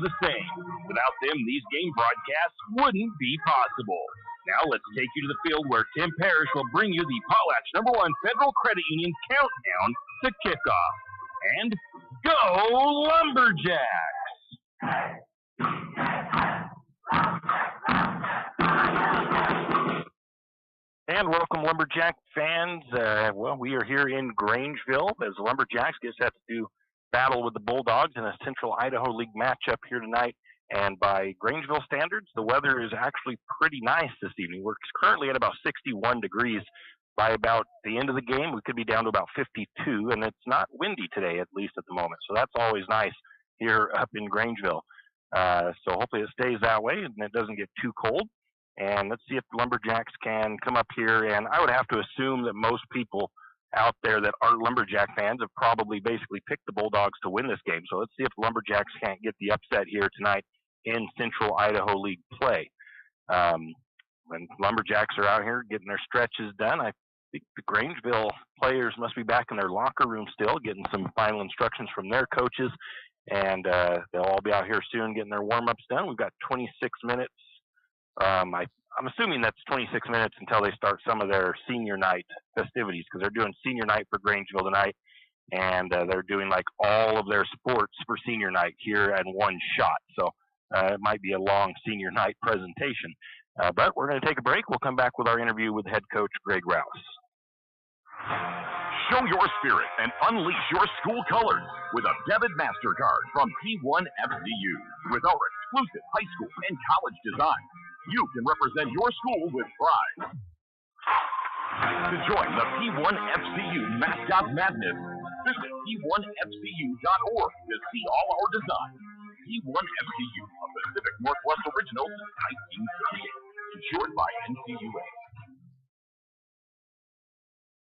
the same. Without them, these game broadcasts wouldn't be possible. Now let's take you to the field where Tim Parrish will bring you the Potlatch #1 Federal Credit Union countdown to kickoff. And go Lumberjacks! And welcome, Lumberjack fans. We are here in Grangeville as the Lumberjacks get set to do battle with the Bulldogs in a Central Idaho League matchup here tonight. And by Grangeville standards, the weather is actually pretty nice this evening. We're currently at about 61 degrees. By about the end of the game, we could be down to about 52, and it's not windy today, at least at the moment. So that's always nice here up in Grangeville. So hopefully it stays that way and it doesn't get too cold. And let's see if the Lumberjacks can come up here. And I would have to assume that most people out there that aren't Lumberjack fans have probably basically picked the Bulldogs to win this game. So let's see if the Lumberjacks can't get the upset here tonight in Central Idaho League play. When Lumberjacks are out here getting their stretches done, I think the Grangeville players must be back in their locker room still, getting some final instructions from their coaches. And they'll all be out here soon getting their warm-ups done. We've got 26 minutes. I'm assuming that's 26 minutes until they start some of their senior night festivities, because they're doing senior night for Grangeville tonight, and they're doing like all of their sports for senior night here in one shot. So it might be a long senior night presentation. But we're going to take a break. We'll come back with our interview with head coach Greg Rouse. Show your spirit and unleash your school colors with a debit MasterCard from P1FCU. With our exclusive high school and college design, you can represent your school with pride. To join the P1FCU Mascot Madness, visit P1FCU.org to see all our designs. P1FCU, a Pacific Northwest original since 1938. Insured by NCUA.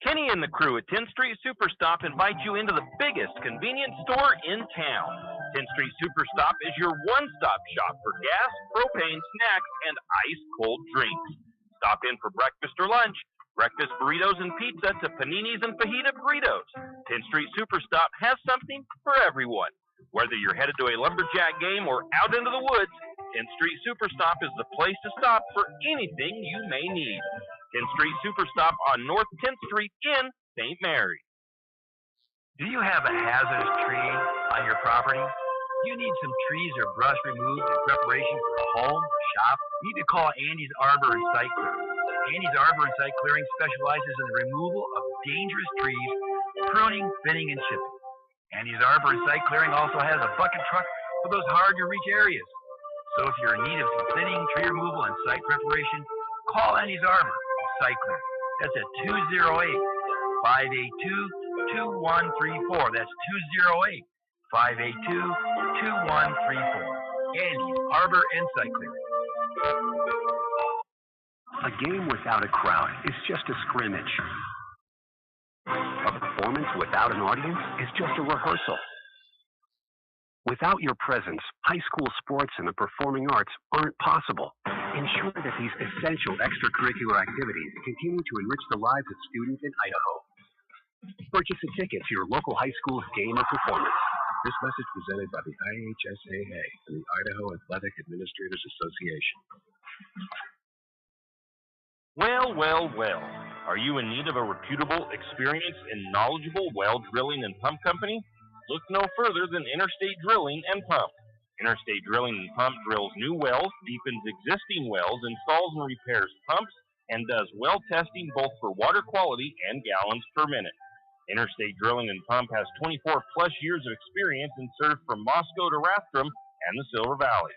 Kenny and the crew at 10th Street Superstop invite you into the biggest convenience store in town. 10th Street Superstop is your one-stop shop for gas, propane, snacks, and ice-cold drinks. Stop in for breakfast or lunch, breakfast burritos and pizza to paninis and fajita burritos. 10th Street Superstop has something for everyone. Whether you're headed to a Lumberjack game or out into the woods, 10th Street Superstop is the place to stop for anything you may need. 10th Street Superstop on North 10th Street in St. Mary. Do you have a hazardous tree on your property? Do you need some trees or brush removed in preparation for a home or shop? You need to call Andy's Arbor and Site Clearing. Andy's Arbor and Site Clearing specializes in the removal of dangerous trees, pruning, thinning, and chipping. Andy's Arbor and Site Clearing also has a bucket truck for those hard-to-reach areas. So if you're in need of some thinning, tree removal, and site preparation, call Andy's Arbor and Site Clearing. That's at 208-582-2134. That's 208-582-2134. Andy's Arbor and Site Clearing. A game without a crowd is just a scrimmage. A performance without an audience is just a rehearsal. Without your presence, high school sports and the performing arts aren't possible. Ensure that these essential extracurricular activities continue to enrich the lives of students in Idaho. Purchase a ticket to your local high school's game or performance. This message presented by the IHSAA and the Idaho Athletic Administrators Association. Well, well, well. Are you in need of a reputable, experienced, and knowledgeable well drilling and pump company? Look no further than Interstate Drilling and Pump. Interstate Drilling and Pump drills new wells, deepens existing wells, installs and repairs pumps, and does well testing both for water quality and gallons per minute. Interstate Drilling and Pump has 24-plus years of experience and served from Moscow to Rathdrum and the Silver Valley.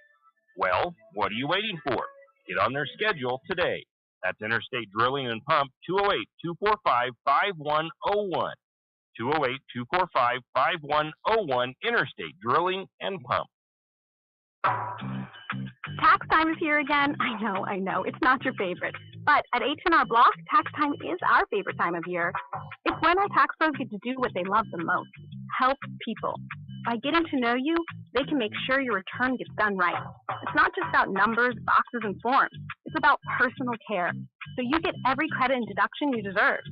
Well, what are you waiting for? Get on their schedule today. That's Interstate Drilling and Pump, 208-245-5101. 208-245-5101, Interstate Drilling and Pump. Tax time is here again. I know. It's not your favorite. But at H&R Block, tax time is our favorite time of year. It's when our tax pros get to do what they love the most, help people. By getting to know you, they can make sure your return gets done right. It's not just about numbers, boxes, and forms. It's about personal care. So you get every credit and deduction you deserve.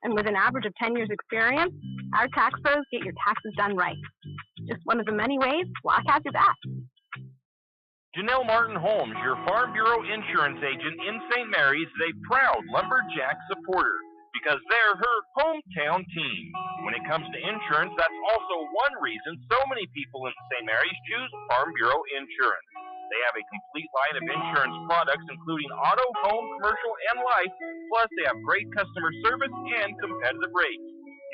And with an average of 10 years experience, our tax pros get your taxes done right. Just one of the many ways Block has your back. Janelle Martin Holmes, your Farm Bureau insurance agent in St. Mary's, is a proud Lumberjack supporter because they're her hometown team. When it comes to insurance, that's also one reason so many people in St. Mary's choose Farm Bureau insurance. They have a complete line of insurance products, including auto, home, commercial, and life, plus they have great customer service and competitive rates.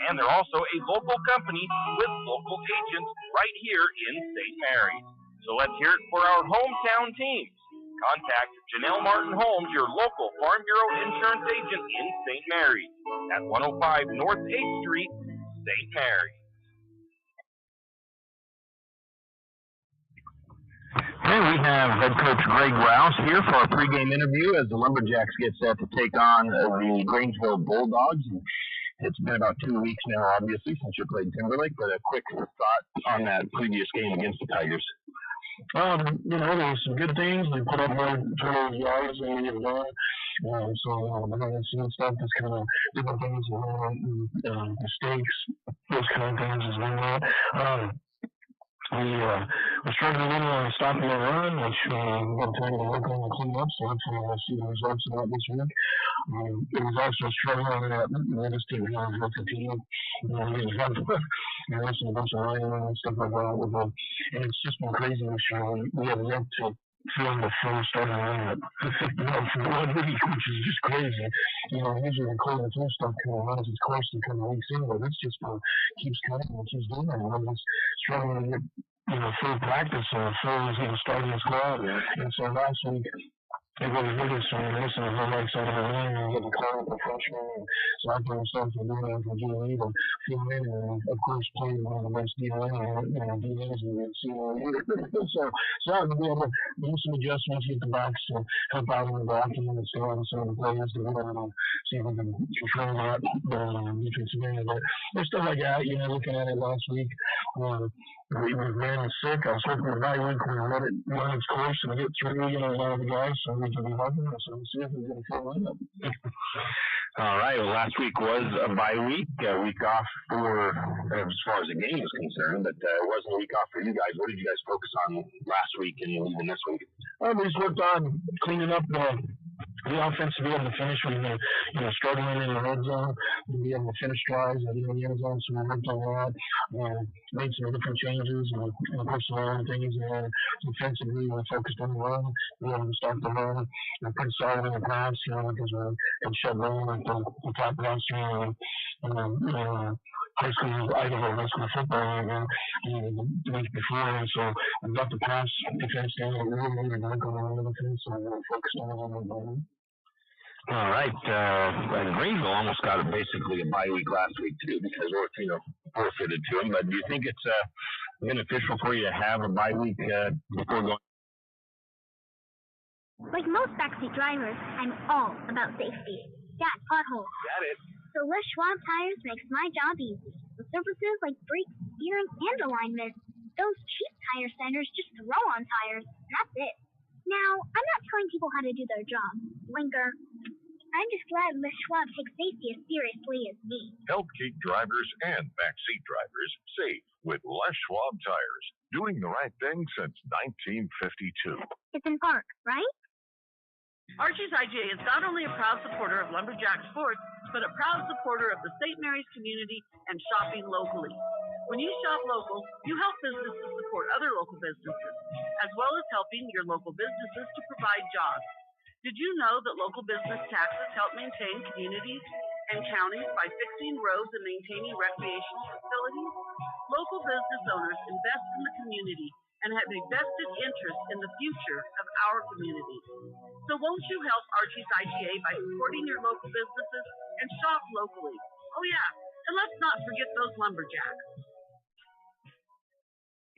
And they're also a local company with local agents right here in St. Mary's. So let's hear it for our hometown teams. Contact Janelle Martin Holmes, your local Farm Bureau insurance agent in St. Mary's at 105 North 8th Street, St. Mary's. And we have head coach Greg Rouse here for our pregame interview as the Lumberjacks get set to take on the Grangeville Bulldogs. It's been about 2 weeks now, obviously, since you played Timberlake, but a quick thought on that previous game against the Tigers. There's some good things. We put up more total yards than we have done. So behind the scenes stuff, just kind of different things, mistakes, those kind of things as well. We're struggling a little on stopping the run, which we've got time to work on and clean up, so hopefully we'll see the results of that this week. It was also struggling that we just didn't really look at the team. We're missing a bunch of linemen and stuff like that. And it's just been crazy this year. We have yet to film the full starting lineup for 1 week, which is just crazy. Usually the cold and flu stuff kind of runs its course in a couple weeks in, but it's just keeps coming and keeps doing it. And I'm just struggling to get full practice or full starting squad. And so last week it really hurt us when we're missing the whole right side of the line and getting called up a freshman. And so I put myself in doing that for G-League and filling in and of course playing one of the best D-line and D-Lines we've seen all year. So I'm going to be able to do some adjustments, get the backs to help out in the blocking and stay on some of the players to be able to see if we can control that defensive end. But there's stuff like that, looking at it last week. We ran sick. I was hoping the bye week we let it run its course and get through, a lot of the guys so we can be helping us. So we'll see if we get a full lineup. All right. Well, last week was a bye week, a week off for as far as the game is concerned, but it wasn't a week off for you guys. What did you guys focus on last week and even this week? We just worked on cleaning up the offense to be able to finish when they're struggling in the red zone, to be able to finish drives in the end zone. So we worked on that, made some different changes and personnel and things. And then defensively, we focused on the run, be able to start the run. We're pretty solid in the pass, because we're in shut down at the top last year. High school, Idaho high school football, the week before. And so we've got the pass defense down, but we really need to work on the defense, so we're focused on it. All right. And Grangeville almost got basically a bye week last week, too, because we're, forfeited to them. But do you think it's beneficial for you to have a bye week before going? Like most backseat drivers, I'm all about safety. Got potholes. Got it. So Les Schwab Tires makes my job easy. With services like brakes, steering, and alignment. Those cheap tire centers just throw on tires, and that's it. Now, I'm not telling people how to do their job. Blinker. I'm just glad Les Schwab takes safety as seriously as me. Help keep drivers and backseat drivers safe with Les Schwab Tires. Doing the right thing since 1952. It's in Park, right? Archie's IGA is not only a proud supporter of Lumberjack sports, but a proud supporter of the St. Mary's community and shopping locally. When you shop local, you help businesses support other local businesses, as well as helping your local businesses to provide jobs. Did you know that local business taxes help maintain communities and counties by fixing roads and maintaining recreational facilities? Local business owners invest in the community and have a vested interest in the future of our community. So won't you help Archie's IGA by supporting your local businesses and shop locally? Oh yeah, and let's not forget those lumberjacks.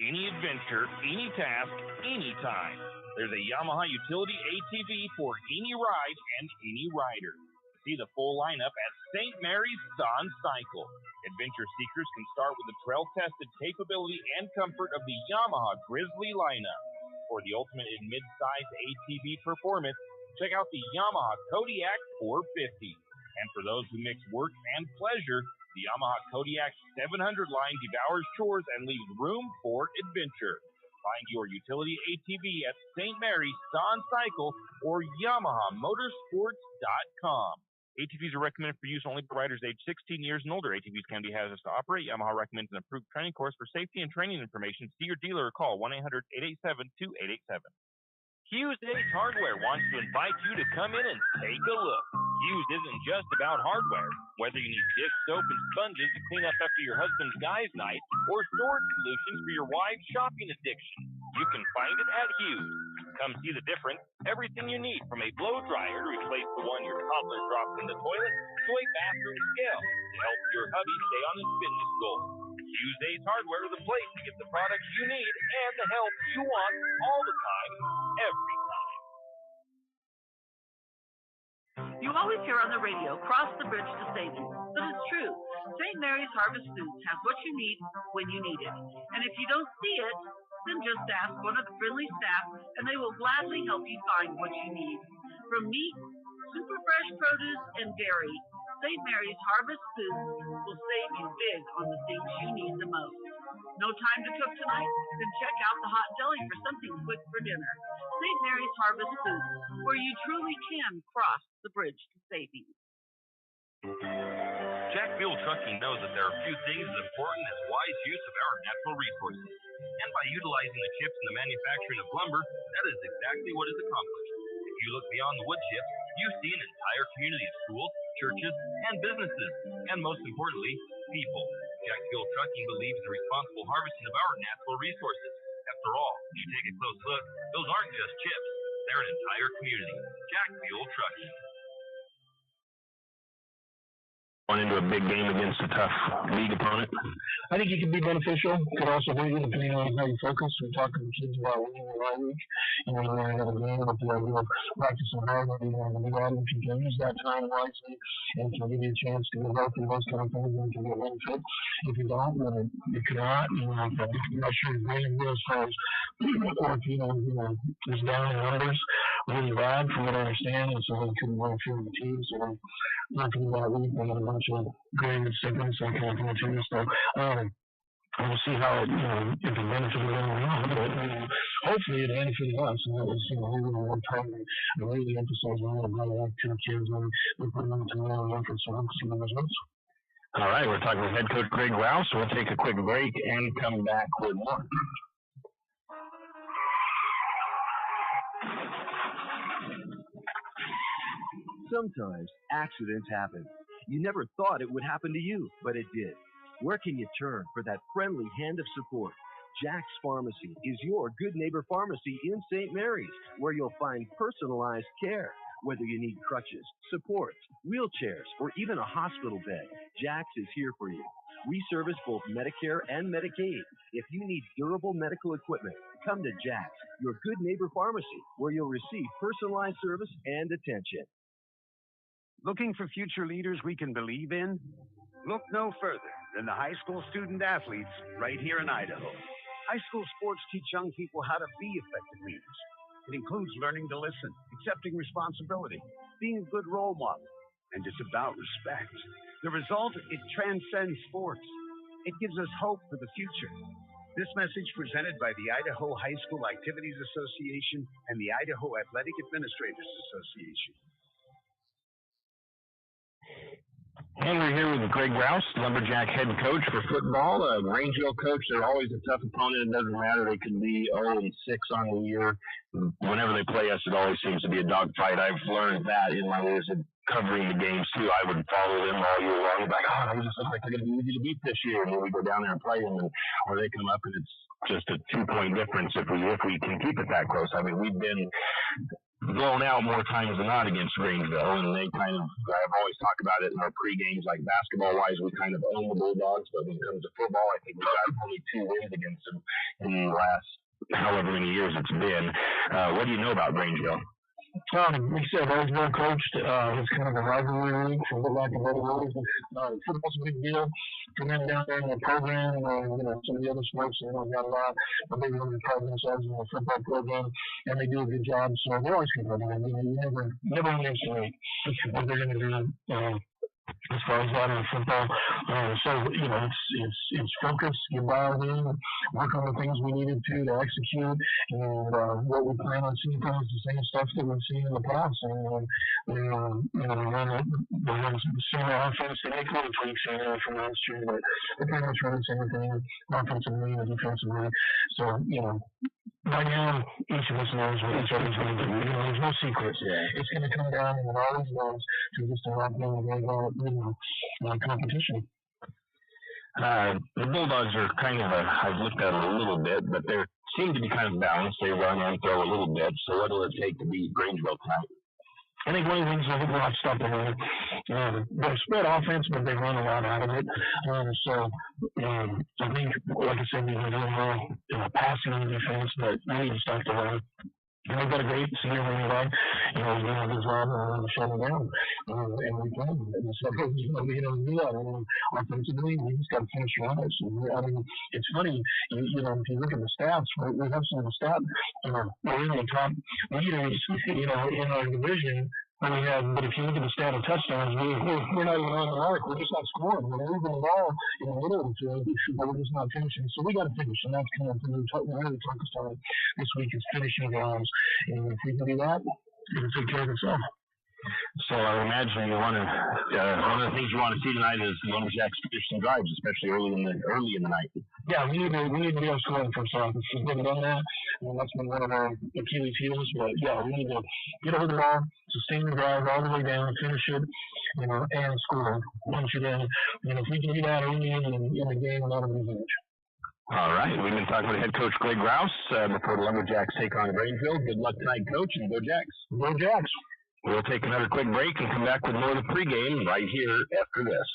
Any adventure, any task, anytime. There's a Yamaha utility ATV for any ride and any rider. See the full lineup at St. Mary's Dawn Cycle. Adventure seekers can start with the trail-tested capability and comfort of the Yamaha Grizzly lineup. For the ultimate in mid-size ATV performance, check out the Yamaha Kodiak 450. And for those who mix work and pleasure, the Yamaha Kodiak 700 line devours chores and leaves room for adventure. Find your utility ATV at St. Mary's, Don Cycle, or YamahaMotorsports.com. ATVs are recommended for use only by riders aged 16 years and older. ATVs can be hazardous to operate. Yamaha recommends an approved training course. For safety and training information, see your dealer or call 1-800-887-2887. Hughes Ace Hardware wants to invite you to come in and take a look. Hughes isn't just about hardware. Whether you need dish soap and sponges to clean up after your husband's guys' night, or storage solutions for your wife's shopping addiction, you can find it at Hughes. Come see the difference. Everything you need, from a blow dryer to replace the one your toddler drops in the toilet, to a bathroom scale to help your hubby stay on his fitness goals. Hughes Ace Hardware is the place to get the products you need and the help you want all the time, every time. You always hear on the radio, cross the bridge to savings. But it's true. St. Mary's Harvest Foods has what you need when you need it. And if you don't see it, then just ask one of the friendly staff and they will gladly help you find what you need. From meat, super fresh produce, and dairy, St. Mary's Harvest Foods will save you big on the things you need the most. No time to cook tonight? Then check out the hot deli for something quick for dinner. St. Mary's Harvest Foods, where you truly can cross the bridge to savings. Jack Fuel Trucking knows that there are few things as important as wise use of our natural resources. And by utilizing the chips in the manufacturing of lumber, that is exactly what is accomplished. If you look beyond the wood chips, you see an entire community of schools, churches, and businesses, and most importantly, people. Jack Fuel Trucking believes in the responsible harvesting of our natural resources. After all, if you take a close look, those aren't just chips. They're an entire community. Jack Fuel Trucking. Into a big game against a tough league opponent? I think it can be beneficial. Could also be, depending on how you focus. We're talking to kids about winning the right week. You know, you're another game with the idea of practicing hard, maybe you want to do that, and you can use that time wisely and can give you a chance to get healthy, those kind of things, and can be a benefit. If you don't, then you cannot. You know, I'm not sure if Grangeville, as far as or if, you know, is down in numbers really bad from what I understand, and so they couldn't run through the team. So they're talking about week, they had a bunch of grade siblings, that kind of thing too. So we'll see how it, you know, if it benefited them or not. But hopefully it benefited us, and that was, you know, we really worked hard and really emphasized on about like 2 kids when we put them into the effort. So we'll see the results. All right, we're talking with head coach Greg Rouse. We'll take a quick break and come back with more. Sometimes accidents happen. You never thought it would happen to you, but it did. Where can you turn for that friendly hand of support? Jack's Pharmacy is your good neighbor pharmacy in St. Mary's, where you'll find personalized care. Whether you need crutches, supports, wheelchairs, or even a hospital bed, Jack's is here for you. We service both Medicare and Medicaid. If you need durable medical equipment, come to Jack's, your good neighbor pharmacy, where you'll receive personalized service and attention. Looking for future leaders we can believe in? Look no further than the high school student athletes right here in Idaho. High school sports teach young people how to be effective leaders. It includes learning to listen, accepting responsibility, being a good role model, and it's about respect. The result, it transcends sports. It gives us hope for the future. This message presented by the Idaho High School Activities Association and the Idaho Athletic Administrators Association. And we're here with Greg Rouse, Lumberjack head coach for football. Grangeville coach, they're always a tough opponent. It doesn't matter. They can be 0-6 on the year. Whenever they play us, it always seems to be a dogfight. I've learned that in my years of covering the games, too. I would follow them all year long. Like, they just look like they're going to be easy to beat this year. And then we go down there and play them, or they come up and it's just a 2-point difference if we can keep it that close. I mean, we've been blown out more times than not against Grangeville, and they kind of, I've always talked about it in our pre-games, like basketball-wise, we kind of own the Bulldogs, but when it comes to football, I think we got only 2 wins against them in the last however many years it's been. What do you know about Grangeville? Like you said, always well coached. It's kind of a rivalry league for lack of better words. Football's a big deal for them down there in the program. Some of the other sports, got a lot, but they really pride themselves in the football program, and they do a good job. So they're always competitive. You never underestimate what they're going to do as far as that in football. So, you know, it's focus, get dialed in, work on the things we needed to execute, and what we plan on seeing from is the same stuff that we've seen in the past. And, you know, we run similar offense, they make little tweaks in there from last year, but they pretty much run the same thing offensively and defensively. So, you know, by now, each of us knows what each other's going to do. You know, there's no secrets. It's going to come down, and it always does, to just a lot of competition. The Bulldogs are kind of I've looked at it a little bit, but they seem to be kind of balanced. They run and throw a little bit. So what will it take to beat Grangeville tonight? I think one of the things I think we'll have to stop them they're spread offense, but they run a lot out of it. So I think, like I said, we can do more passing on defense, but we need to stop the run. And we've got a great senior running back, you know, he's doing a good job and shut him down. And we can. And so, you know, we don't do that. And offensively, we just got to finish runs. I mean, it's funny, you know, if you look at the stats, we have some of the stats, we're in the top leaders, you know, in our division. But if you look at the stat of touchdowns, we're not even on the arc. We're just not scoring. We're moving the ball in the middle of the field, but we're just not finishing. So we got to finish, and that's kind of what we're really focused on this week is finishing drives. And if we can do that, it'll take care of itself. So I imagine you want to. One of the things you want to see tonight is the Lumberjacks finish some drives, especially early in the night. Yeah, we need to be able to score first off. We've never done that, and that's been one of our Achilles' heels. But yeah, we need to get over the ball, sustain the drive all the way down, finish it, you know, and score once you're in. And if we can do that early in the game, that'll be huge. All right, we've been talking with head coach Greg Rouse before the Lumberjacks take on Grangeville. Good luck tonight, coach, and go Jacks. Go Jacks. We'll take another quick break and come back with more of the pregame right here after this.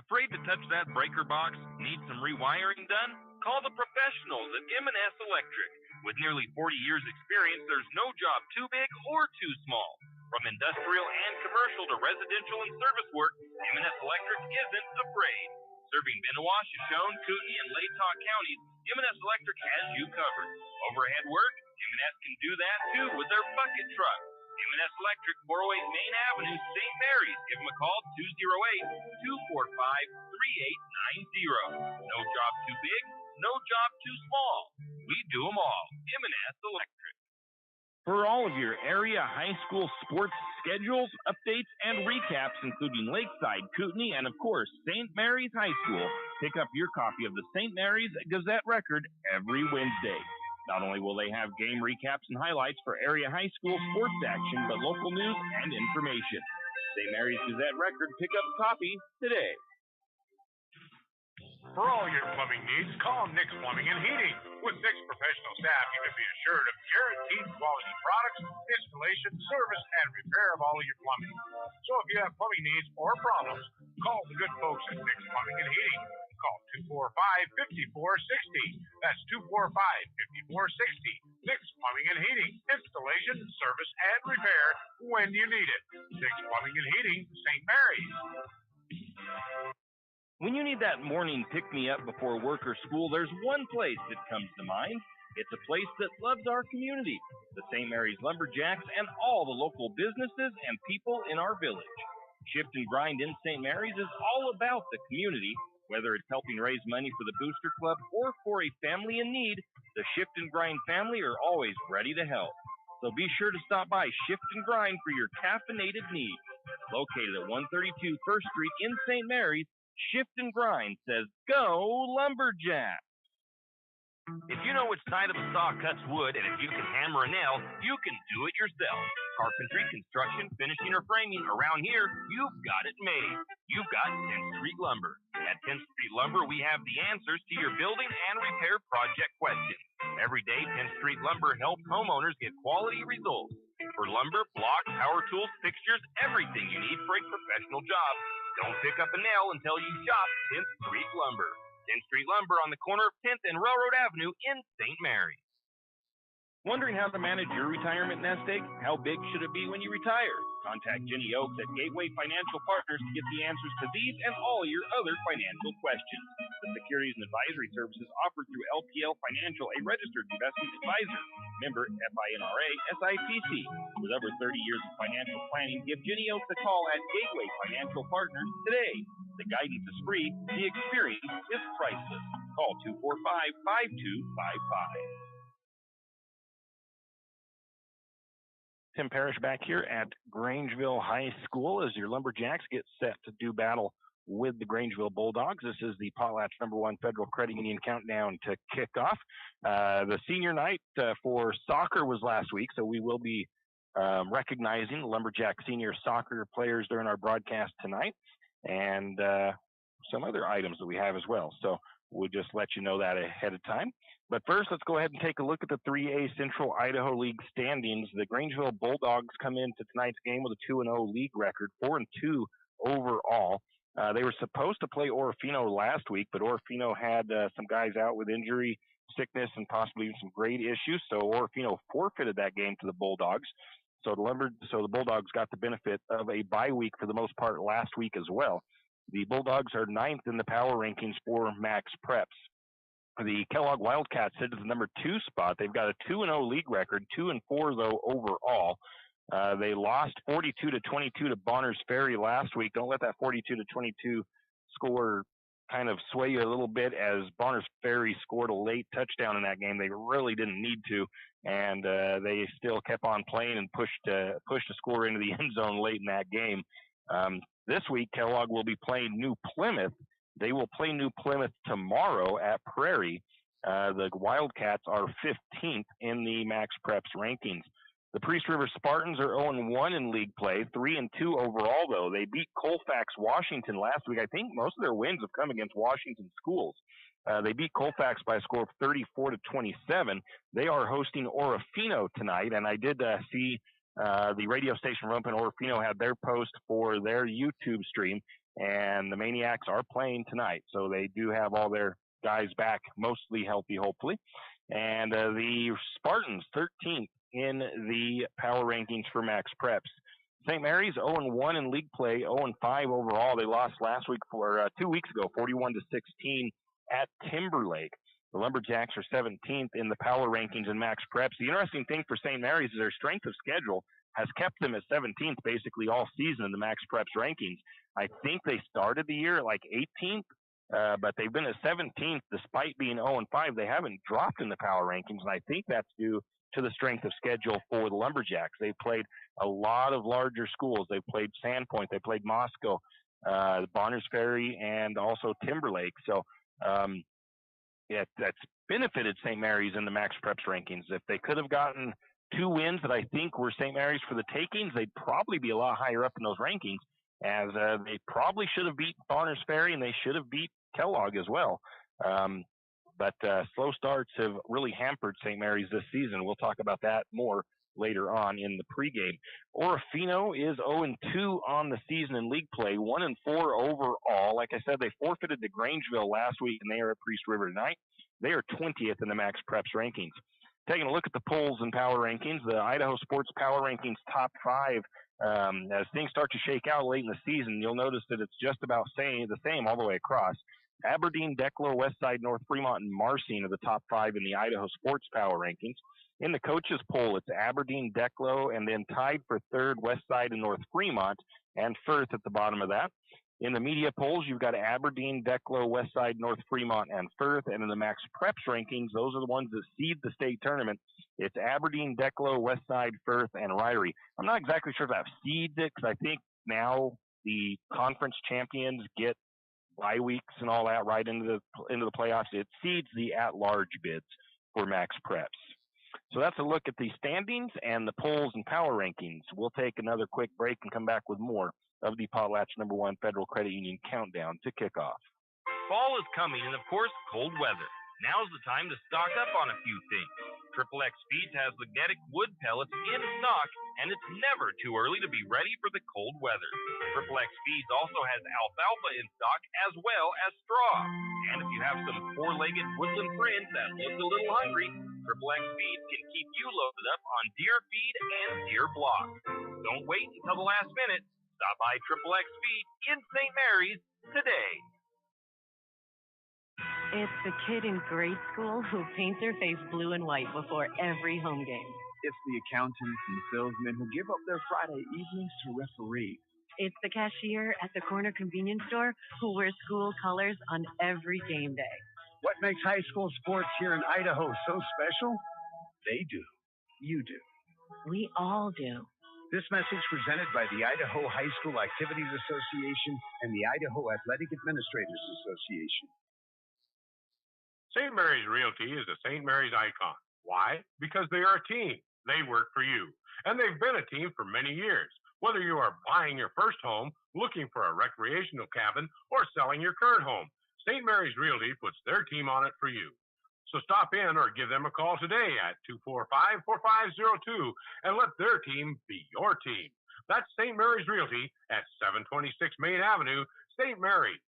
Afraid to touch that breaker box? Need some rewiring done? Call the professionals at M&S Electric. With nearly 40 years' experience, there's no job too big or too small. From industrial and commercial to residential and service work, M&S Electric isn't afraid. Serving Benawah, Shoshone, Kootenai, and Latah counties, M&S Electric has you covered. Overhead work? M&S can do that too with their bucket truck. M&S Electric, 408 Main Avenue, St. Mary's. Give them a call, 208-245-3890. No job too big, no job too small. We do them all. M&S Electric. For all of your area high school sports schedules, updates, and recaps, including Lakeside, Kootenai, and of course, St. Mary's High School, pick up your copy of the St. Mary's Gazette Record every Wednesday. Not only will they have game recaps and highlights for area high school sports action, but local news and information. St. Mary's Gazette Record, pick up a copy today. For all your plumbing needs, call Nick's Plumbing and Heating. With Nick's professional staff, you can be assured of guaranteed quality products, installation, service, and repair of all of your plumbing. So if you have plumbing needs or problems, call the good folks at Nick's Plumbing and Heating. Call 245-5460. That's 245-5460. Nick's Plumbing and Heating. Installation, service, and repair when you need it. Nick's Plumbing and Heating, St. Mary's. When you need that morning pick-me-up before work or school, there's one place that comes to mind. It's a place that loves our community, the St. Mary's Lumberjacks, and all the local businesses and people in our village. Shift and Grind in St. Mary's is all about the community. Whether it's helping raise money for the Booster Club or for a family in need, the Shift and Grind family are always ready to help. So be sure to stop by Shift and Grind for your caffeinated needs. Located at 132 First Street in St. Mary's, Shift and Grind says, go Lumberjack! If you know which side of the saw cuts wood, and if you can hammer a nail, you can do it yourself. Carpentry, construction, finishing, or framing, around here, you've got it made. You've got 10th Street Lumber. At 10th Street Lumber, we have the answers to your building and repair project questions. Every day, 10th Street Lumber helps homeowners get quality results. For lumber, blocks, power tools, fixtures, everything you need for a professional job. Don't pick up a nail until you shop 10th Street Lumber. 10th Street Lumber on the corner of 10th and Railroad Avenue in St. Mary's. Wondering how to manage your retirement nest egg? How big should it be when you retire? Contact Jenny Oaks at Gateway Financial Partners to get the answers to these and all your other financial questions. The securities and advisory services offered through LPL Financial, a registered investment advisor. Member FINRA SIPC. With over 30 years of financial planning, give Jenny Oaks a call at Gateway Financial Partners today. The guidance is free. The experience is priceless. Call 245-5255. Tim Parrish back here at Grangeville High School as your Lumberjacks get set to do battle with the Grangeville Bulldogs. This is the Potlatch #1 Federal Credit Union countdown to kickoff. The senior night for soccer was last week, so we will be recognizing the Lumberjack senior soccer players during our broadcast tonight, and some other items that we have as well. So we'll just let you know that ahead of time. But first, let's go ahead and take a look at the 3A Central Idaho League standings. The Grangeville Bulldogs come into tonight's game with a 2-0 league record, 4-2 overall. They were supposed to play Orofino last week, but Orofino had some guys out with injury, sickness, and possibly even some grade issues. So Orofino forfeited that game to the Bulldogs. So the Bulldogs got the benefit of a bye week for the most part last week as well. The Bulldogs are 9th in the power rankings for Max Preps. The Kellogg Wildcats sit at the number 2 spot. They've got a 2-0 league record, 2-4 though overall. They lost 42-22 to Bonners Ferry last week. Don't let that 42-22 score kind of sway you a little bit, as Bonners Ferry scored a late touchdown in that game. They really didn't need to, and they still kept on playing and pushed a score into the end zone late in that game. This week, Kellogg will be playing New Plymouth. They will play New Plymouth tomorrow at Prairie. The Wildcats are 15th in the Max Preps rankings. The Priest River Spartans are 0-1 in league play, 3-2 overall, though. They beat Colfax Washington last week. I think most of their wins have come against Washington schools. They beat Colfax by a score of 34-27. They are hosting Orofino tonight, and I did see the radio station Rump and Orofino had their post for their YouTube stream, and the Maniacs are playing tonight. So they do have all their guys back, mostly healthy, hopefully. And the Spartans, 13th in the power rankings for Max Preps. St. Mary's 0-1 in league play, 0-5 overall. They lost last week 2 weeks ago, 41-16 at Timberlake. The Lumberjacks are 17th in the power rankings in Max Preps. The interesting thing for St. Mary's is their strength of schedule has kept them at 17th basically all season in the Max Preps rankings. I think they started the year at like 18th, but they've been at 17th despite being 0-5. They haven't dropped in the power rankings, and I think that's due to the strength of schedule for the Lumberjacks. They played a lot of larger schools. They played Sandpoint, they played Moscow, Bonners Ferry, and also Timberlake. So that's benefited St. Mary's in the Max Preps rankings. If they could have gotten 2 wins that I think were St. Mary's for the takings, they'd probably be a lot higher up in those rankings, as they probably should have beat Bonners Ferry, and they should have beat Kellogg as well. But slow starts have really hampered St. Mary's this season. We'll talk about that more later on in the pregame. Orofino is 0-2 on the season in league play, 1-4 overall. Like I said, they forfeited to Grangeville last week, and they are at Priest River tonight. They are 20th in the Max Preps rankings. Taking a look at the polls and power rankings, the Idaho Sports Power Rankings top 5, as things start to shake out late in the season, you'll notice that it's just about the same all the way across. Aberdeen, Declo, Westside, North Fremont, and Marcine are the top 5 in the Idaho Sports Power Rankings. In the coaches poll, it's Aberdeen, Declo, and then tied for 3rd, Westside and North Fremont, and Firth at the bottom of that. In the media polls, you've got Aberdeen, Declo, Westside, North Fremont, and Firth. And in the Max Preps rankings, those are the ones that seed the state tournament. It's Aberdeen, Declo, Westside, Firth, and Ryrie. I'm not exactly sure if that seeds it, because I think now the conference champions get bye weeks and all that right into the playoffs. It seeds the at-large bids for Max Preps. So that's a look at the standings and the polls and power rankings. We'll take another quick break and come back with more of the Potlatch #1 Federal Credit Union countdown to kickoff. Fall is coming, and of course, cold weather. Now's the time to stock up on a few things. XXX Feeds has magnetic wood pellets in stock, and it's never too early to be ready for the cold weather. XXX Feeds also has alfalfa in stock as well as straw. And if you have some four-legged woodland friends that look a little hungry, XXX Feeds can keep you loaded up on deer feed and deer block. Don't wait until the last minute. Stop by XXX Feed in St. Mary's today. It's the kid in grade school who paints her face blue and white before every home game. It's the accountants and salesmen who give up their Friday evenings to referee. It's the cashier at the corner convenience store who wears school colors on every game day. What makes high school sports here in Idaho so special? They do. You do. We all do. This message presented by the Idaho High School Activities Association and the Idaho Athletic Administrators Association. St. Mary's Realty is a St. Mary's icon. Why? Because they are a team. They work for you. And they've been a team for many years. Whether you are buying your first home, looking for a recreational cabin, or selling your current home, St. Mary's Realty puts their team on it for you. So stop in or give them a call today at 245-4502 and let their team be your team. That's St. Mary's Realty at 726 Main Avenue, St. Mary's.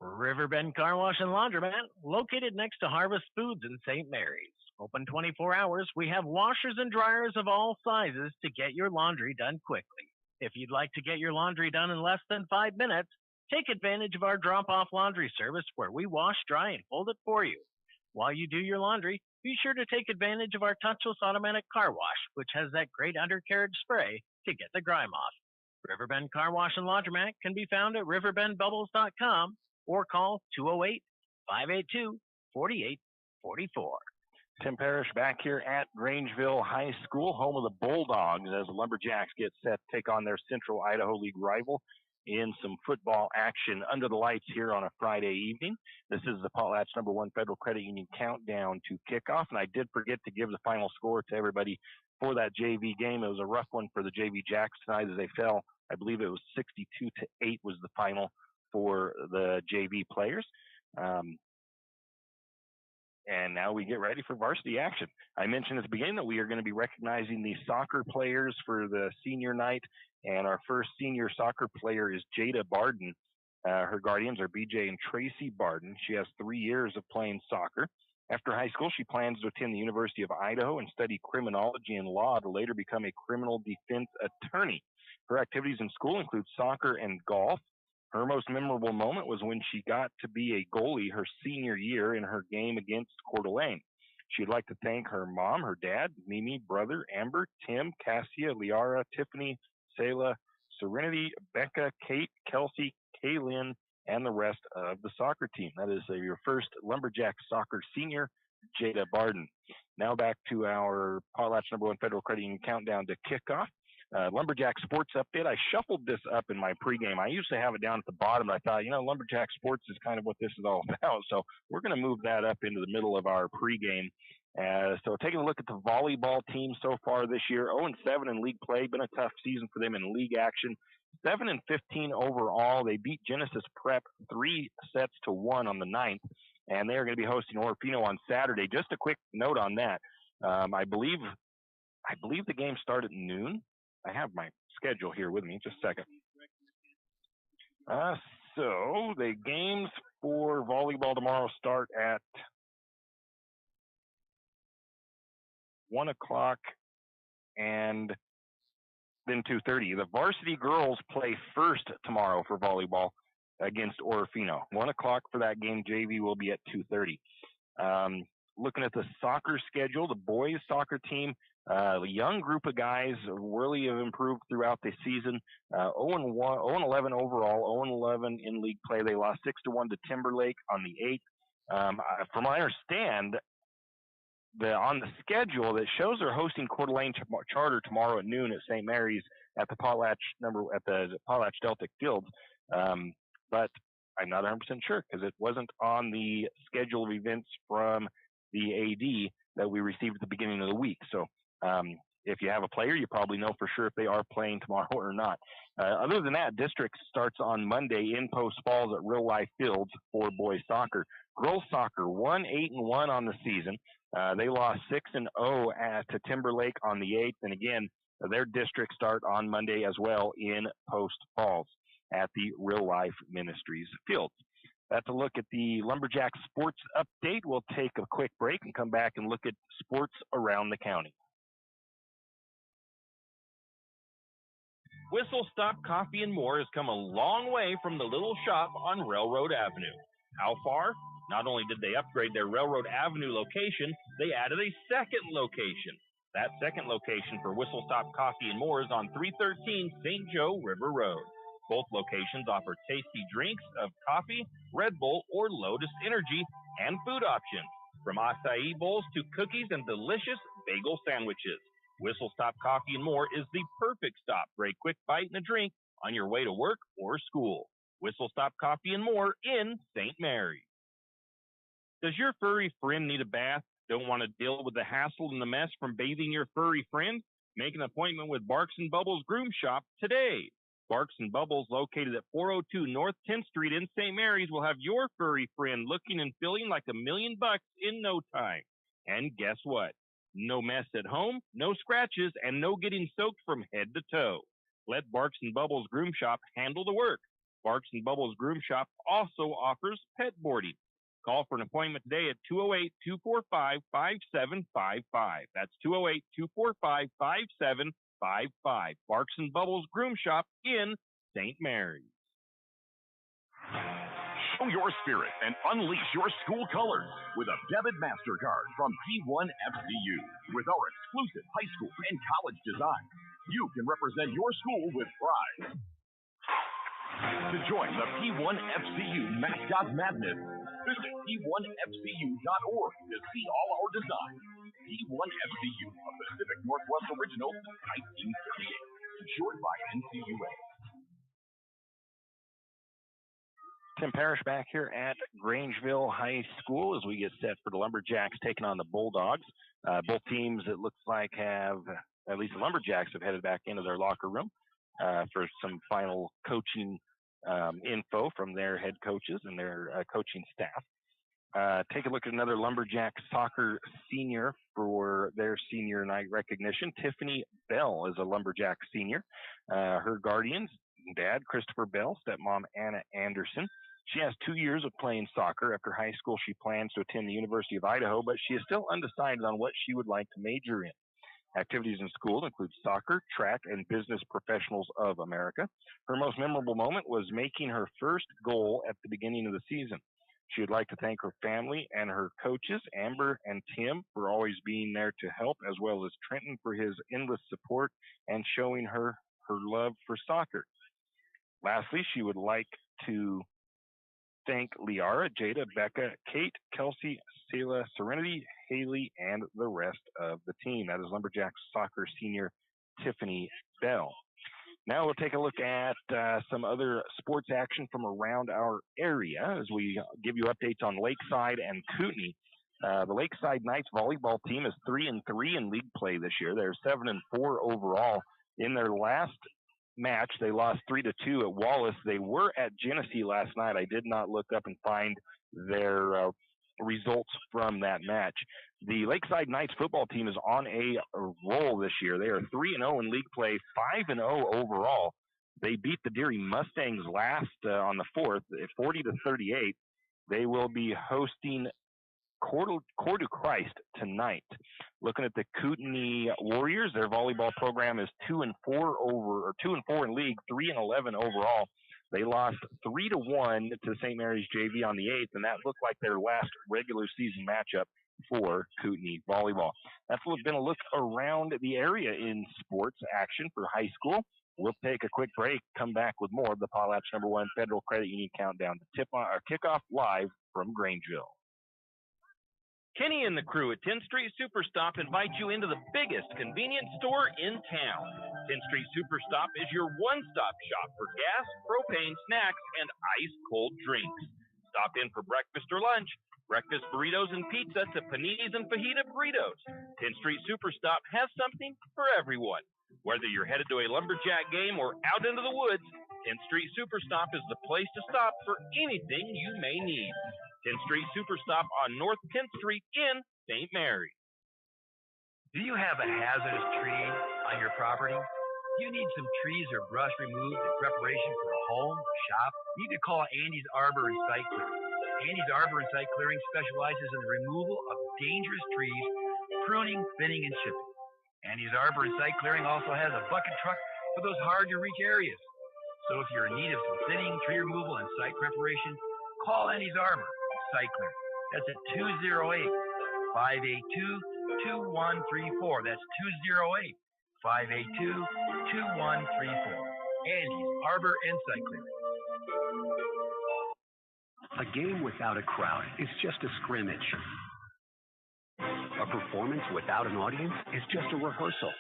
Riverbend Car Wash and Laundromat, located next to Harvest Foods in St. Mary's. Open 24 hours, we have washers and dryers of all sizes to get your laundry done quickly. If you'd like to get your laundry done in less than 5 minutes, take advantage of our drop-off laundry service where we wash, dry, and fold it for you. While you do your laundry, be sure to take advantage of our touchless automatic car wash, which has that great undercarriage spray to get the grime off. Riverbend Car Wash and Laundromat can be found at riverbendbubbles.com or call 208-582-4844. Tim Parrish back here at Grangeville High School, home of the Bulldogs, as the Lumberjacks get set to take on their Central Idaho League rival in some football action under the lights here on a Friday evening. This is the Potlatch #1 Federal Credit Union countdown to kickoff, and I did forget to give the final score to everybody for that JV game. It was a rough one for the JV Jacks tonight as they fell. I believe it was 62-8 was the final for the JV players. And now we get ready for varsity action. I mentioned at the beginning that we are going to be recognizing the soccer players for the senior night, and our first senior soccer player is Jada Barden. Her guardians are BJ and Tracy Barden. She has 3 years of playing soccer. After high school, she plans to attend the University of Idaho and study criminology and law to later become a criminal defense attorney. Her activities in school include soccer and golf. Her most memorable moment was when she got to be a goalie her senior year in her game against Coeur d'Alene. She'd like to thank her mom, her dad, Mimi, brother, Amber, Tim, Cassia, Liara, Tiffany, Selah, Serenity, Becca, Kate, Kelsey, Kaylin, and the rest of the soccer team. That is your first Lumberjack soccer senior, Jada Barden. Now back to our Potlatch #1 Federal Credit Union countdown to kickoff. Lumberjack Sports Update. I shuffled this up in my pregame. I usually have it down at the bottom. I thought, Lumberjack Sports is kind of what this is all about. So we're going to move that up into the middle of our pregame. So taking a look at the volleyball team so far this year, 0-7 in league play. Been a tough season for them in league action. 7-15 overall. They beat Genesis Prep 3-1 on the 9th, and they are going to be hosting Orofino on Saturday. Just a quick note on that. I believe the game started at noon. I have my schedule here with me. Just a second. So the games for volleyball tomorrow start at 1 o'clock and then 2:30. The varsity girls play first tomorrow for volleyball against Orofino. 1 o'clock for that game. JV will be at 2:30. Looking at the soccer schedule, the boys soccer team, a young group of guys really have improved throughout the season. 0-11 overall, 0-11 in league play. They lost 6-1 to Timberlake on the 8th. From what I understand, on the schedule that shows they're hosting Coeur d'Alene Charter tomorrow at noon at St. Mary's at the Potlatch Deltic Fields. But I'm not 100% sure because it wasn't on the schedule of events from the AD that we received at the beginning of the week. So if you have a player, you probably know for sure if they are playing tomorrow or not. Other than that, district starts on Monday in Post Falls at Real Life Fields for boys soccer. Girls soccer, 1-8-1 on the season. They lost 6-0 to Timberlake on the 8th. And again, their district start on Monday as well in Post Falls at the Real Life Ministries Fields. That's a look at the Lumberjack Sports Update. We'll take a quick break and come back and look at sports around the county. Whistle Stop Coffee and More has come a long way from the little shop on Railroad Avenue. How far? Not only did they upgrade their Railroad Avenue location, they added a second location. That second location for Whistle Stop Coffee and More is on 313 St. Joe River Road. Both locations offer tasty drinks of coffee, Red Bull, or Lotus Energy, and food options, from acai bowls to cookies and delicious bagel sandwiches. Whistle Stop Coffee and More is the perfect stop for a quick bite and a drink on your way to work or school. Whistle Stop Coffee and More in St. Mary's. Does your furry friend need a bath? Don't want to deal with the hassle and the mess from bathing your furry friend? Make an appointment with Barks and Bubbles Groom Shop today. Barks and Bubbles, located at 402 North 10th Street in St. Mary's, will have your furry friend looking and feeling like $1 million in no time. And guess what? No mess at home, no scratches, and no getting soaked from head to toe. Let Barks and Bubbles Groom Shop handle the work. Barks and Bubbles Groom Shop also offers pet boarding. Call for an appointment today at 208-245-5755. That's 208-245-5755. Barks and Bubbles Groom Shop in St. Mary's. Show your spirit and unleash your school colors with a debit MasterCard from P1 FCU. With our exclusive high school and college design, you can represent your school with pride. To join the P1 FCU Mascot Madness, visit P1FCU.org to see all our designs. P1 FCU, a Pacific Northwest original since 1938. Insured by NCUA. Tim Parrish back here at Grangeville High School as we get set for the Lumberjacks taking on the Bulldogs. Both teams, it looks like, have, at least the Lumberjacks, have headed back into their locker room for some final coaching info from their head coaches and their coaching staff. Take a look at another Lumberjack soccer senior for their senior night recognition. Tiffany Bell is a Lumberjack senior. Her guardians, dad Christopher Bell, stepmom Anna Anderson. She has 2 years of playing soccer. After high school, she plans to attend the University of Idaho, but she is still undecided on what she would like to major in. Activities in school include soccer, track, and Business Professionals of America. Her most memorable moment was making her first goal at the beginning of the season. She would like to thank her family and her coaches, Amber and Tim, for always being there to help, as well as Trenton for his endless support and showing her love for soccer. Lastly, she would like to thank Liara, Jada, Becca, Kate, Kelsey, Selah, Serenity, Haley, and the rest of the team. That is Lumberjacks soccer senior Tiffany Bell. Now we'll take a look at some other sports action from around our area as we give you updates on Lakeside and Kootenai. The Lakeside Knights volleyball team is 3-3 in league play this year. They're 7-4 overall. In their last match, they lost 3-2 at Wallace. They were at Genesee last night. I did not look up and find their results from that match. The Lakeside Knights football team is on a roll this year. They are 3-0 in league play, 5-0 overall. They beat the Deary Mustangs last on the 4th, 40-38. They will be hosting Coeur du Christ tonight. Looking at the Kootenai Warriors, their volleyball program is 2-4 in league, 3-11 overall. They lost 3-1 to St. Mary's JV on the 8th, and that looked like their last regular season matchup for Kootenai volleyball. That's been a look around the area in sports action for high school. We'll take a quick break, come back with more of the Potlatch #1 Federal Credit Union Countdown to kickoff live from Grangeville. Kenny and the crew at 10th Street Superstop invite you into the biggest convenience store in town. 10th Street Superstop is your one-stop shop for gas, propane, snacks, and ice-cold drinks. Stop in for breakfast or lunch. Breakfast burritos and pizza to paninis and fajita burritos. 10th Street Superstop has something for everyone. Whether you're headed to a Lumberjack game or out into the woods, 10th Street Superstop is the place to stop for anything you may need. 10th Street Superstop on North 10th Street in St. Mary's. Do you have a hazardous tree on your property? Do you need some trees or brush removed in preparation for a home or shop? You need to call Andy's Arbor and Site Clearing. Andy's Arbor and Site Clearing specializes in the removal of dangerous trees, pruning, thinning, and chipping. Andy's Arbor and Site Clearing also has a bucket truck for those hard-to-reach areas. So if you're in need of some thinning, tree removal, and site preparation, call Andy's Arbor Recycler. That's at 208-582-2134. That's 208-582-2134. Andy's Arbor and Cycling. A game without a crowd is just a scrimmage. A performance without an audience is just a rehearsal.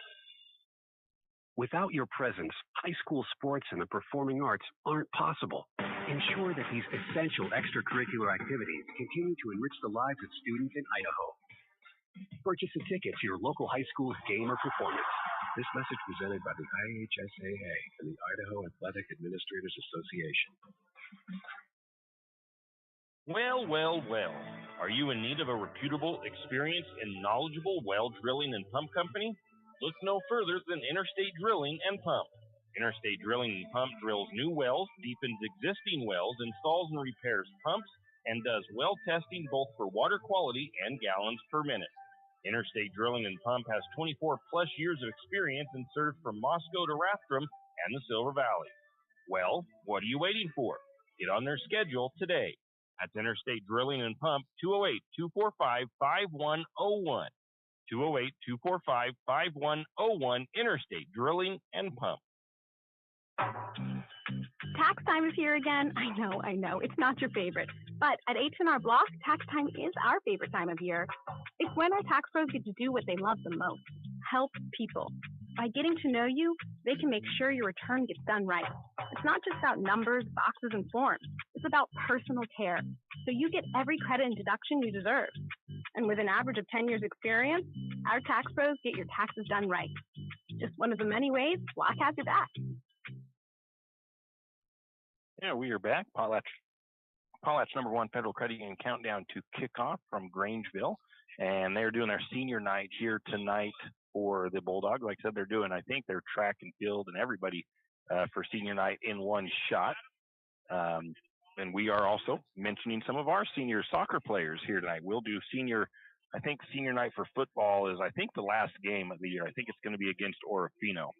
Without your presence, high school sports and the performing arts aren't possible. Ensure that these essential extracurricular activities continue to enrich the lives of students in Idaho. Purchase a ticket to your local high school's game or performance. This message presented by the IHSAA and the Idaho Athletic Administrators Association. Well. Are you in need of a reputable, experienced, and knowledgeable well drilling and pump company? Look no further than Interstate Drilling and Pump. Interstate Drilling and Pump drills new wells, deepens existing wells, installs and repairs pumps, and does well testing both for water quality and gallons per minute. Interstate Drilling and Pump has 24 plus years of experience and serves from Moscow to Rathdrum and the Silver Valley. Well, what are you waiting for? Get on their schedule today. That's Interstate Drilling and Pump, 208-245-5101. 208-245-5101, Interstate Drilling and Pump. Tax time is here again. I know. It's not your favorite. But at H&R Block, tax time is our favorite time of year. It's when our tax pros get to do what they love the most, help people. By getting to know you, they can make sure your return gets done right. It's not just about numbers, boxes, and forms. It's about personal care, so you get every credit and deduction you deserve. And with an average of 10 years experience, our tax pros get your taxes done right. Just one of the many ways Block has your back. Yeah, we are back. Potlatch's #1 federal credit union countdown to kickoff from Grangeville. And they're doing their senior night here tonight for the Bulldogs. Like I said, they're doing, I think, their track and field and everybody for senior night in one shot. And we are also mentioning some of our senior soccer players here tonight. We'll do senior night for football is, I think, the last game of the year. I think it's going to be against Orofino.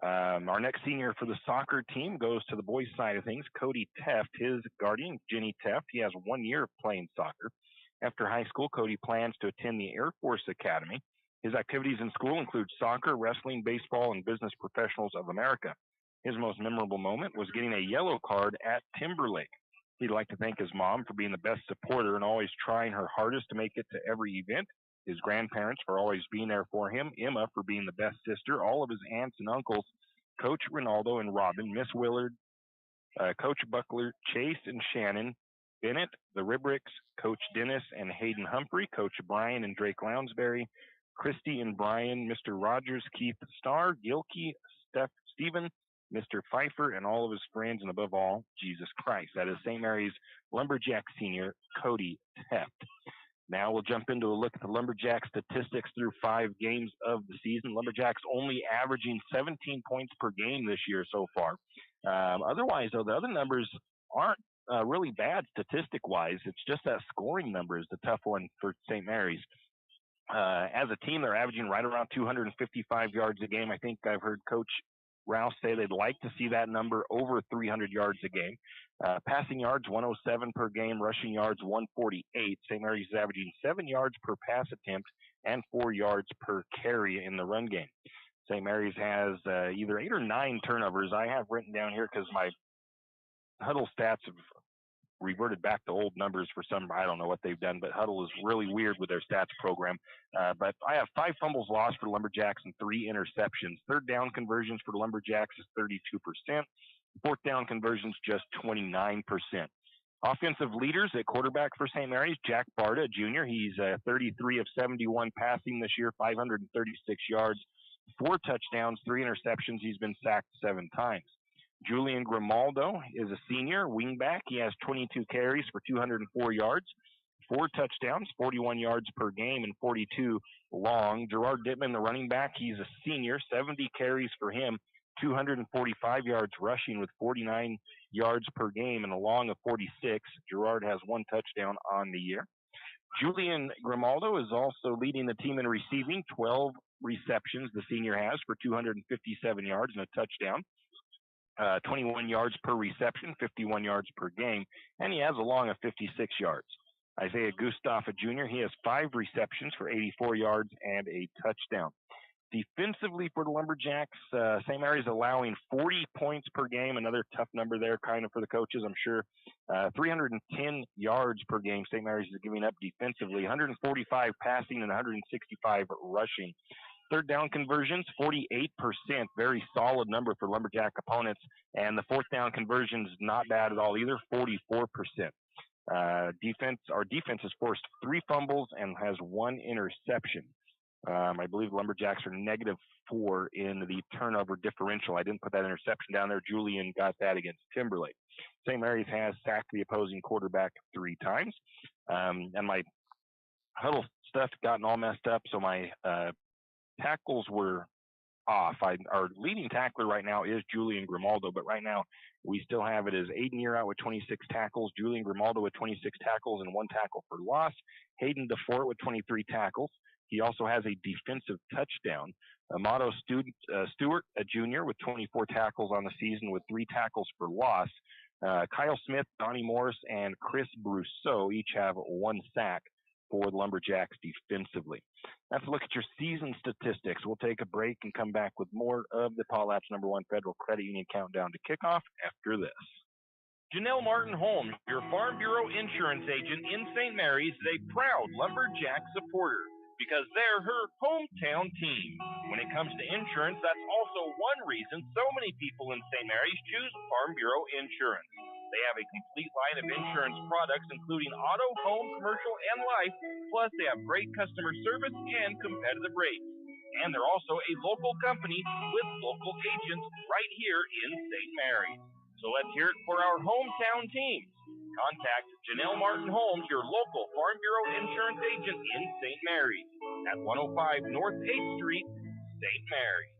Our next senior for the soccer team goes to the boys' side of things. Cody Teft, his guardian, Jenny Teft, he has 1 year of playing soccer. After high school, Cody plans to attend the Air Force Academy. His activities in school include soccer, wrestling, baseball, and Business Professionals of America. His most memorable moment was getting a yellow card at Timberlake. He'd like to thank his mom for being the best supporter and always trying her hardest to make it to every event, his grandparents for always being there for him, Emma for being the best sister, all of his aunts and uncles, Coach Ronaldo and Robin, Miss Willard, Coach Buckler, Chase and Shannon, Bennett, the Ribricks, Coach Dennis and Hayden Humphrey, Coach Brian and Drake Lounsbury, Christy and Brian, Mr. Rogers, Keith Starr, Gilkey, Stephen, Mr. Pfeiffer, and all of his friends, and above all, Jesus Christ. That is St. Mary's Lumberjack senior, Cody Teft. Now we'll jump into a look at the Lumberjack statistics through 5 games of the season. Lumberjacks only averaging 17 points per game this year so far. Otherwise, though, the other numbers aren't really bad statistic-wise. It's just that scoring number is the tough one for St. Mary's. As a team, they're averaging right around 255 yards a game. I think I've heard Coach Rouse say they'd like to see that number over 300 yards a game. Passing yards, 107 per game. Rushing yards, 148. St. Mary's is averaging 7 yards per pass attempt and 4 yards per carry in the run game. St. Mary's has either 8 or 9 turnovers. I have written down here because my Huddle stats have reverted back to old numbers for some, I don't know what they've done, but Huddle is really weird with their stats program. But I have 5 fumbles lost for the Lumberjacks and 3 interceptions. Third down conversions for the Lumberjacks is 32%. Fourth down conversions just 29%. Offensive leaders at quarterback for St. Mary's, Jack Barta, Jr. He's 33 of 71 passing this year, 536 yards, 4 touchdowns, 3 interceptions. He's been sacked 7 times. Julian Grimaldo is a senior wingback. He has 22 carries for 204 yards, 4 touchdowns, 41 yards per game, and 42 long. Gerard Dittman, the running back, he's a senior, 70 carries for him, 245 yards rushing with 49 yards per game and a long of 46. Gerard has 1 touchdown on the year. Julian Grimaldo is also leading the team in receiving, 12 receptions the senior has for 257 yards and a touchdown. 21 yards per reception, 51 yards per game, and he has a long of 56 yards. Isaiah Gustafa Jr., he has 5 receptions for 84 yards and a touchdown. Defensively for the Lumberjacks, St. Mary's allowing 40 points per game, another tough number there kind of for the coaches, I'm sure. 310 yards per game St. Mary's is giving up defensively, 145 passing and 165 rushing. Third down conversions, 48%, very solid number for Lumberjack opponents, and the fourth down conversions not bad at all either, 44%. Our defense has forced 3 fumbles and has 1 interception. I believe Lumberjacks are -4 in the turnover differential. I didn't put that interception down there. Julian got that against Timberlake. St. Mary's has sacked the opposing quarterback 3 times. And my huddle stuff gotten all messed up, so my tackles were off. Our leading tackler right now is Julian Grimaldo, but right now we still have it as Aiden Year out with 26 tackles, Julian Grimaldo with 26 tackles and 1 tackle for loss, Hayden DeFort with 23 tackles. He also has a defensive touchdown. Amato Stewart, a junior, with 24 tackles on the season with 3 tackles for loss. Kyle Smith, Donnie Morris, and Chris Brousseau each have 1 sack for the Lumberjacks defensively. Let's look at your season statistics. We'll take a break and come back with more of the Potlatch #1 Federal Credit Union countdown to kickoff after this. Janelle Martin Holmes, your Farm Bureau insurance agent in St. Mary's, is a proud Lumberjack supporter because they're her hometown team. When it comes to insurance, that's also one reason so many people in St. Mary's choose Farm Bureau Insurance. They have a complete line of insurance products, including auto, home, commercial, and life, plus they have great customer service and competitive rates. And they're also a local company with local agents right here in St. Mary's. So let's hear it for our hometown teams. Contact Janelle Martin Holmes, your local Farm Bureau insurance agent in St. Mary's at 105 North 8th Street, St. Mary's.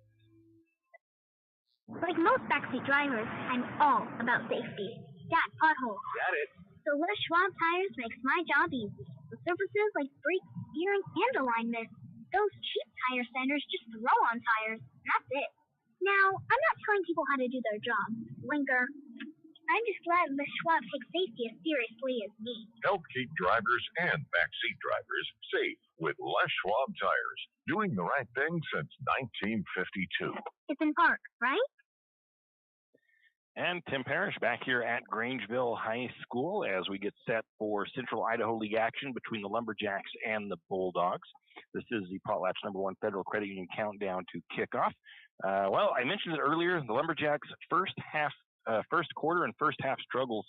Like most backseat drivers, I'm all about safety. Got potholes. Got it. So Les Schwab Tires makes my job easy. With services like brakes, steering, and alignment. Those cheap tire centers just throw on tires, and that's it. Now, I'm not telling people how to do their job. Blinker. I'm just glad Les Schwab takes safety as seriously as me. Help keep drivers and backseat drivers safe with Les Schwab Tires. Doing the right thing since 1952. It's in Park, right? And Tim Parrish back here at Grangeville High School as we get set for Central Idaho League action between the Lumberjacks and the Bulldogs. This is the Potlatch #1 Federal Credit Union countdown to kickoff. Well, I mentioned it earlier. The Lumberjacks' first quarter and first half struggles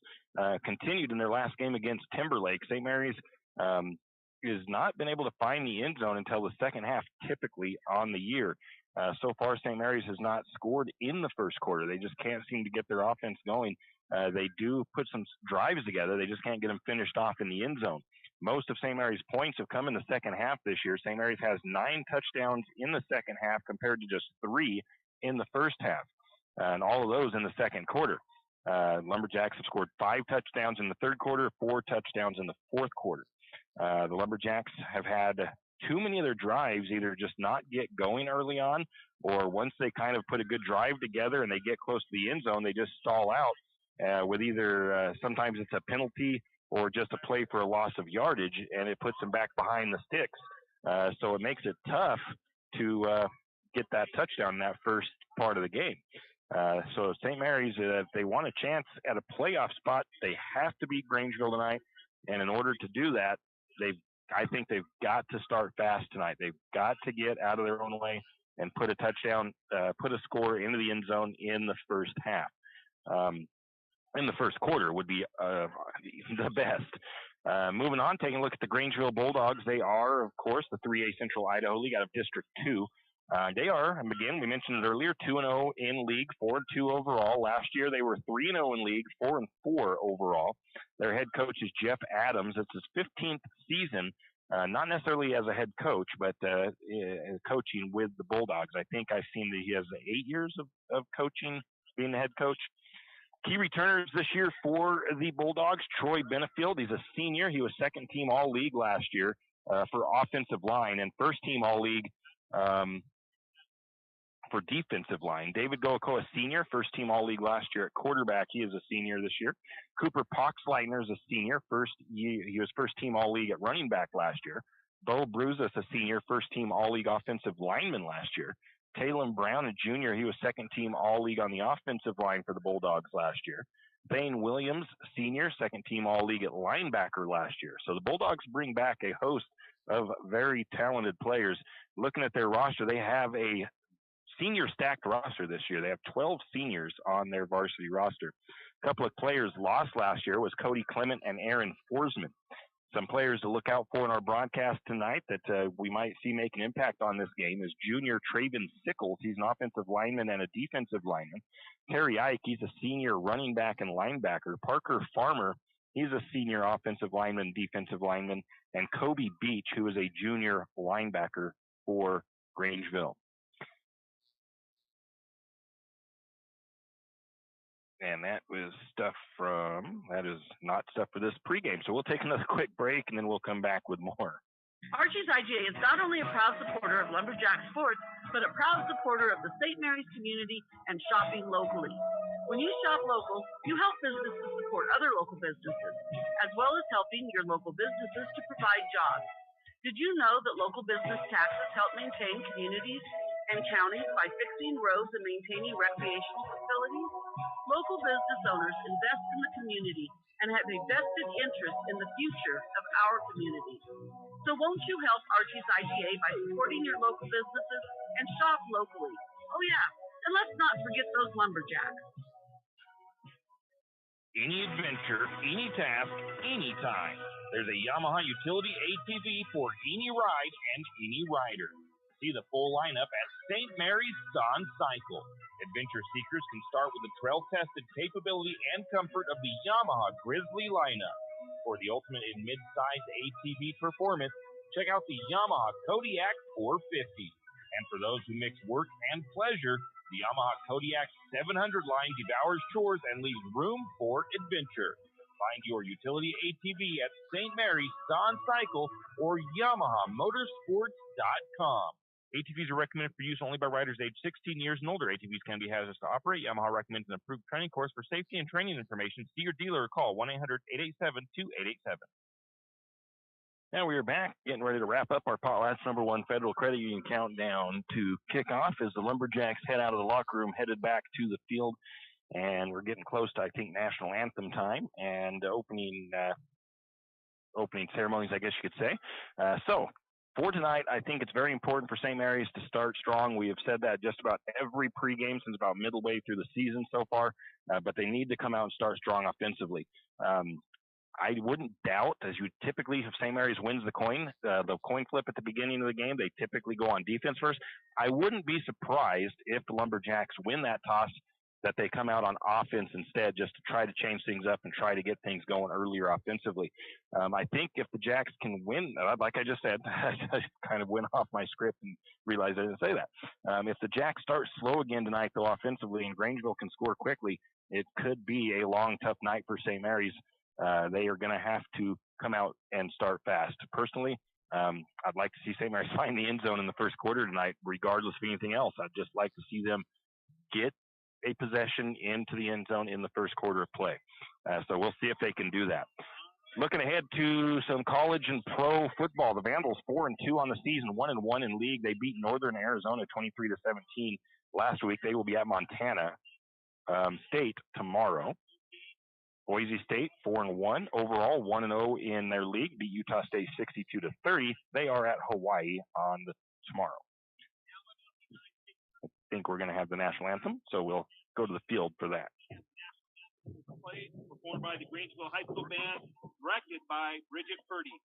continued in their last game against Timberlake. St. Mary's has not been able to find the end zone until the second half, typically on the year. So far, St. Mary's has not scored in the first quarter. They just can't seem to get their offense going. They do put some drives together. They just can't get them finished off in the end zone. Most of St. Mary's points have come in the second half this year. St. Mary's has 9 touchdowns in the second half compared to just 3 in the first half, and all of those in the second quarter. Lumberjacks have scored 5 touchdowns in the third quarter, 4 touchdowns in the fourth quarter. The Lumberjacks have had too many of their drives either just not get going early on, or once they kind of put a good drive together and they get close to the end zone, they just stall out with either sometimes it's a penalty or just a play for a loss of yardage, and it puts them back behind the sticks. So it makes it tough to get that touchdown in that first part of the game. So St. Mary's, if they want a chance at a playoff spot, they have to beat Grangeville tonight. And in order to do that, I think they've got to start fast tonight. They've got to get out of their own way and put a touchdown, put a score into the end zone in the first half. In the first quarter would be the best. Moving on, taking a look at the Grangeville Bulldogs. They are, of course, the 3A Central Idaho League out of District 2. They are, and again, we mentioned it earlier, 2-0 in league, 4-2 overall. Last year, they were 3-0 in league, 4-4 overall. Their head coach is Jeff Adams. It's his 15th season, not necessarily as a head coach, but coaching with the Bulldogs. I think I've seen that he has 8 years of coaching, being the head coach. Key returners this year for the Bulldogs, Troy Benefield. He's a senior. He was second team All-League last year for offensive line and first team All-League for defensive line. David Goakoa, senior, first-team All-League last year at quarterback. He is a senior this year. Cooper Poxleitner is a senior. He was first-team All-League at running back last year. Bo Bruzas, a senior, first-team All-League offensive lineman last year. Talon Brown, a junior, he was second-team All-League on the offensive line for the Bulldogs last year. Thane Williams, senior, second-team All-League at linebacker last year. So the Bulldogs bring back a host of very talented players. Looking at their roster, they have a senior stacked roster this year. They have 12 seniors on their varsity roster. A couple of players lost last year was Cody Clement and Aaron Forsman. Some players to look out for in our broadcast tonight that we might see make an impact on this game is junior Traven Sickles. He's an offensive lineman and a defensive lineman. Terry Ike, he's a senior running back and linebacker. Parker Farmer, he's a senior offensive lineman, defensive lineman. And Kobe Beach, who is a junior linebacker for Grangeville. And that is not stuff for this pregame. So we'll take another quick break and then we'll come back with more. Archie's IGA is not only a proud supporter of Lumberjack Sports, but a proud supporter of the St. Mary's community and shopping locally. When you shop local, you help businesses support other local businesses, as well as helping your local businesses to provide jobs. Did you know that local business taxes help maintain communities and counties by fixing roads and maintaining recreational facilities? Local business owners invest in the community and have a vested interest in the future of our community. So won't you help Archie's IGA by supporting your local businesses and shop locally? Oh yeah, and let's not forget those lumberjacks. Any adventure, any task, anytime. There's a Yamaha utility ATV for any ride and any rider. See the full lineup at St. Mary's Dawn Cycle. Adventure seekers can start with the trail-tested capability and comfort of the Yamaha Grizzly lineup. For the ultimate in mid-size ATV performance, check out the Yamaha Kodiak 450. And for those who mix work and pleasure, the Yamaha Kodiak 700 line devours chores and leaves room for adventure. Find your utility ATV at St. Mary's Dawn Cycle or YamahaMotorsports.com. ATVs are recommended for use only by riders aged 16 years and older. ATVs can be hazardous to operate. Yamaha recommends an approved training course. For safety and training information, see your dealer or call 1-800-887-2887. Now we are back, getting ready to wrap up our Potlatch #1 Federal Credit Union countdown to kick off as the Lumberjacks head out of the locker room, headed back to the field. And we're getting close to, I think, national anthem time and opening ceremonies, I guess you could say. So for tonight, I think it's very important for St. Mary's to start strong. We have said that just about every pregame since about middle way through the season so far, but they need to come out and start strong offensively. I wouldn't doubt, as you typically, if St. Mary's wins the coin flip at the beginning of the game, they typically go on defense first. I wouldn't be surprised if the Lumberjacks win that toss, that they come out on offense instead, just to try to change things up and try to get things going earlier offensively. I think if the Jacks can win, like I just said, I kind of went off my script and realized I didn't say that. If the Jacks start slow again tonight, though, offensively, and Grangeville can score quickly, it could be a long, tough night for St. Mary's. They are going to have to come out and start fast. Personally, I'd like to see St. Mary's find the end zone in the first quarter tonight, regardless of anything else. I'd just like to see them get a possession into the end zone in the first quarter of play. So we'll see if they can do that. Looking ahead to some college and pro football, the Vandals 4-2 on the season, 1-1 in league. They beat Northern Arizona 23-17 last week. They will be at Montana State tomorrow. Boise State 4-1 overall, 1-0 in their league. Beat Utah State 62-30. They are at Hawaii on tomorrow. I think we're going to have the national anthem, so we'll go to the field for that. Play performed by the Grangeville High School Band, directed by Bridget Purdy.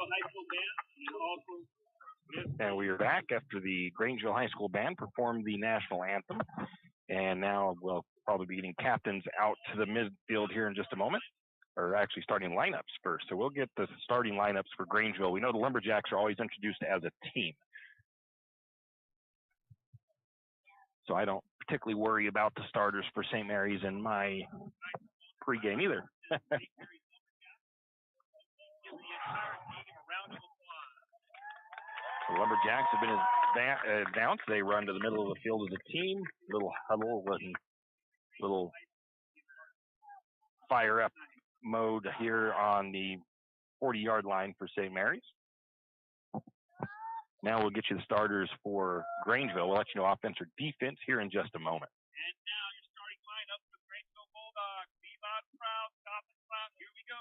High School Band, and also And we are back after the Grangeville High School Band performed the national anthem. And now we'll probably be getting captains out to the midfield here in just a moment, or actually starting lineups first. So we'll get the starting lineups for Grangeville. We know the Lumberjacks are always introduced as a team, so I don't particularly worry about the starters for St. Mary's in my pregame either. The Lumberjacks have been announced. They run to the middle of the field as a team. Little huddle and little fire up mode here on the 40-yard line for St. Mary's. Now we'll get you the starters for Grangeville. We'll let you know offense or defense here in just a moment. And now your starting lineup for Grangeville Bulldogs. Be loud, proud, stop and clap. Here we go.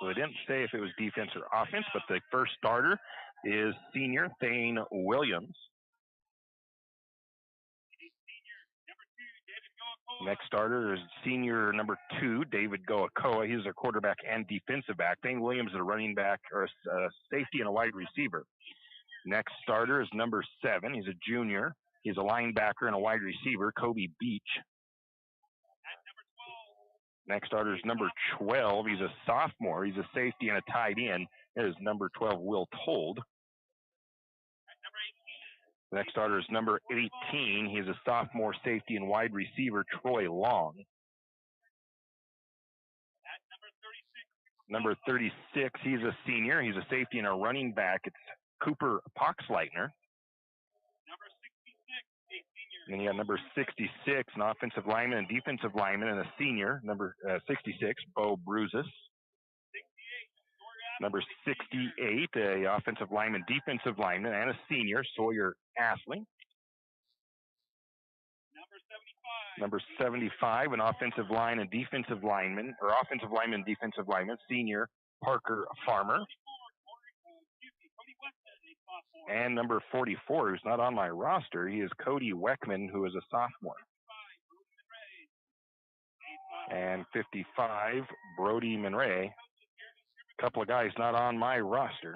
So they didn't say if it was defense or offense, but the first starter is senior Thane Williams. Next starter is senior number 2, David Goakoa. He's a quarterback and defensive back. Thane Williams is a running back, or a safety and a wide receiver. Next starter is number 7. He's a junior. He's a linebacker and a wide receiver, Kobe Beach. Next starter is number 12. He's a sophomore. He's a safety and a tight end. It is number 12, Will Told. Next starter is number 18. He's a sophomore safety and wide receiver, Troy Long. Number 36, he's a senior. He's a safety and a running back. It's Cooper Poxleitner. And you got number 66, an offensive lineman and defensive lineman, and a senior, number 66, Bo Bruzis. Number 68, a offensive lineman, defensive lineman, and a senior, Sawyer Astley. Number 75, an offensive line and defensive lineman, or offensive lineman, defensive lineman, senior, Parker Farmer. And number 44, who's not on my roster, he is Cody Weckman, who is a sophomore. And 55, Brody Minray. A couple of guys not on my roster.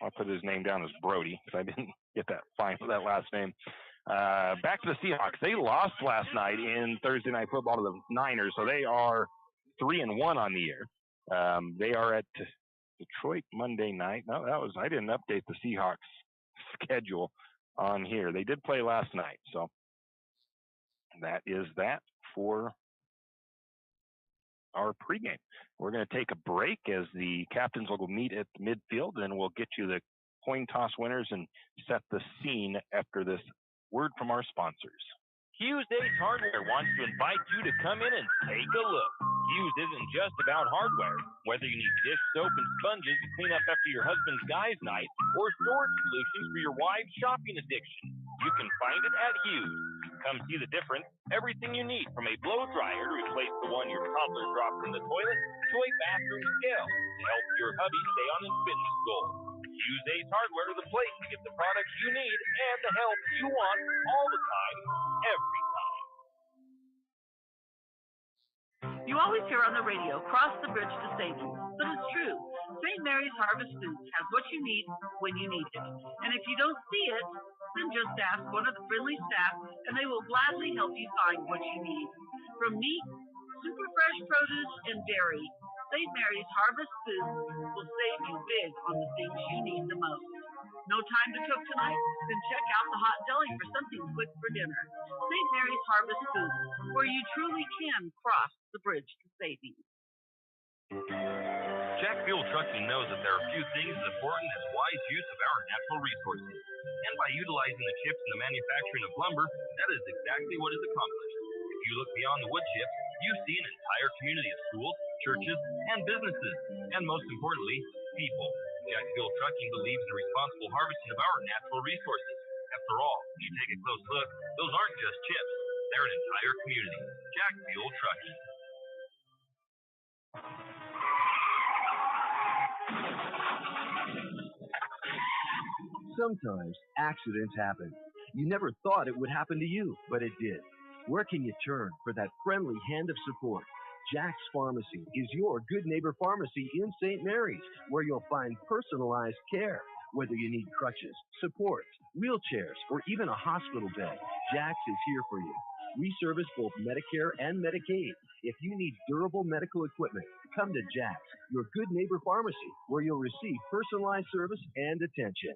I'll put his name down as Brody, because I didn't get that fine for that last name. Back to the Seahawks. They lost last night in Thursday Night Football to the Niners, so they are 3-1 on the year. They are at Detroit Monday night. No, I didn't update the Seahawks schedule on here. They did play last night, so that is that for our pregame. We're going to take a break as the captains will go meet at the midfield, and then we'll get you the coin toss winners and set the scene after this word from our sponsors. Hughes Ace Hardware wants to invite you to come in and take a look. Hughes isn't just about hardware. Whether you need dish soap and sponges to clean up after your husband's guys' night, or storage solutions for your wife's shopping addiction, you can find it at Hughes. Come see the difference. Everything you need, from a blow dryer to replace the one your toddler dropped in the toilet, to a bathroom scale to help your hubby stay on his fitness goal. Hughes Ace Hardware is the place to get the products you need and the help you want all the time, every time. You always hear on the radio, cross the bridge to savings. But it's true. St. Mary's Harvest Foods has what you need when you need it. And if you don't see it, then just ask one of the friendly staff and they will gladly help you find what you need. From meat, super fresh produce, and dairy, St. Mary's Harvest Foods will save you big on the things you need the most. No time to cook tonight? Then check out the hot deli for something quick for dinner. St. Mary's Harvest Foods, where you truly can cross the bridge to savings. Jack Fuel Trucking knows that there are few things as important as wise use of our natural resources. And by utilizing the chips in the manufacturing of lumber, that is exactly what is accomplished. If you look beyond the wood chips, you see an entire community of schools, churches, and businesses, and most importantly, people. Jack Fuel Trucking believes in the responsible harvesting of our natural resources. After all, when you take a close look, those aren't just chips, they're an entire community. Jack Fuel Trucking. Sometimes accidents happen. You never thought it would happen to you, but it did. Where can you turn for that friendly hand of support? Jack's Pharmacy is your good neighbor pharmacy in St. Mary's, where you'll find personalized care. Whether you need crutches, supports, wheelchairs, or even a hospital bed, Jack's is here for you. We service both Medicare and Medicaid. If you need durable medical equipment, come to Jack's, your good neighbor pharmacy, where you'll receive personalized service and attention.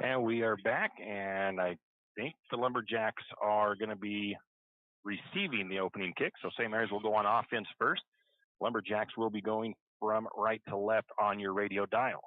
And we are back, and I think the Lumberjacks are going to be receiving the opening kick. So St. Mary's will go on offense first. Lumberjacks will be going from right to left on your radio dial.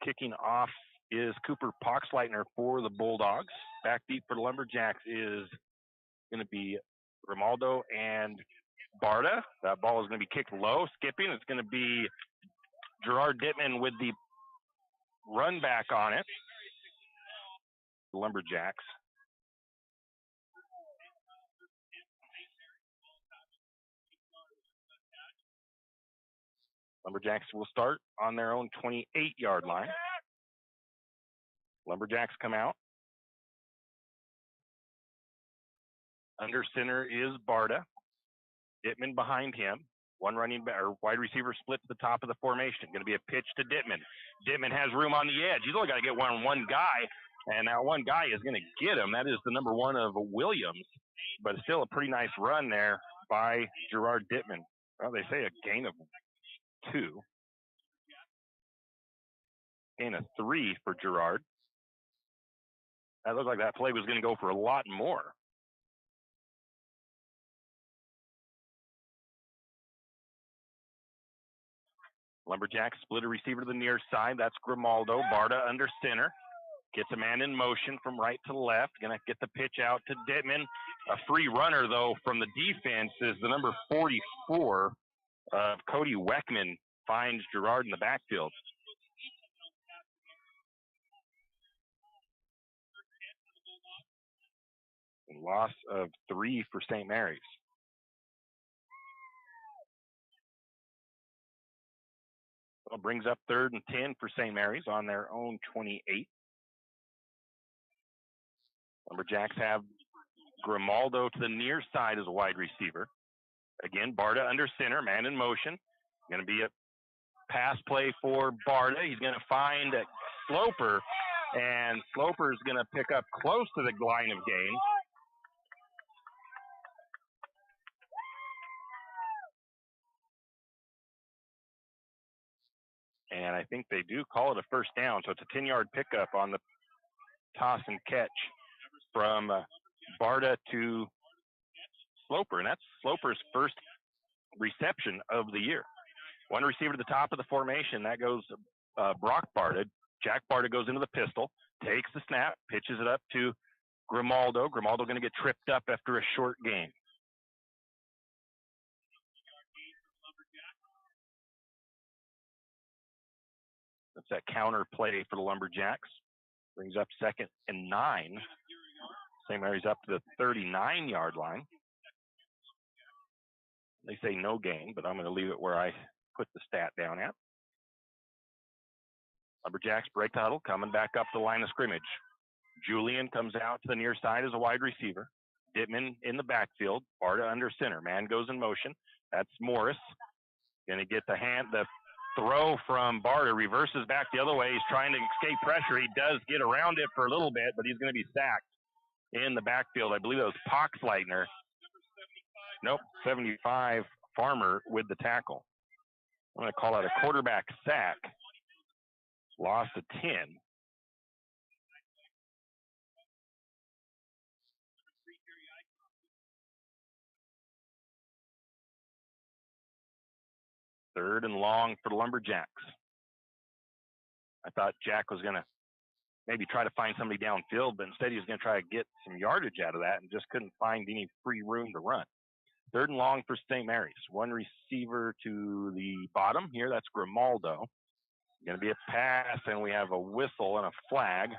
Kicking off is Cooper Poxleitner for the Bulldogs. Back deep for the Lumberjacks is going to be Grimaldo and Barta. That ball is going to be kicked low, skipping. It's going to be Gerard Dittman with the run back on it. The Lumberjacks. Lumberjacks will start on their own 28-yard line. Lumberjacks come out. Under center is Barta. Dittman behind him. One running back or wide receiver split to the top of the formation. Going to be a pitch to Dittman. Dittman has room on the edge. He's only got to get one guy, and that one guy is going to get him. That is the number 1 of Williams, but it's still a pretty nice run there by Gerard Dittman. Well, they say a gain of 2. Gain of 3 for Gerard. That looked like that play was going to go for a lot more. Lumberjacks split a receiver to the near side. That's Grimaldo. Barta under center. Gets a man in motion from right to left. Going to get the pitch out to Dittman. A free runner, though, from the defense is the number 44 of Cody Weckman. Finds Gerard in the backfield. Loss of 3 for St. Mary's. Well, brings up 3rd and 10 for St. Mary's on their own 28. Lumberjacks have Grimaldo to the near side as a wide receiver. Again, Barta under center, man in motion. Going to be a pass play for Barta. He's going to find Sloper, and Sloper's going to pick up close to the line of game. And I think they do call it a first down. So it's a 10-yard pickup on the toss and catch from Barta to Sloper. And that's Sloper's first reception of the year. One receiver to the top of the formation. That goes Brock Barta. Jack Barta goes into the pistol, takes the snap, pitches it up to Grimaldo. Grimaldo going to get tripped up after a short gain. That's that counter play for the Lumberjacks. Brings up 2nd and 9. St. Mary's up to the 39-yard line. They say no gain, but I'm going to leave it where I put the stat down at. Lumberjacks break the huddle, coming back up the line of scrimmage. Julian comes out to the near side as a wide receiver. Dittman in the backfield. Barta under center. Man goes in motion. That's Morris. Going to get the throw from Barta, reverses back the other way. He's trying to escape pressure. He does get around it for a little bit, but he's going to be sacked in the backfield. I believe that was Poxleitner. Nope, 75 Farmer with the tackle. I'm going to call that a quarterback sack. Loss of 10. Third and long for the Lumberjacks. I thought Jack was going to maybe try to find somebody downfield, but instead he was going to try to get some yardage out of that and just couldn't find any free room to run. 3rd and long for St. Mary's. One receiver to the bottom here. That's Grimaldo. Going to be a pass, and we have a whistle and a flag.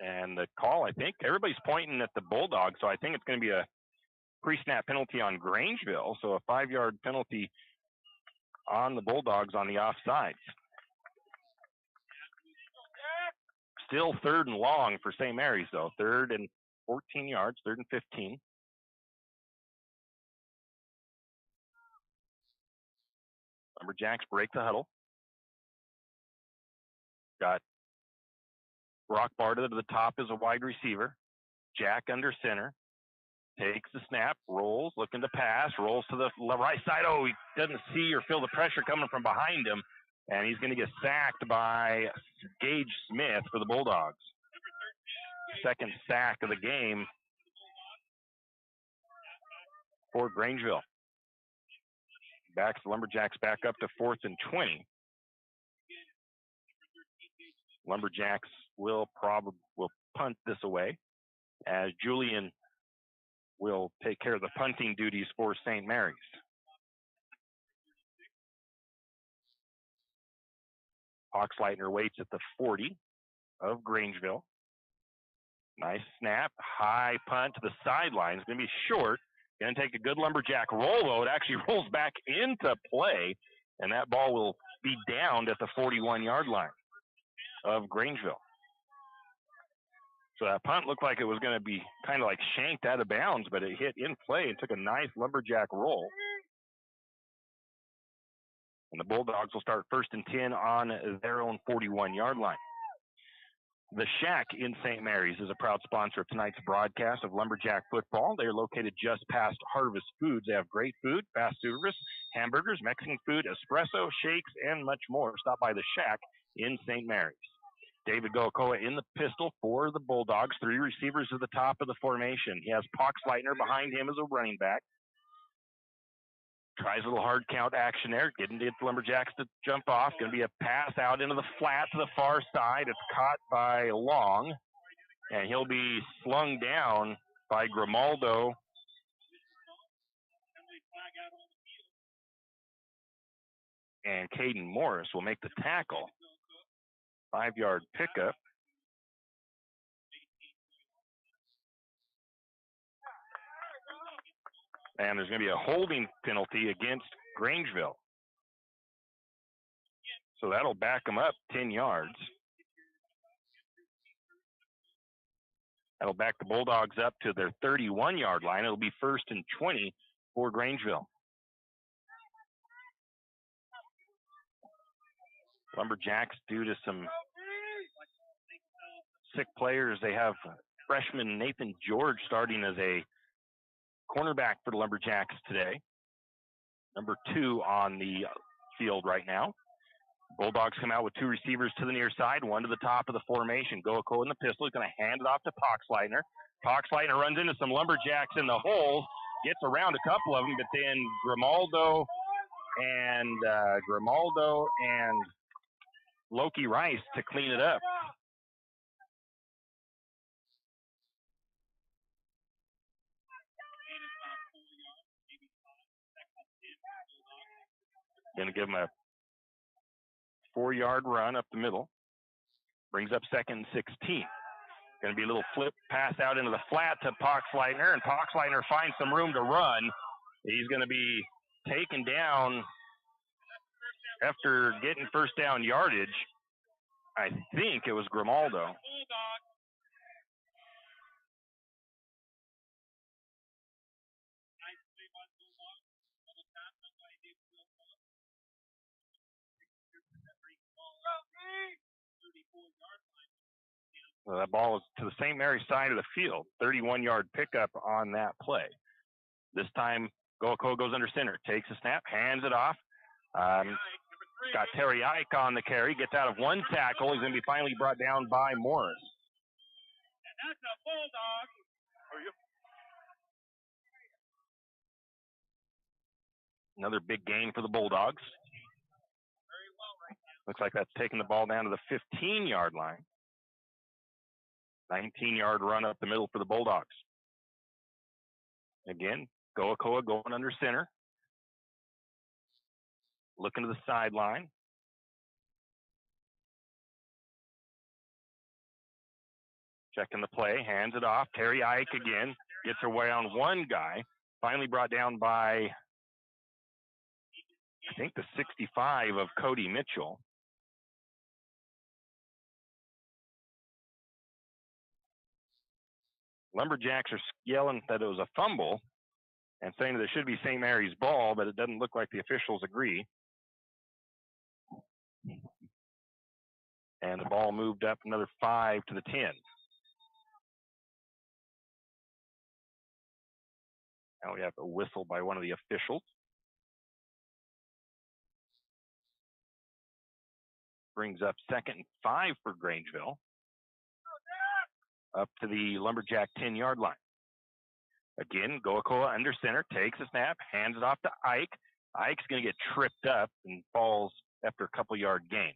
And the call, I think, everybody's pointing at the Bulldogs, so I think it's going to be a pre-snap penalty on Grangeville, so a 5-yard penalty on the Bulldogs on the offsides. Still 3rd and long for St. Mary's, though. 3rd and 14 yards, 3rd and 15. Lumberjacks break the huddle. Got Brock Barta to the top as a wide receiver. Jack under center. Takes the snap, rolls, looking to pass, rolls to the right side. Oh, he doesn't see or feel the pressure coming from behind him, and he's going to get sacked by Gage Smith for the Bulldogs. 2nd sack of the game for Grangeville. Backs the Lumberjacks back up to 4th and 20. Lumberjacks will punt this away as Julian will take care of the punting duties for St. Mary's. Oxleitner waits at the 40 of Grangeville. Nice snap, high punt to the sideline. It's going to be short. Going to take a good Lumberjack roll, though. It actually rolls back into play, and that ball will be downed at the 41-yard line of Grangeville. So that punt looked like it was going to be kind of like shanked out of bounds, but it hit in play and took a nice Lumberjack roll. And the Bulldogs will start 1st and 10 on their own 41-yard line. The Shack in St. Mary's is a proud sponsor of tonight's broadcast of Lumberjack Football. They are located just past Harvest Foods. They have great food, fast service, hamburgers, Mexican food, espresso, shakes, and much more. Stop by the Shack in St. Mary's. David Goakoa in the pistol for the Bulldogs. 3 receivers at the top of the formation. He has Poxleitner behind him as a running back. Tries a little hard count action there, getting the Lumberjacks to jump off. Going to be a pass out into the flat to the far side. It's caught by Long, and he'll be slung down by Grimaldo. And Caden Morris will make the tackle. 5-yard pickup. And there's going to be a holding penalty against Grangeville. So that'll back them up 10 yards. That'll back the Bulldogs up to their 31-yard line. It'll be 1st and 20 for Grangeville. Lumberjacks, due to some sick players, they have freshman Nathan George starting as a cornerback for the Lumberjacks today. Number 2 on the field right now. Bulldogs come out with 2 receivers to the near side, 1 to the top of the formation. Goakoa in the pistol. He's going to hand it off to Poxleitner. Poxleitner runs into some Lumberjacks in the holes, gets around a couple of them, but then Grimaldo and Loki Rice to clean it up. Going to give him a 4-yard run up the middle. Brings up 2nd and 16. Going to be a little flip pass out into the flat to Poxleitner, and Poxleitner finds some room to run. He's going to be taken down after getting first down yardage. I think it was Grimaldo. So that ball is to the St. Mary's side of the field. 31-yard pickup on that play. This time, Goakoa goes under center, takes a snap, hands it off. Got Terry Ike on the carry, gets out of 1 tackle. He's going to be finally brought down by Morris. And that's a Bulldog. Another big gain for the Bulldogs. Looks like that's taking the ball down to the 15-yard line. 19-yard run up the middle for the Bulldogs. Again, Goakoa going under center. Looking to the sideline. Checking the play, hands it off. Terry Ike again gets her way on one guy. Finally brought down by, I think, the 65 of Cody Mitchell. Lumberjacks are yelling that it was a fumble and saying that it should be St. Mary's ball, but it doesn't look like the officials agree. And the ball moved up another 5 to the 10. Now we have a whistle by one of the officials. Brings up 2nd and 5 for Grangeville. Up to the Lumberjack 10-yard line. Again, Goakoa under center, takes a snap, hands it off to Ike. Ike's going to get tripped up and falls after a couple-yard gain.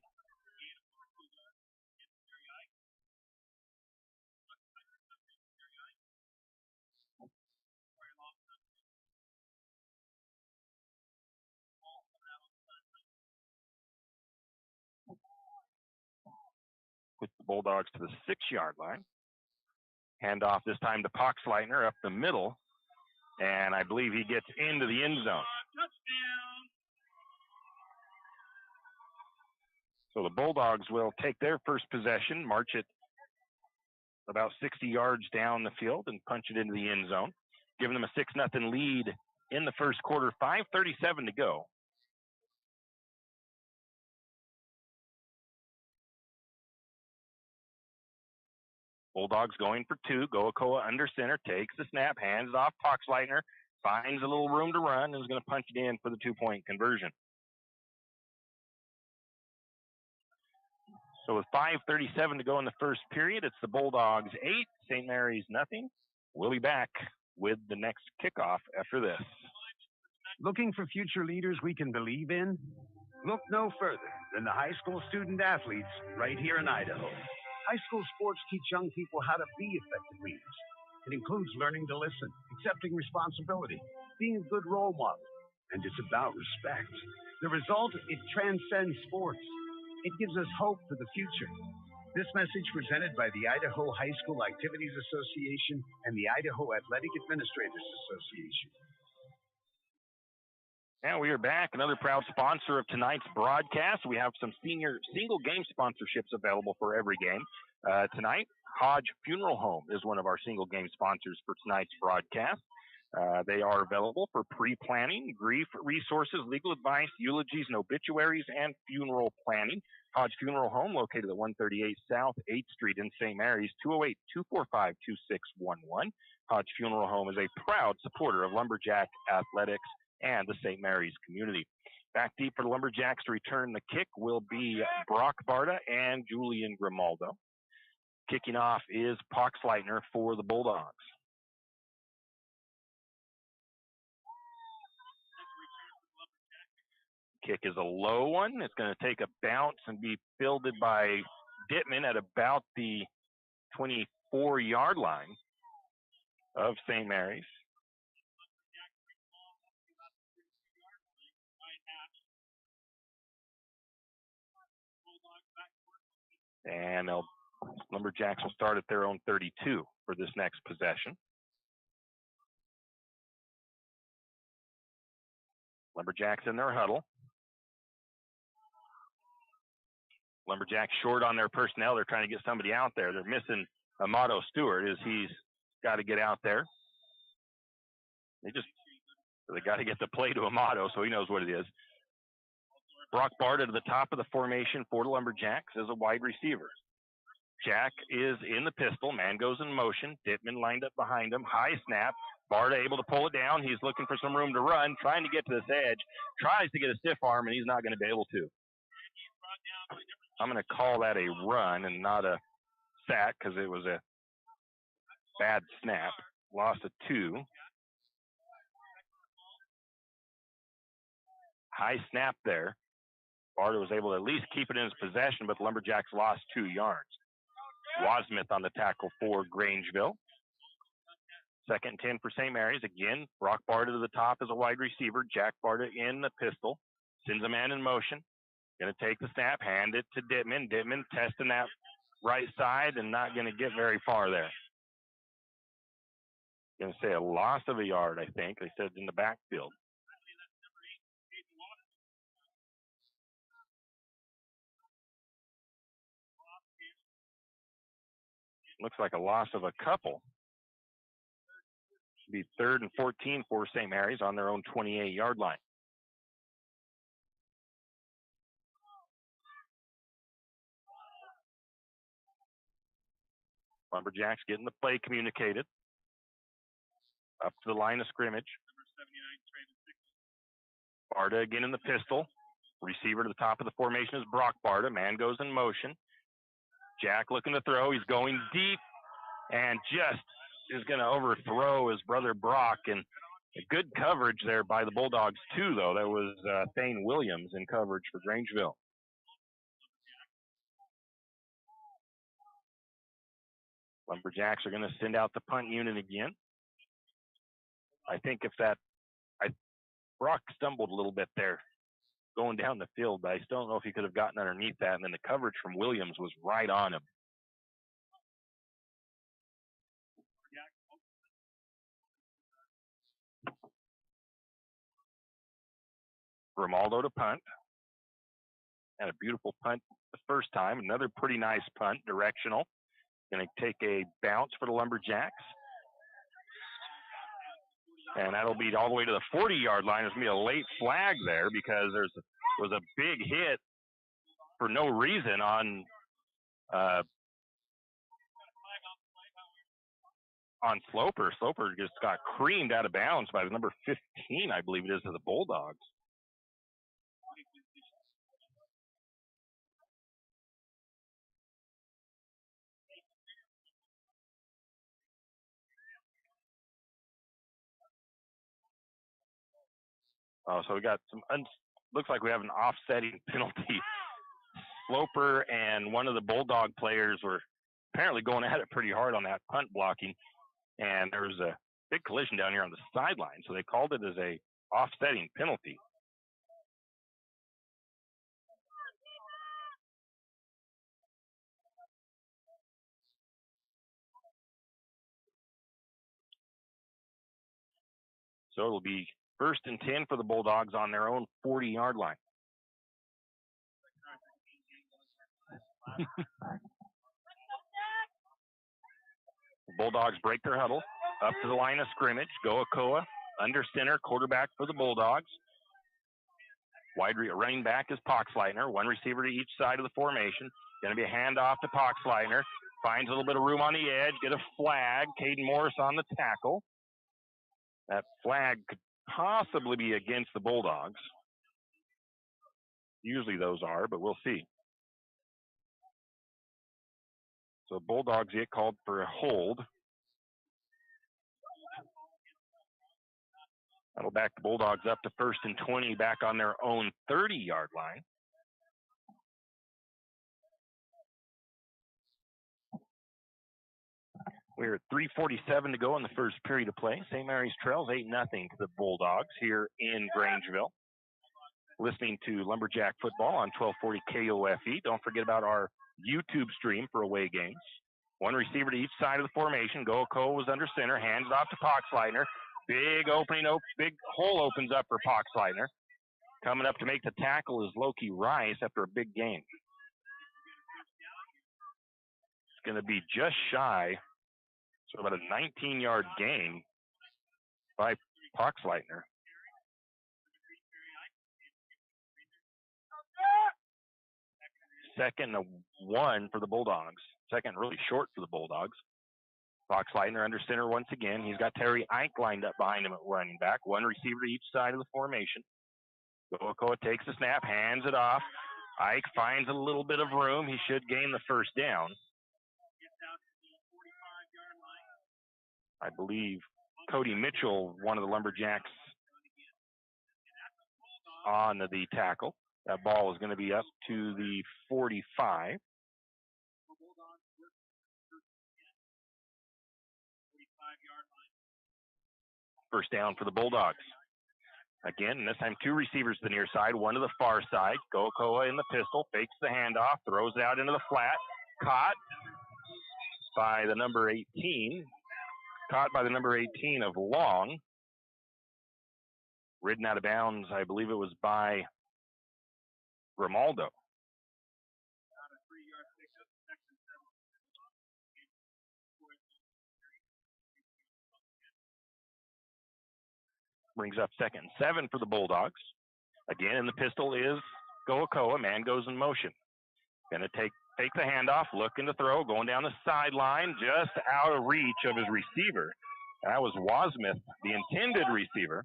Puts the Bulldogs to the 6-yard line. Hand off this time to Poxleitner up the middle, and I believe he gets into the end zone. So the Bulldogs will take their first possession, march it about 60 yards down the field, and punch it into the end zone, giving them a 6-0 lead in the first quarter, 5:37 to go. Bulldogs going for 2. Goakoa under center, takes the snap, hands it off Poxleitner, finds a little room to run, and is going to punch it in for the 2-point conversion. So with 5:37 to go in the first period, it's the Bulldogs 8, St. Mary's nothing. We'll be back with the next kickoff after this. Looking for future leaders we can believe in? Look no further than the high school student athletes right here in Idaho. High school sports teach young people how to be effective leaders. It includes learning to listen, accepting responsibility, being a good role model, and it's about respect. The result, it transcends sports. It gives us hope for the future. This message presented by the Idaho High School Activities Association and the Idaho Athletic Administrators Association. And we are back. Another proud sponsor of tonight's broadcast. We have some senior single game sponsorships available for every game. Tonight, Hodge Funeral Home is one of our single game sponsors for tonight's broadcast. They are available for pre-planning, grief resources, legal advice, eulogies, and obituaries, and funeral planning. Hodge Funeral Home, located at 138 South 8th Street in St. Mary's, 208-245-2611. Hodge Funeral Home is a proud supporter of Lumberjack athletics and the St. Mary's community. Back deep for the Lumberjacks to return the kick will be Brock Barta and Julian Grimaldo. Kicking off is Poxleitner for the Bulldogs. Kick is a low one. It's going to take a bounce and be fielded by Dittman at about the 24-yard line of St. Mary's. And Lumberjacks will start at their own 32 for this next possession. Lumberjacks in their huddle. Lumberjacks short on their personnel. They're trying to get somebody out there. They're missing Amato Stewart as he's got to get out there. They got to get the play to Amato so he knows what it is. Brock Barta to the top of the formation for the Lumberjacks as a wide receiver. Jack is in the pistol. Man goes in motion. Dittman lined up behind him. High snap. Barta able to pull it down. He's looking for some room to run, trying to get to this edge. Tries to get a stiff arm, and he's not going to be able to. I'm going to call that a run and not a sack because it was a bad snap. Loss of 2. high snap there. Barta was able to at least keep it in his possession, but the Lumberjacks lost 2 yards. Wasmith on the tackle for Grangeville. 2nd and 10 for St. Mary's. Again, Brock Barta to the top as a wide receiver. Jack Barta in the pistol. Sends a man in motion. Going to take the snap, hand it to Dittman. Dittman testing that right side and not going to get very far there. Going to say a loss of a yard, I think. They said in the backfield. Looks like a loss of a couple. Be 3rd and 14 for St. Mary's on their own 28-yard line. Lumberjacks getting the play communicated. Up to the line of scrimmage. Barta again in the pistol. Receiver to the top of the formation is Brock Barta. Man goes in motion. Jack looking to throw. He's going deep and just is going to overthrow his brother Brock. And a good coverage there by the Bulldogs too, though. That was Thane Williams in coverage for Grangeville. Lumberjacks are going to send out the punt unit again. I think Brock stumbled a little bit there going down the field, but I still don't know if he could have gotten underneath that. And then the coverage from Williams was right on him. Grimaldo to punt. Had a beautiful punt the first time. Another pretty nice punt, directional. Going to take a bounce for the Lumberjacks. And that'll be all the way to the 40-yard line. There's going to be a late flag there because was a big hit for no reason on Sloper. Sloper just got creamed out of bounds by the number 15, I believe it is, of the Bulldogs. So we got some, looks like we have an offsetting penalty. Sloper and one of the Bulldog players were apparently going at it pretty hard on that punt blocking. And there was a big collision down here on the sideline. So they called it as a offsetting penalty. So it'll be 1st and 10 for the Bulldogs on their own 40-yard line. The Bulldogs break their huddle up to the line of scrimmage. Go Okoa under center, quarterback for the Bulldogs. Running back is Poxleitner. One receiver to each side of the formation. Going to be a handoff to Poxleitner. Finds a little bit of room on the edge. Get a flag. Caden Morris on the tackle. That flag could possibly be against the Bulldogs. Usually those are, but we'll see. So Bulldogs get called for a hold. That'll back the Bulldogs up to 1st and 20 back on their own 30-yard line. We're at 3:47 to go in the first period of play. St. Mary's trails 8-0 to the Bulldogs here in Grangeville. Listening to Lumberjack Football on 1240 KOFE. Don't forget about our YouTube stream for away games. One receiver to each side of the formation. Go-Ko was under center. Hands it off to Poxleitner. Big hole opens up for Poxleitner. Coming up to make the tackle is Loki Rice after a big gain. It's going to be just shy. So about a 19-yard gain by Poxleitner. Second and 1 for the Bulldogs. Second really short for the Bulldogs. Poxleitner under center once again. He's got Terry Ike lined up behind him at running back. One receiver to each side of the formation. Goakoa takes the snap, hands it off. Ike finds a little bit of room. He should gain the first down. I believe Cody Mitchell, one of the Lumberjacks on the tackle. That ball is going to be up to the 45. First down for the Bulldogs. Again, this time two receivers to the near side, one to the far side. Goakoa in the pistol, fakes the handoff, throws it out into the flat. Caught by the number 18. Caught by the number 18 of Long. Ridden out of bounds, I believe it was by Grimaldo. Brings up 2nd and 7 for the Bulldogs. Again, in the pistol is Goakoa. Man goes in motion. Going to take the handoff, looking to throw, going down the sideline, just out of reach of his receiver. That was Wasmuth, the intended receiver.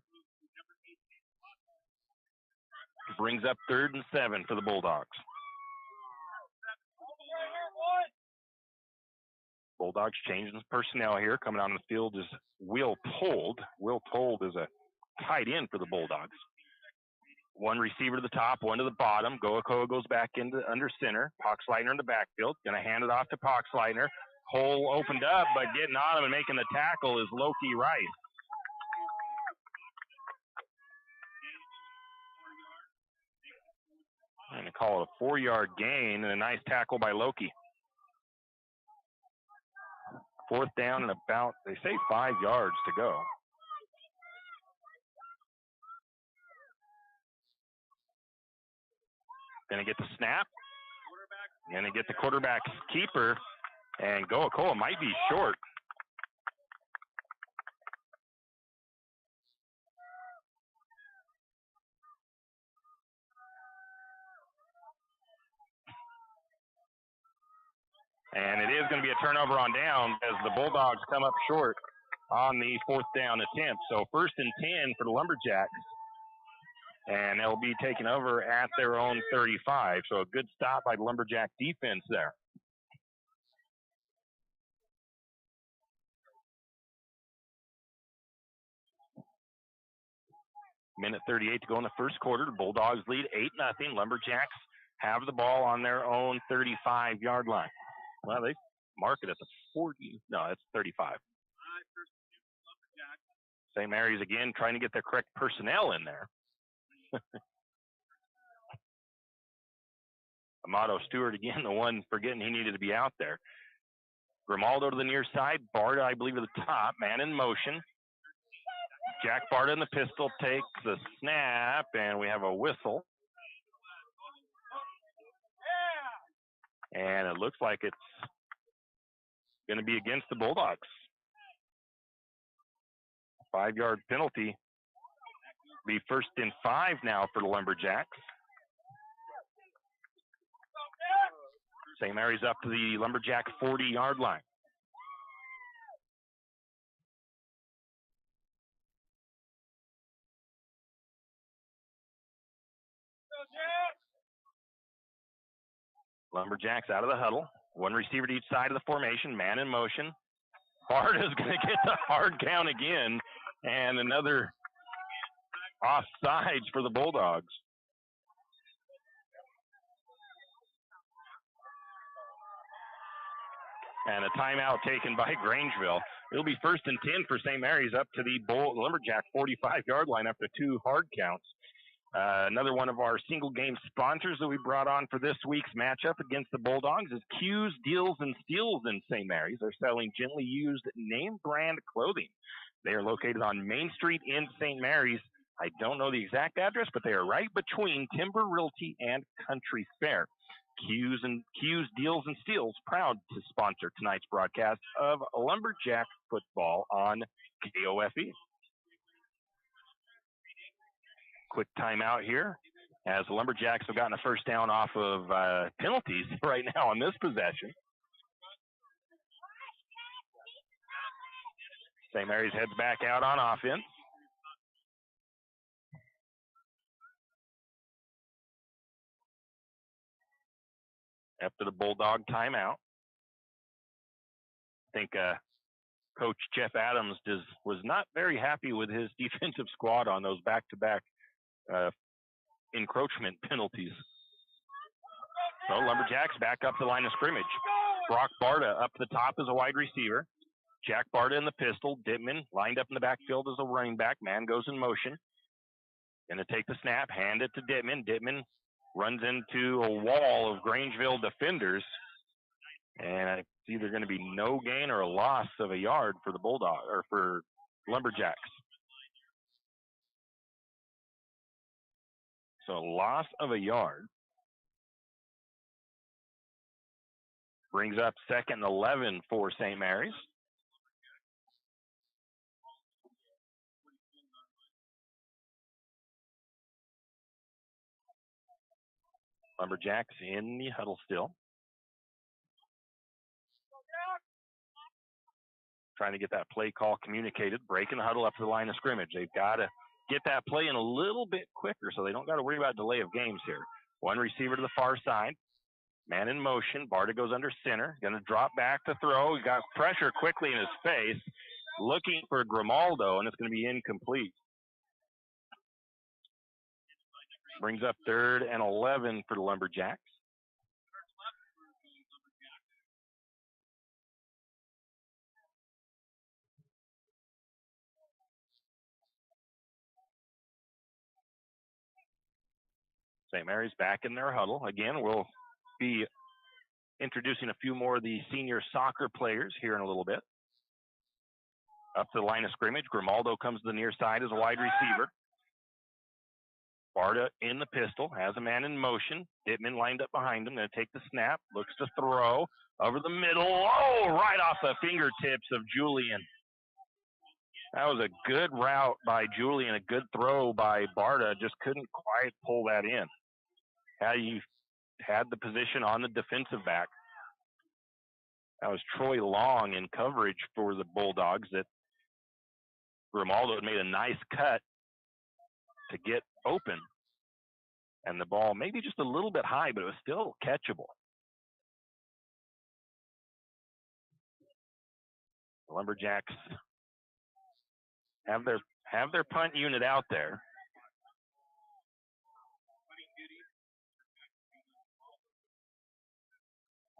Brings up 3rd and 7 for the Bulldogs. Bulldogs changing personnel here. Coming on the field is Will Told. Will Told is a tight end for the Bulldogs. One receiver to the top, one to the bottom. Goakoa goes back into under center. Poxleitner in the backfield. Going to hand it off to Poxleitner. Hole opened up, but getting on him and making the tackle is Loki Rice. I'm going to call it a 4-yard gain and a nice tackle by Loki. 4th down and about, they say 5 yards to go. Going to get the snap. Going to get the quarterback's keeper. And Goakoa might be short. And it is going to be a turnover on down as the Bulldogs come up short on the 4th down attempt. So 1st and 10 for the Lumberjacks. And they'll be taken over at their own 35. So a good stop by the Lumberjack defense there. Minute 38 to go in the first quarter. The Bulldogs lead 8-0. Lumberjacks have the ball on their own 35-yard line. Well, they mark it at the 40. No, it's 35. St. Mary's again trying to get the correct personnel in there. Amato Stewart again, the one forgetting he needed to be out there. Grimaldo to the near side. Barta, I believe, at the top. Man in motion. Jack Barta in the pistol takes the snap, and we have a whistle. And it looks like it's going to be against the Bulldogs. 5-yard penalty. Be 1st and 5 now for the Lumberjacks. St. Mary's up to the Lumberjack 40-yard line. Lumberjacks out of the huddle. One receiver to each side of the formation. Man in motion. Bart is going to get the hard count again. And another offsides for the Bulldogs. And a timeout taken by Grangeville. It'll be 1st and 10 for St. Mary's up to the Lumberjack 45-yard line after 2 hard counts. Another one of our single game sponsors that we brought on for this week's matchup against the Bulldogs is Q's Deals and Steals in St. Mary's. They're selling gently used name brand clothing. They are located on Main Street in St. Mary's. I don't know the exact address, but they are right between Timber Realty and Country Fair. Q's Deals and Steals, proud to sponsor tonight's broadcast of Lumberjack Football on KOFE. Quick timeout here as the Lumberjacks have gotten a first down off of penalties right now on this possession. St. Mary's heads back out on offense. After the Bulldog timeout. I think Coach Jeff Adams was not very happy with his defensive squad on those back-to-back encroachment penalties. So Lumberjacks back up the line of scrimmage. Brock Barta up the top as a wide receiver. Jack Barta in the pistol. Dittman lined up in the backfield as a running back. Man goes in motion. Going to take the snap, hand it to Dittman. Dittman runs into a wall of Grangeville defenders. And it's either going to be no gain or a loss of a yard for the Bulldog or for Lumberjacks. So a loss of a yard. Brings up 2nd and 11 for St. Mary's. Lumberjacks in the huddle still. Trying to get that play call communicated. Breaking the huddle up to the line of scrimmage. They've got to get that play in a little bit quicker so they don't got to worry about delay of games here. One receiver to the far side. Man in motion. Barta goes under center. Going to drop back to throw. He got pressure quickly in his face. Looking for Grimaldo, and it's going to be incomplete. Brings up 3rd and 11 for the Lumberjacks. St. Mary's back in their huddle. Again, we'll be introducing a few more of the senior soccer players here in a little bit. Up to the line of scrimmage. Grimaldo comes to the near side as a wide receiver. Barta in the pistol, has a man in motion. Dittman lined up behind him. Going to take the snap. Looks to throw. Over the middle. Oh, right off the fingertips of Julian. That was a good route by Julian. A good throw by Barta. Just couldn't quite pull that in. How you had the position on the defensive back. That was Troy Long in coverage for the Bulldogs. That Grimaldo had made a nice cut to get open. And the ball maybe just a little bit high, but it was still catchable. The Lumberjacks have their punt unit out there.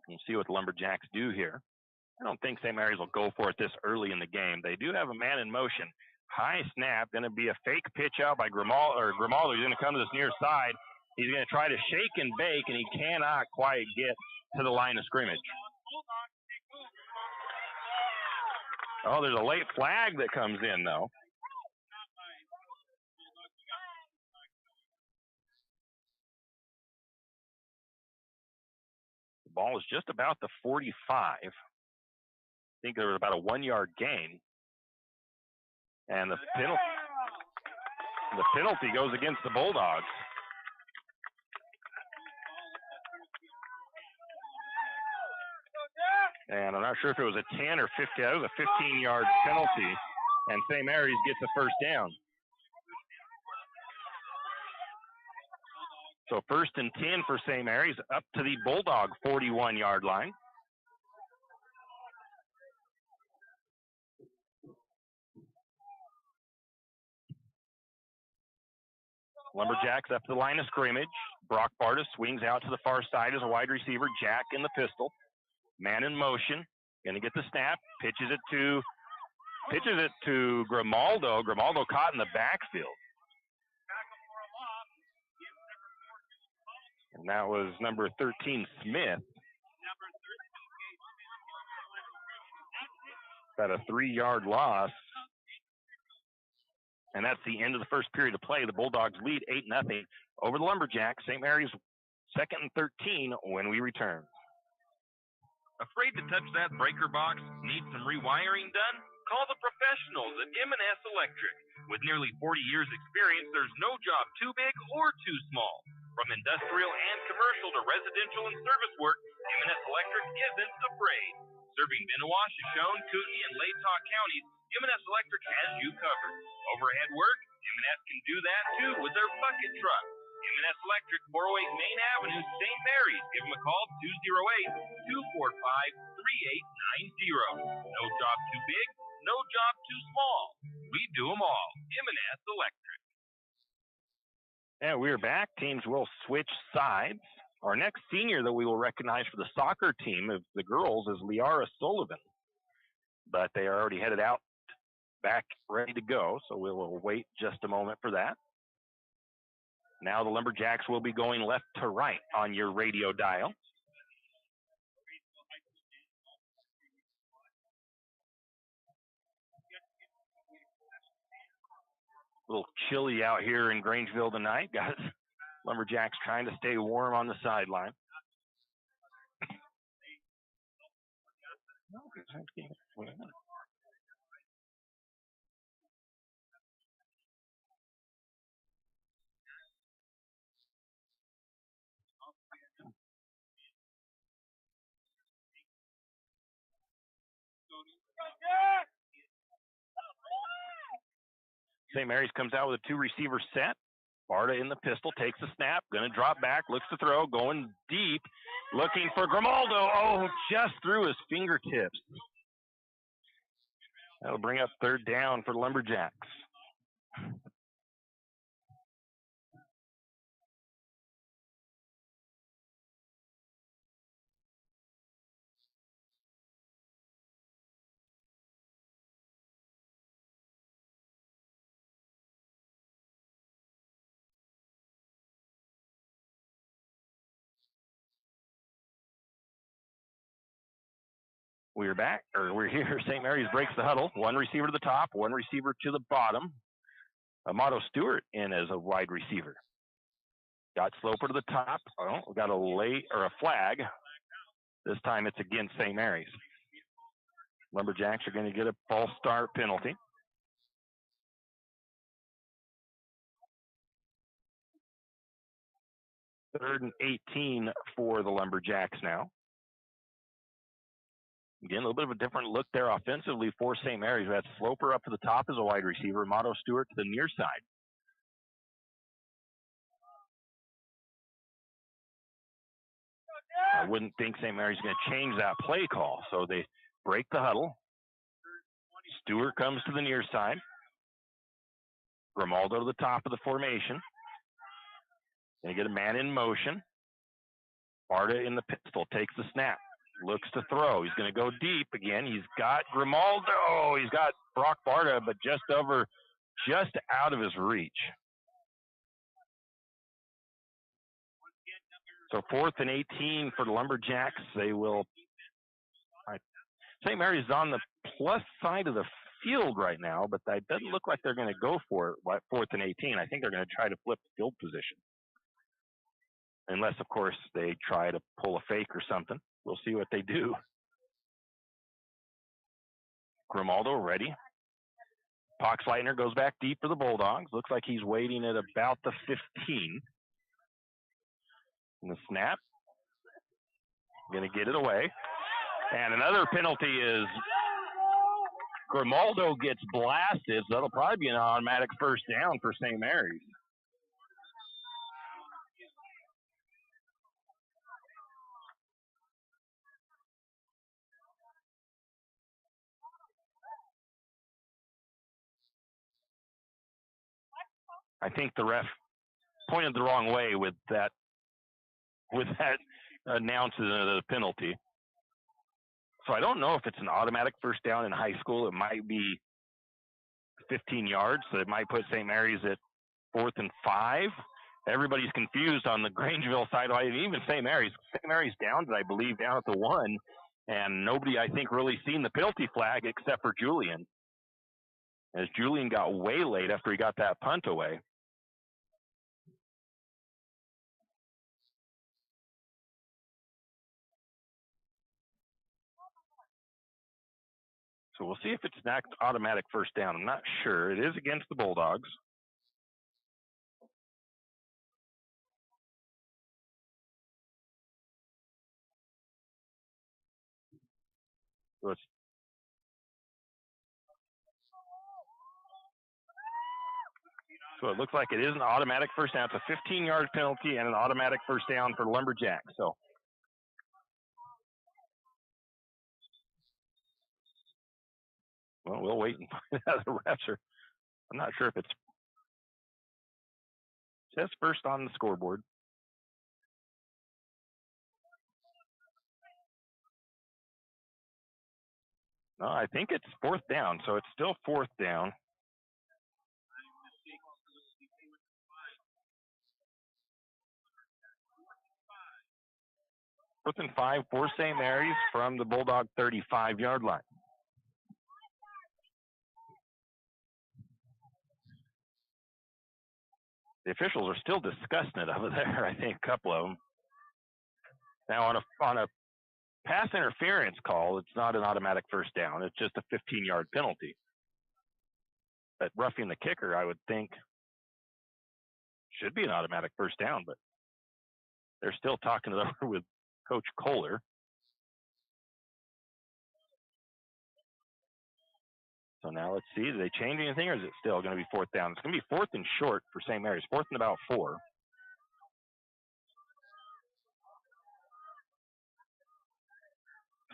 We'll see what the Lumberjacks do here. I don't think St. Mary's will go for it this early in the game. They do have a man in motion. High snap, going to be a fake pitch out by Grimaldo. He's going to come to this near side. He's going to try to shake and bake, and he cannot quite get to the line of scrimmage. Oh, there's a late flag that comes in, though. The ball is just about the 45. I think there was about a 1-yard gain. And the penalty goes against the Bulldogs. And I'm not sure if it was a 10 or 15. That was a 15-yard penalty. And St. Mary's gets a first down. So 1st and 10 for St. Mary's up to the Bulldog 41-yard line. Lumberjacks up to the line of scrimmage. Brock Barta swings out to the far side as a wide receiver. Jack in the pistol. Man in motion. Going to get the snap. Pitches it to Grimaldo. Grimaldo caught in the backfield. And that was number 13, Smith. Got a 3-yard loss. And that's the end of the first period of play. The Bulldogs lead 8-0 over the Lumberjacks. St. Mary's 2nd and 13 when we return. Afraid to touch that breaker box? Need some rewiring done? Call the professionals at M&S Electric. With nearly 40 years experience, there's no job too big or too small. From industrial and commercial to residential and service work, M&S Electric isn't afraid. Serving Bennewash, Shoshone, Kootenai, and Latah counties, M&S Electric has you covered. Overhead work? M&S can do that too with their bucket truck. M&S Electric, 408 Main Avenue, St. Mary's. Give them a call, 208-245-3890. No job too big, no job too small. We do them all. M&S Electric. And we're back. Teams will switch sides. Our next senior that we will recognize for the soccer team of the girls is Liara Sullivan. But they are already headed out, back ready to go, so we will wait just a moment for that. Now the Lumberjacks will be going left to right on your radio dial. A little chilly out here in Grangeville tonight. Got Lumberjacks trying to stay warm on the sideline. St. Mary's comes out with a two-receiver set. Barta in the pistol, takes the snap, going to drop back, looks to throw, going deep, looking for Grimaldo. Oh, just through his fingertips. That'll bring up third down for the Lumberjacks. We're back, or we're here. St. Mary's breaks the huddle. One receiver to the top, one receiver to the bottom. Amato Stewart in as a wide receiver. Got Sloper to the top. Oh, we got a flag. This time it's against St. Mary's. Lumberjacks are going to get a false start penalty. Third and 18 for the Lumberjacks now. Again, a little bit of a different look there offensively for St. Mary's. We had Sloper up to the top as a wide receiver, Amato Stewart to the near side. I wouldn't think St. Mary's going to change that play call, so they break the huddle. Stewart comes to the near side. Grimaldo to the top of the formation. Going to get a man in motion. Barta in the pistol, takes the snap. Looks to throw. He's going to go deep again. He's got Grimaldo. He's got Brock Barta, but just out of his reach. So 4th and 18 for the Lumberjacks. They will. St. Mary's on the plus side of the field right now, but that doesn't look like they're going to go for it. 4th and 18. I think they're going to try to flip the field position. Unless, of course, they try to pull a fake or something. We'll see what they do. Grimaldo ready. Poxleitner goes back deep for the Bulldogs. Looks like he's waiting at about the 15. And the snap. Going to get it away. And another penalty is Grimaldo gets blasted. So that'll probably be an automatic first down for St. Mary's. I think the ref pointed the wrong way with that announcing the penalty. So I don't know if it's an automatic first down in high school. It might be 15 yards, so it might put St. Mary's at 4th and 5. Everybody's confused on the Grangeville side. Even St. Mary's. St. Mary's down, I believe, down at the 1. And nobody, I think, really seen the penalty flag except for Julian. As Julian got waylaid after he got that punt away. So we'll see if it's an automatic first down. I'm not sure. It is against the Bulldogs. So it looks like it is an automatic first down. It's a 15-yard penalty and an automatic first down for Lumberjacks. So well, we'll wait and find out. The refs are. I'm not sure if it's. Says first on the scoreboard. No, I think it's fourth down, so it's still fourth down. Fourth and 5 for St. Mary's from the Bulldog 35-yard line. The officials are still discussing it over there, I think, a couple of them. Now, on a pass interference call, it's not an automatic first down. It's just a 15-yard penalty. But roughing the kicker, I would think, should be an automatic first down, but they're still talking it over with Coach Kohler. So now let's see, do they change anything, or is it still going to be fourth down? It's going to be fourth and short for St. Mary's, fourth and about 4.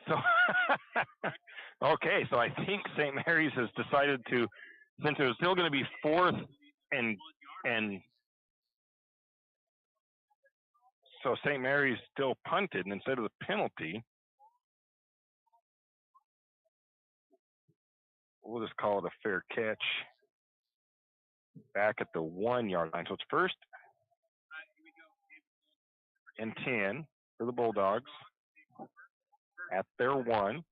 So, okay, so I think St. Mary's has decided to, since it was still going to be fourth and so St. Mary's still punted, and instead of the penalty, we'll just call it a fair catch back at the 1-yard line. So it's first and 10 for the Bulldogs at their 1.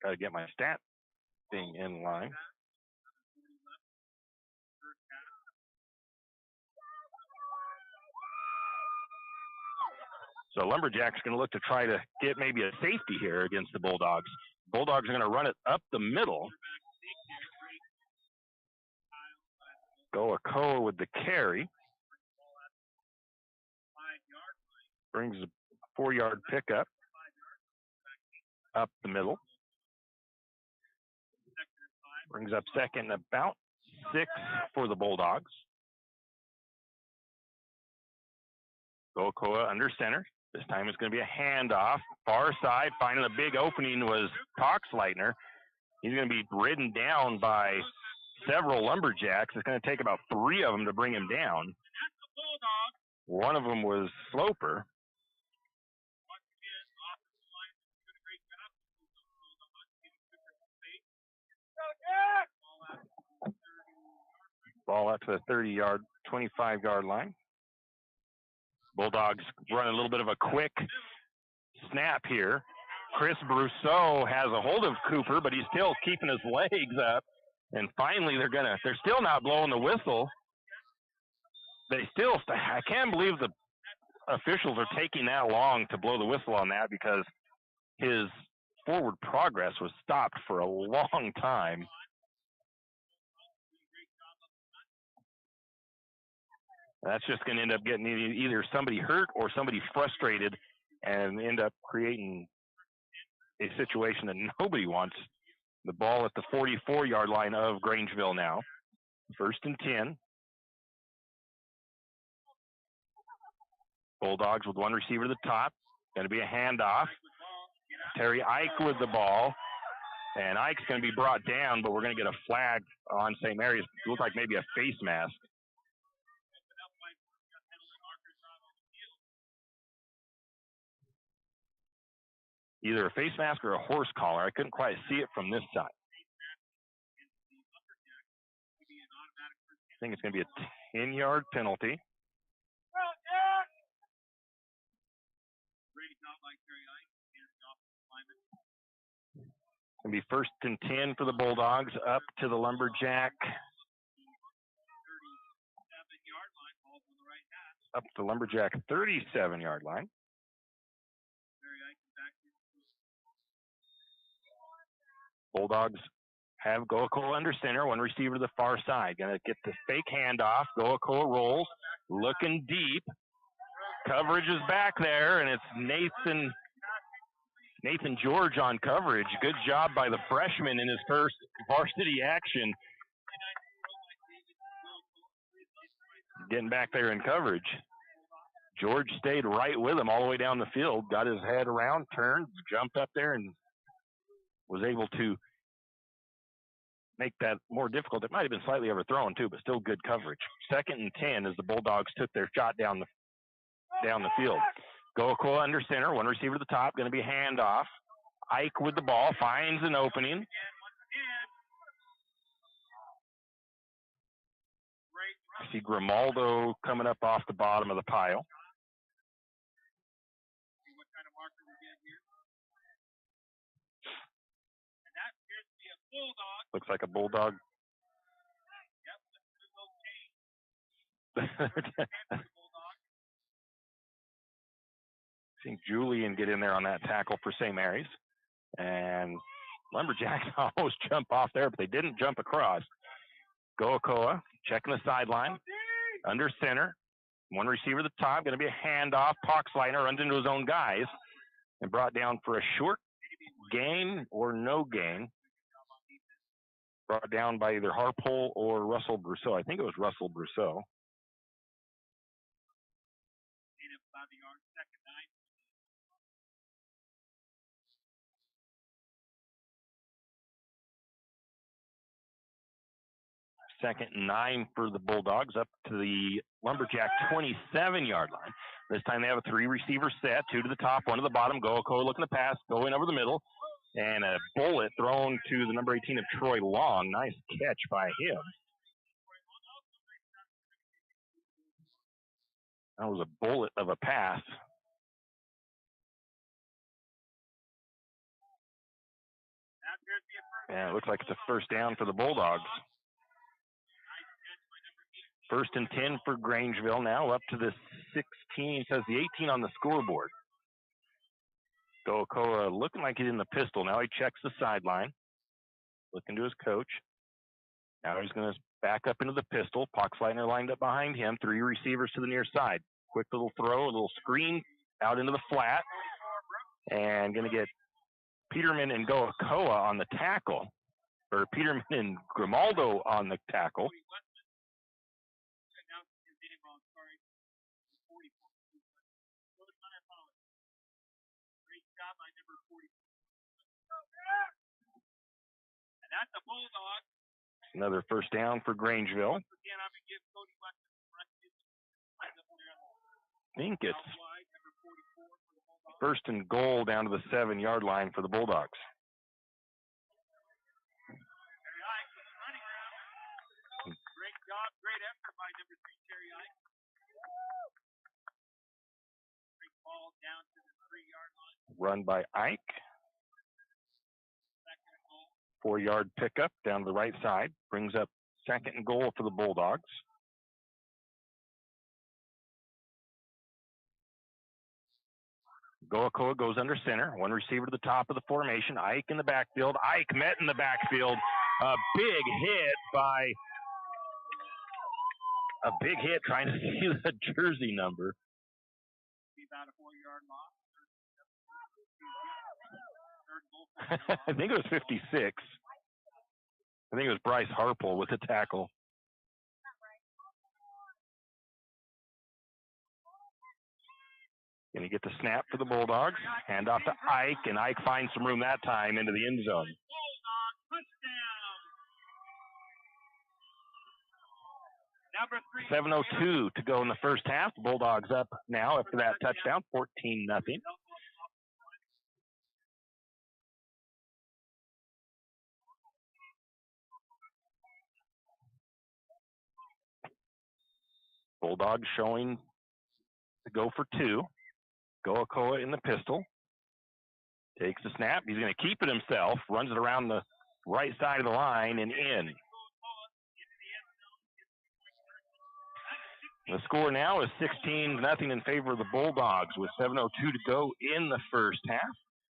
Got to get my stat thing in line. So Lumberjack's going to look to try to get maybe a safety here against the Bulldogs. Bulldogs are going to run it up the middle. Goakoa with the carry. Brings a 4-yard pickup up the middle. Brings up second about 6 for the Bulldogs. Goakoa under center. This time it's going to be a handoff. Far side, finding a big opening was Coxleitner. He's going to be ridden down by several Lumberjacks. It's going to take about 3 of them to bring him down. One of them was Sloper. Ball out to the 30-yard, 25-yard line. Bulldogs run a little bit of a quick snap here. Chris Brousseau has a hold of Cooper, but he's still keeping his legs up. And finally, they're still not blowing the whistle. I can't believe the officials are taking that long to blow the whistle on that, because his forward progress was stopped for a long time. That's just going to end up getting either somebody hurt or somebody frustrated and end up creating a situation that nobody wants. The ball at the 44-yard line of Grangeville now. First and 10. Bulldogs with one receiver to the top. Going to be a handoff. Terry Ike with the ball. And Ike's going to be brought down, but we're going to get a flag on St. Mary's. It looks like maybe a face mask. Either a face mask or a horse collar. I couldn't quite see it from this side. I think it's going to be a 10-yard penalty. It's going to be first and 10 for the Bulldogs, up to the Lumberjack. Up to the Lumberjack 37-yard line. Bulldogs have Goakoa under center, one receiver to the far side. Going to get the fake handoff. Goakoa rolls, looking deep. Coverage is back there, and it's Nathan George on coverage. Good job by the freshman in his first varsity action. Getting back there in coverage. George stayed right with him all the way down the field, got his head around, turned, jumped up there, and was able to make that more difficult. It might have been slightly overthrown too, but still good coverage. 2nd and 10 as the Bulldogs took their shot down the field. Goakoa under center, one receiver to the top, going to be a handoff. Ike with the ball, finds an opening. I see Grimaldo coming up off the bottom of the pile. Looks like a Bulldog. Seeing Julian get in there on that tackle for St. Mary's. And Lumberjacks almost jump off there, but they didn't jump across. Goakoa checking the sideline. Under center. One receiver at the top. Going to be a handoff. Poxleitner runs into his own guys and brought down for a short gain or no gain. Brought down by either Harpole or Russell Brousseau. I think it was Russell Brousseau. Second and 9 for the Bulldogs up to the Lumberjack 27-yard line. This time they have a 3-receiver set, 2 to the top, 1 to the bottom. Goakoa looking to pass, going over the middle. And a bullet thrown to the number 18 of Troy Long. Nice catch by him. That was a bullet of a pass. And it looks like it's a first down for the Bulldogs. 1st and 10 for Grangeville now, up to the 16, says the 18 on the scoreboard. Goakoa looking like he's in the pistol. Now he checks the sideline, looking to his coach. Now he's going to back up into the pistol. Poxleitner lined up behind him, 3 receivers to the near side. Quick little throw, a little screen out into the flat. And going to get Peterman and Goakoa on the tackle, or Peterman and Grimaldo on the tackle. Another first down for Grangeville. I think it's 1st and goal down to the 7-yard line for the Bulldogs. Great job, great effort by number 3, Terry Ike. Great ball down to the 3-yard line. Run by Ike. 4-yard pickup down to the right side. Brings up 2nd and goal for the Bulldogs. Goakoa goes under center. 1 receiver to the top of the formation. Ike in the backfield. Ike met in the backfield. A big hit trying to see the jersey number. About a 4-yard loss. I think it was 56. I think it was Bryce Harpole with the tackle. Going to get the snap for the Bulldogs. Hand off to Ike, and Ike finds some room that time into the end zone. 7:02 to go in the first half. The Bulldogs up now after that touchdown, 14-0. Bulldogs showing to go for 2. Goakoa in the pistol. Takes the snap. He's going to keep it himself. Runs it around the right side of the line and in. The score now is 16-0 in favor of the Bulldogs with 7:02 to go in the first half.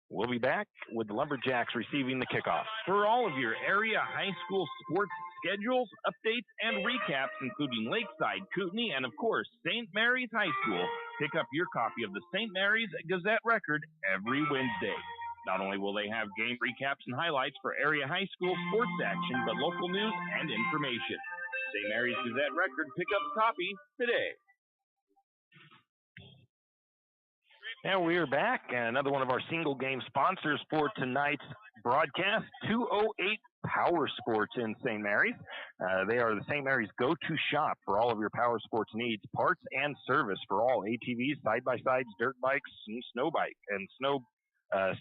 We'll be back with the Lumberjacks receiving the kickoff. For all of your area high school sports schedules, updates, and recaps, including Lakeside, Kootenai, and of course, St. Mary's High School, pick up your copy of the St. Mary's Gazette-Record every Wednesday. Not only will they have game recaps and highlights for area high school sports action, but local news and information. St. Mary's Gazette-Record, pick up a copy today. And we are back, and another one of our single game sponsors for tonight's broadcast, 208 Power Sports in St. Mary's. They are the St. Mary's go-to shop for all of your power sports needs, parts and service for all ATVs, side-by-sides, dirt bikes, and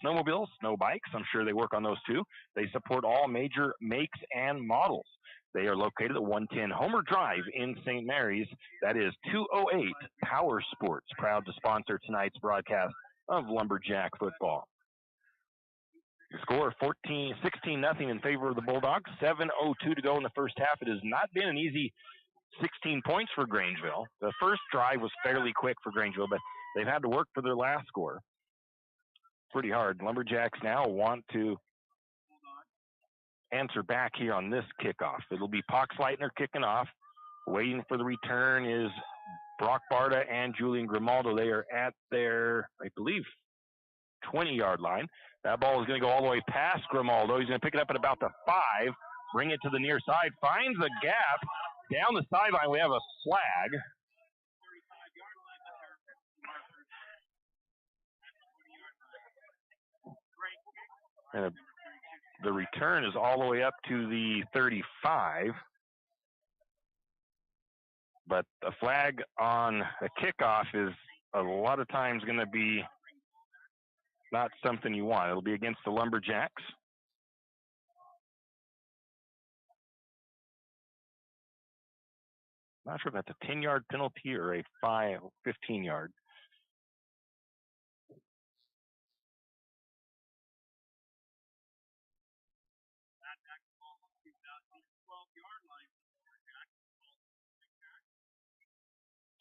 snowmobiles, snow bikes. I'm sure they work on those too. They support all major makes and models. They are located at 110 Homer Drive in St. Mary's. That is 208 Power Sports, proud to sponsor tonight's broadcast of Lumberjack football. The score 16-0 in favor of the Bulldogs. 7:02 to go in the first half. It has not been an easy 16 points for Grangeville. The first drive was fairly quick for Grangeville, but they've had to work for their last score pretty hard. Lumberjacks now want to answer back here on this kickoff. It'll be Poxleitner kicking off. Waiting for the return is Brock Barta and Julian Grimaldo. They are at their, I believe, 20-yard line. That ball is going to go all the way past Grimaldo. He's going to pick it up at about the 5, bring it to the near side, finds a gap. Down the sideline, we have a flag. And the return is all the way up to the 35. But a flag on a kickoff is a lot of times going to be not something you want. It'll be against the Lumberjacks. Not sure if that's a 10-yard penalty or a 15-yard.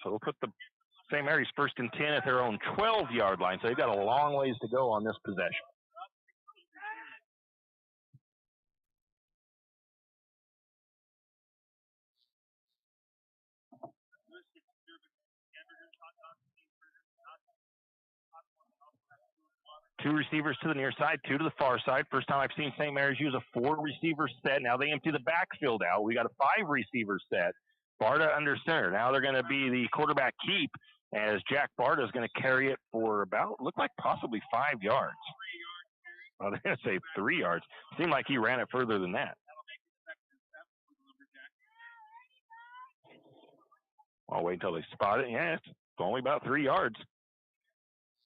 So we'll put the St. Mary's 1st and 10 at their own 12-yard line. So they've got a long ways to go on this possession. Two receivers to the near side, two to the far side. First time I've seen St. Mary's use a 4-receiver set. Now they empty the backfield out. We got a 5-receiver set. Barta under center. Now they're going to be the quarterback keep as Jack Barta is going to carry it for about, looked like possibly 5 yards. Well, they're going to say 3 yards. Seemed like he ran it further than that. I'll wait until they spot it. Yeah, it's only about 3 yards.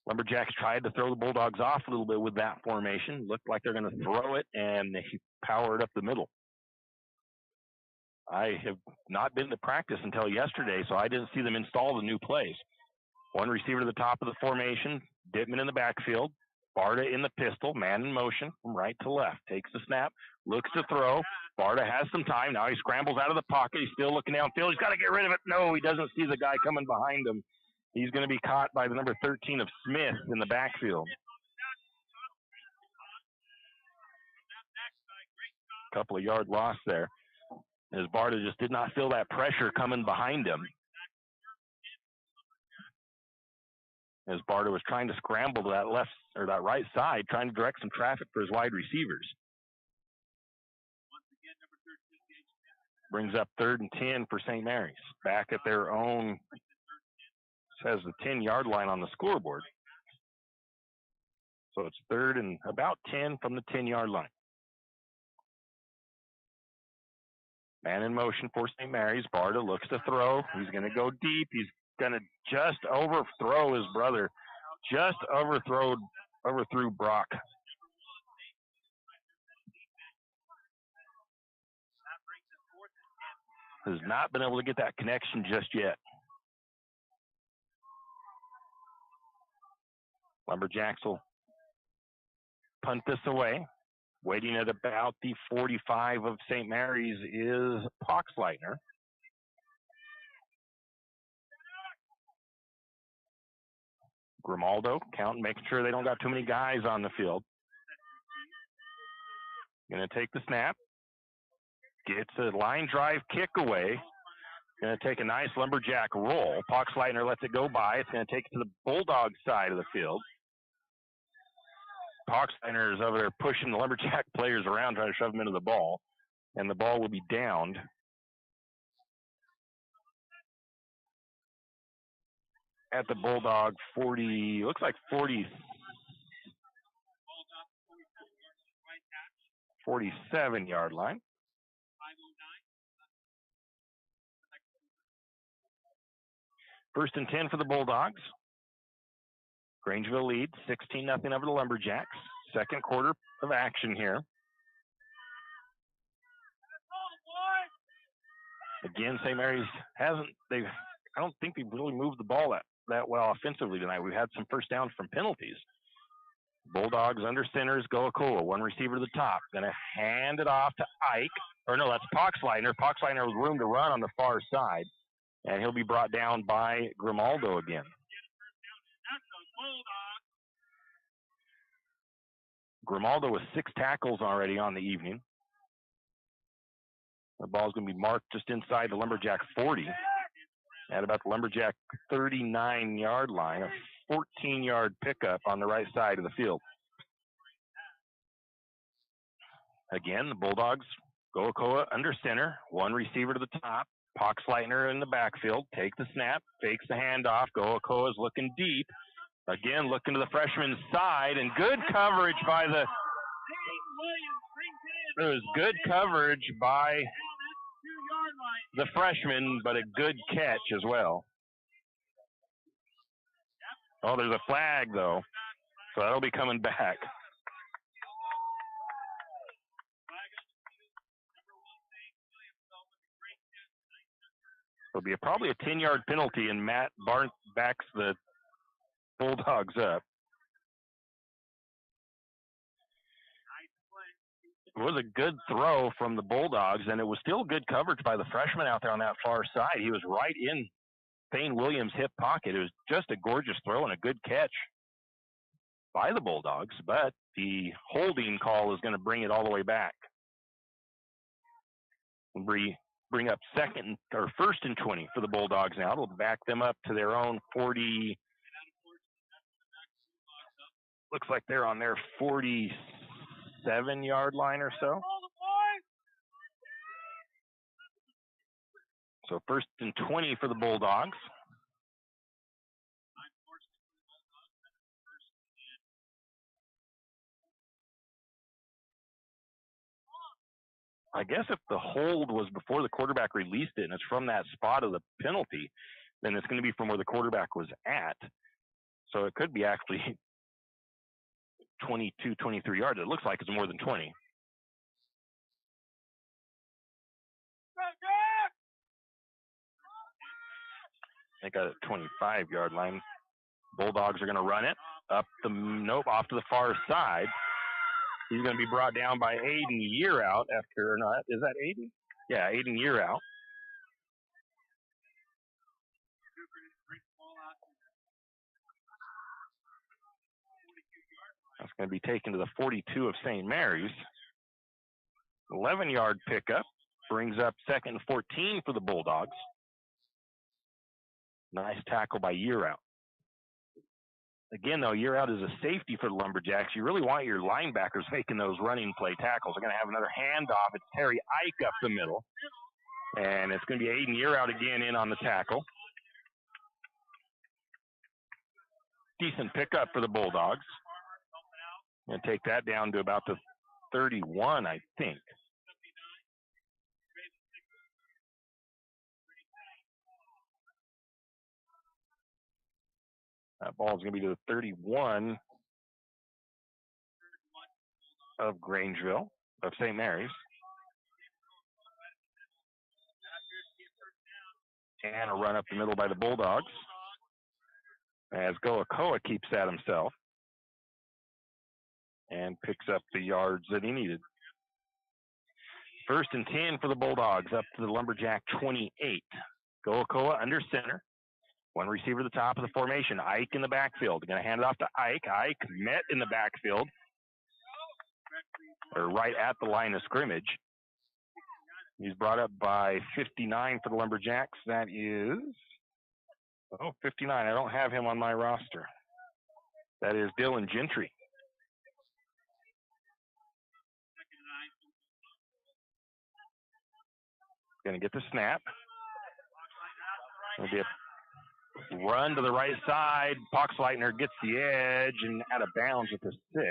Lumberjacks tried to throw the Bulldogs off a little bit with that formation. Looked like they're going to throw it, and they powered up the middle. I have not been to practice until yesterday, so I didn't see them install the new plays. 1 receiver to the top of the formation, Dittman in the backfield, Barta in the pistol, man in motion from right to left. Takes the snap, looks to throw. Barta has some time. Now he scrambles out of the pocket. He's still looking downfield. He's got to get rid of it. No, he doesn't see the guy coming behind him. He's going to be caught by the number 13 of Smith in the backfield. Couple of yard loss there, as Barta just did not feel that pressure coming behind him. As Barta was trying to scramble to that left or that right side, trying to direct some traffic for his wide receivers. Brings up 3rd and 10 for St. Mary's. Back at their own, says the 10-yard line on the scoreboard. So it's 3rd and about 10 from the 10-yard line. Man in motion for St. Mary's. Barta looks to throw. He's going to go deep. He's going to just overthrow his brother. Just overthrew Brock. Has not been able to get that connection just yet. Lumberjacks will punt this away. Waiting at about the 45 of St. Mary's is Poxleitner. Grimaldo counting, making sure they don't got too many guys on the field. Going to take the snap. Gets a line drive kick away. Going to take a nice Lumberjack roll. Poxleitner lets it go by. It's going to take it to the Bulldog side of the field. Poxleitner is over there pushing the Lumberjack players around, trying to shove them into the ball. And the ball will be downed. At the Bulldog 40, looks like 40. 47-yard line. First and 10 for the Bulldogs. Grangeville leads 16-0 over the Lumberjacks. Second quarter of action here. Again, St. Mary's I don't think they've really moved the ball that well offensively tonight. We've had some first downs from penalties. Bulldogs under centers, Goakoa, one receiver to the top. Going to hand it off to Ike. Or no, that's Poxleitner. Poxleitner with room to run on the far side. And he'll be brought down by Grimaldo again. Grimaldo with 6 tackles already on the evening. The ball's going to be marked just inside the Lumberjack 40 at about the Lumberjack 39-yard line, a 14-yard pickup on the right side of the field. Again, the Bulldogs, Goakoa under center, one receiver to the top. Poxleitner in the backfield, take the snap, fakes the handoff. Goakoa is looking deep. Again, looking to the freshman's side, and good coverage by it was good coverage by the freshman, but a good catch as well. Oh, there's a flag, though, so that'll be coming back. It'll be probably a 10-yard penalty, and Matt Barnes backs the Bulldogs up. It was a good throw from the Bulldogs, and it was still good coverage by the freshman out there on that far side. He was right in Payne Williams' hip pocket. It was just a gorgeous throw and a good catch by the Bulldogs, but the holding call is going to bring it all the way back. Bring up first and 20 for the Bulldogs now. It'll back them up to their own 40. Looks like they're on their 47-yard line or so. So first and 20 for the Bulldogs. I guess if the hold was before the quarterback released it and it's from that spot of the penalty, then it's going to be from where the quarterback was at. So it could be actually 22, 23 yards. It looks like it's more than 20. They got a 25-yard line. Bulldogs are going to run it off to the far side. He's going to be brought down by Aiden Yearout after, no, is that Aiden? Yeah, Aiden Yearout. That's going to be taken to the 42 of St. Mary's. 11-yard pickup brings up second and 14 for the Bulldogs. Nice tackle by Yearout. Again, though, Yearout is a safety for the Lumberjacks. You really want your linebackers making those running play tackles. They're going to have another handoff. It's Terry Ike up the middle. And it's going to be Aiden Yearout again in on the tackle. Decent pickup for the Bulldogs. And take that down to about the 31, I think. That ball is going to be to the 31 of Grangeville, of St. Mary's. And a run up the middle by the Bulldogs as Goakoa keeps that himself and picks up the yards that he needed. First and 10 for the Bulldogs up to the Lumberjack 28. Goakoa under center. One receiver at the top of the formation. Ike in the backfield. Going to hand it off to Ike. Ike met in the backfield, or right at the line of scrimmage. He's brought up by 59 for the Lumberjacks. That is, 59. I don't have him on my roster. That is Dylan Gentry. Going to get the snap. It'll be a run to the right side. Poxleitner gets the edge and out of bounds at the 6.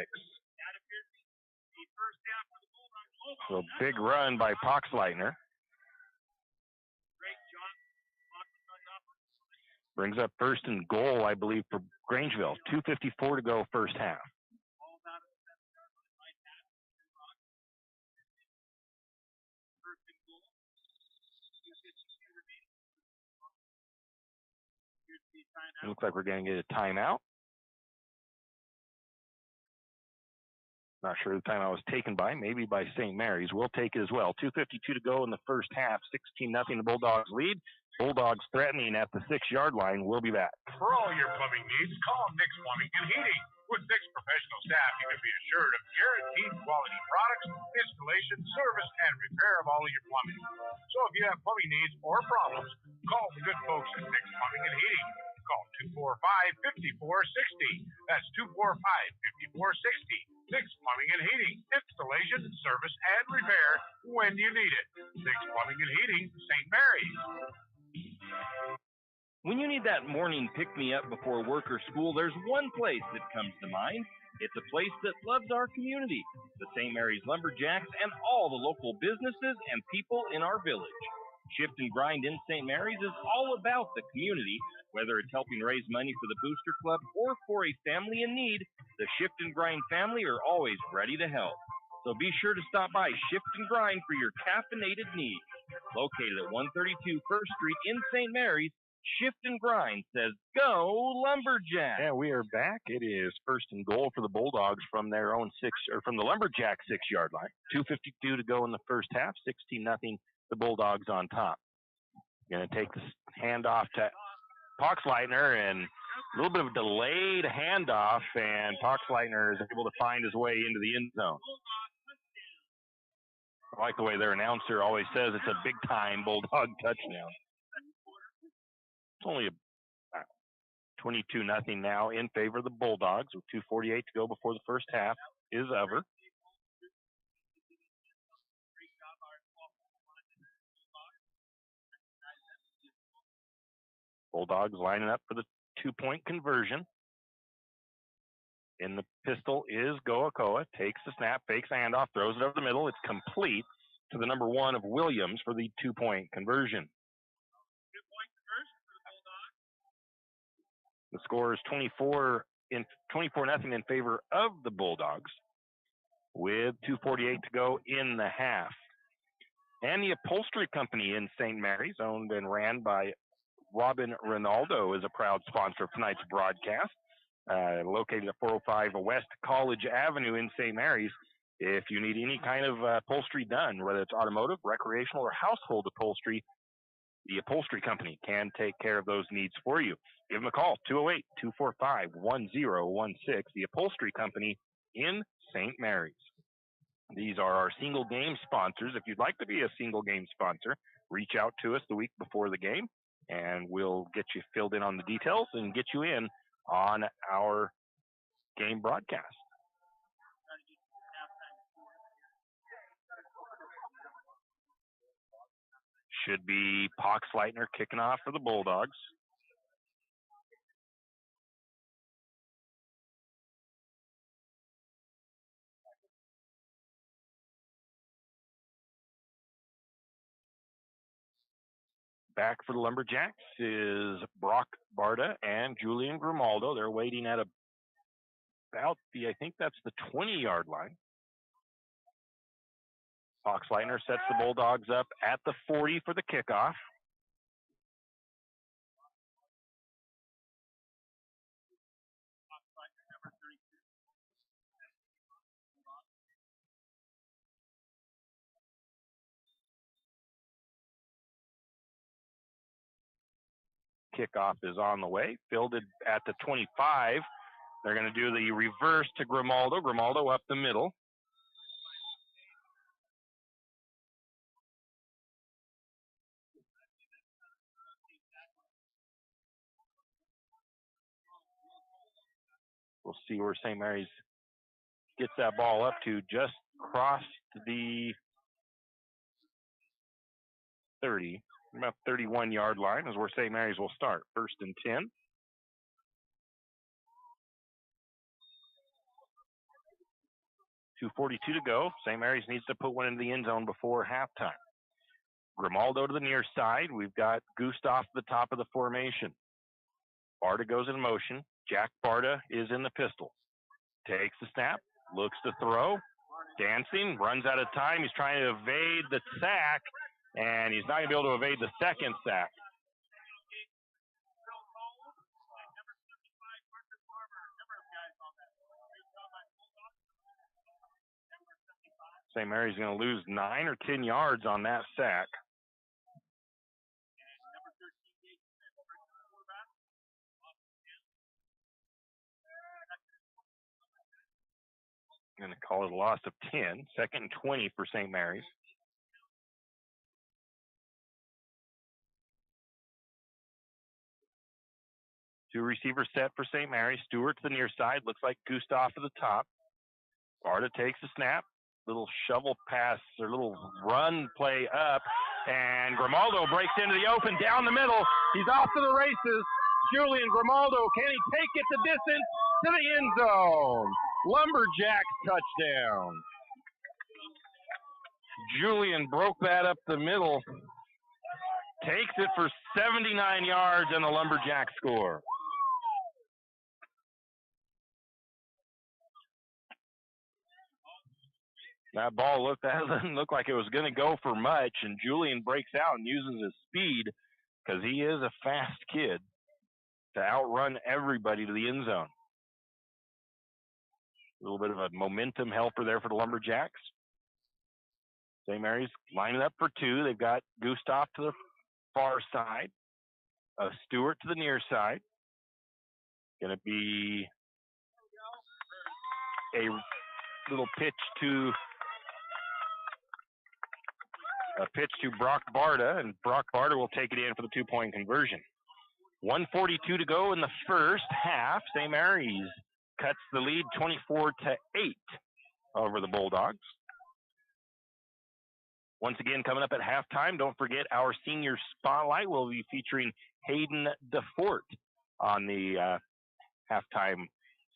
So big run by Poxleitner. Brings up first and goal, I believe, for Grangeville. 2:54 to go first half. It looks like we're going to get a timeout. Not sure the timeout was taken by, maybe by St. Mary's. We'll take it as well. 2:52 to go in the first half. 16-0 the Bulldogs lead. Bulldogs threatening at the 6-yard line. We'll be back. For all your plumbing needs, call Nick's Plumbing and Heating. With Nick's professional staff, you can be assured of guaranteed quality products, installation, service, and repair of all of your plumbing. So if you have plumbing needs or problems, call the good folks at Nick's Plumbing and Heating. Call 245-5460. That's 245-5460. Nick's Plumbing and Heating. Installation, service, and repair when you need it. Nick's Plumbing and Heating, St. Mary's. When you need that morning pick-me-up before work or school, there's one place that comes to mind. It's a place that loves our community, the St. Mary's Lumberjacks, and all the local businesses and people in our village. Shift and Grind in St. Mary's is all about the community. Whether it's helping raise money for the Booster Club or for a family in need, the Shift and Grind family are always ready to help. So be sure to stop by Shift and Grind for your caffeinated needs. Located at 132 First Street in St. Mary's, Shift and Grind says, go Lumberjack. Yeah, we are back. It is first and goal for the Bulldogs from their own from the Lumberjack 6-yard line. 2:52 to go in the first half. 16-0 the Bulldogs on top. Going to take the handoff to Poxleitner, and a little bit of a delayed handoff, and Poxleitner is able to find his way into the end zone. I like the way their announcer always says it's a big-time Bulldog touchdown. It's only 22-0 now in favor of the Bulldogs with 2:48 to go before the first half is over. Bulldogs lining up for the 2-point conversion. In the pistol is Goakoa. Takes the snap, fakes the handoff, throws it over the middle. It's complete to the number 1 of Williams for the 2-point conversion. The score is 24-0 in favor of the Bulldogs with 2:48 to go in the half. And the Upholstery Company in St. Mary's, owned and ran by Robin Ronaldo, is a proud sponsor of tonight's broadcast. Located at 405 West College Avenue in St. Mary's. If you need any kind of upholstery done, whether it's automotive, recreational, or household upholstery, the Upholstery Company can take care of those needs for you. Give them a call, 208-245-1016. The Upholstery Company in St. Mary's. These are our single game sponsors. If you'd like to be a single game sponsor, reach out to us the week before the game, and we'll get you filled in on the details and get you in on our game broadcast. Should be Poxleitner kicking off for the Bulldogs. Back for the Lumberjacks is Brock Barta and Julian Grimaldo. They're waiting at about I think that's the 20-yard line. Poxleitner sets the Bulldogs up at the 40 for the kickoff. Kickoff is on the way, fielded at the 25. They're going to do the reverse to Grimaldo. Grimaldo up the middle. We'll see where St. Mary's gets that ball up to. Just crossed the 30. About 31-yard line is where St. Mary's will start. 1st and 10. 2:42 to go. St. Mary's needs to put one into the end zone before halftime. Grimaldo to the near side. We've got Gustav at the top of the formation. Barta goes in motion. Jack Barta is in the pistol. Takes the snap, looks to throw, dancing, runs out of time. He's trying to evade the sack, and he's not going to be able to evade the second sack. St. Mary's going to lose 9 or 10 yards on that sack. Going to call it a loss of 10. 2nd and 20 for St. Mary's. Two receivers set for St. Mary's. Stewart to the near side. Looks like Gustav to the top. Barta takes the snap. Little shovel pass or little run play up. And Grimaldo breaks into the open down the middle. He's off to the races. Julian Grimaldo, can he take it the distance to the end zone? Lumberjacks touchdown. Julian broke that up the middle. Takes it for 79 yards and the Lumberjacks score. That ball doesn't look like it was going to go for much, and Julian breaks out and uses his speed, because he is a fast kid, to outrun everybody to the end zone. A little bit of a momentum helper there for the Lumberjacks. St. Mary's lining up for two. They've got Gustav to the far side, Stewart to the near side. Going to be a little pitch to Brock Barta, and Brock Barta will take it in for the 2-point conversion. 1:42 to go in the first half. St. Mary's cuts the lead 24-8 over the Bulldogs. Once again, coming up at halftime, don't forget our senior spotlight will be featuring Hayden DeFort on the halftime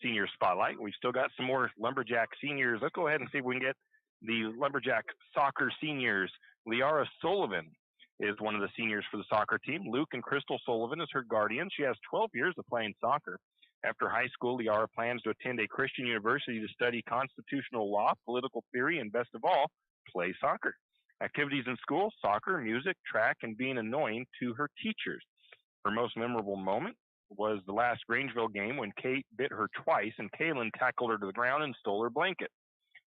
senior spotlight. We've still got some more Lumberjack seniors. Let's go ahead and see if we can get the Lumberjack soccer seniors. Liara Sullivan is one of the seniors for the soccer team. Luke and Crystal Sullivan is her guardian. She has 12 years of playing soccer. After high school, Liara plans to attend a Christian university to study constitutional law, political theory, and best of all, play soccer. Activities in school, soccer, music, track, and being annoying to her teachers. Her most memorable moment was the last Grangeville game when Kate bit her twice and Kaylin tackled her to the ground and stole her blanket.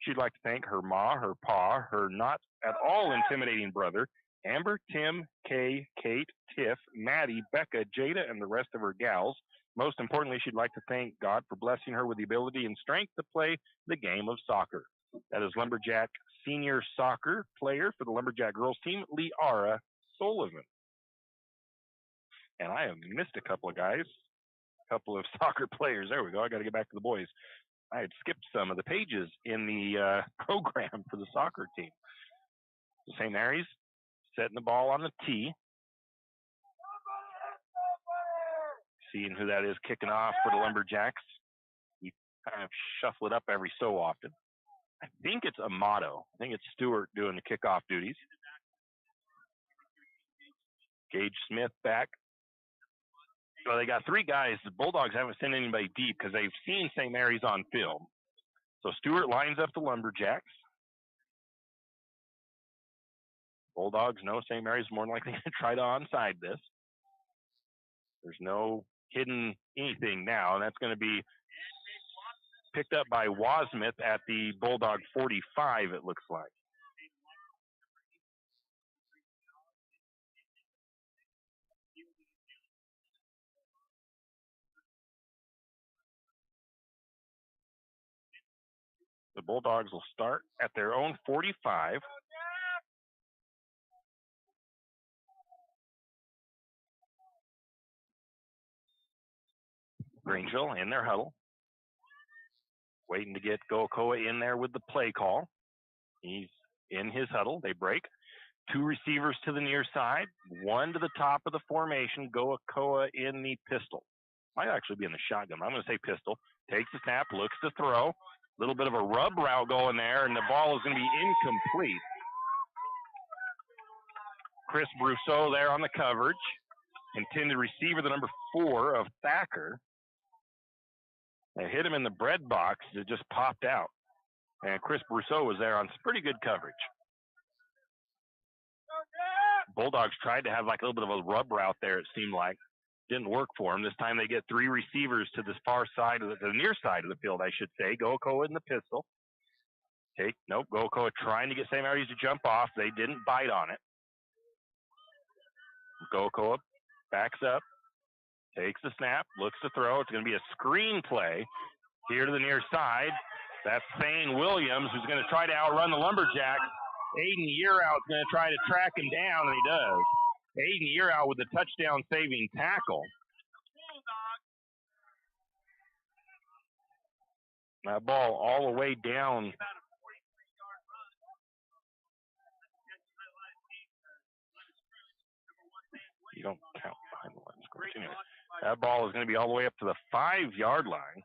She'd like to thank her ma, her pa, her not at all intimidating brother, Amber, Tim, Kay, Kate, Tiff, Maddie, Becca, Jada, and the rest of her gals. Most importantly, she'd like to thank God for blessing her with the ability and strength to play the game of soccer. That is Lumberjack senior soccer player for the Lumberjack girls team, Liara Sullivan. And I have missed a couple of guys, a couple of soccer players. There we go. I got to get back to the boys. I had skipped some of the pages in the program for the soccer team. So St. Mary's setting the ball on the tee. Seeing who that is kicking off for the Lumberjacks. We kind of shuffle it up every so often. I think it's Amato. I think it's Stewart doing the kickoff duties. Gage Smith back. So they got three guys. The Bulldogs haven't sent anybody deep because they've seen St. Mary's on film. So Stewart lines up the Lumberjacks. Bulldogs know St. Mary's more than likely going to try to onside this. There's no hidden anything now, and that's going to be picked up by Wasmith at the Bulldog 45, it looks like. The Bulldogs will start at their own 45. Grangeville in their huddle. Waiting to get Goakoa in there with the play call. He's in his huddle. They break. Two receivers to the near side. One to the top of the formation. Goakoa in the pistol. Might actually be in the shotgun. I'm going to say pistol. Takes the snap. Looks to throw. Little bit of a rub route going there, and the ball is going to be incomplete. Chris Brousseau there on the coverage. Intended receiver, the number 4 of Thacker. They hit him in the bread box. It just popped out. And Chris Brousseau was there on pretty good coverage. Bulldogs tried to have like a little bit of a rub route there, it seemed like. Didn't work for them. This time they get 3 receivers to this far side, of the near side of the field, I should say. Gokoa in the pistol. Gokoa trying to get St. Mary's to jump off. They didn't bite on it. Gokoa backs up, takes the snap, looks to throw. It's going to be a screen play here to the near side. That's Thane Williams, who's going to try to outrun the Lumberjacks. Aiden Yearout's going to try to track him down, and he does. Aiden Yearout with the touchdown-saving tackle. That ball all the way down. You don't count behind the line of scrimmage. Anyway, that ball is going to be all the way up to the 5-yard line.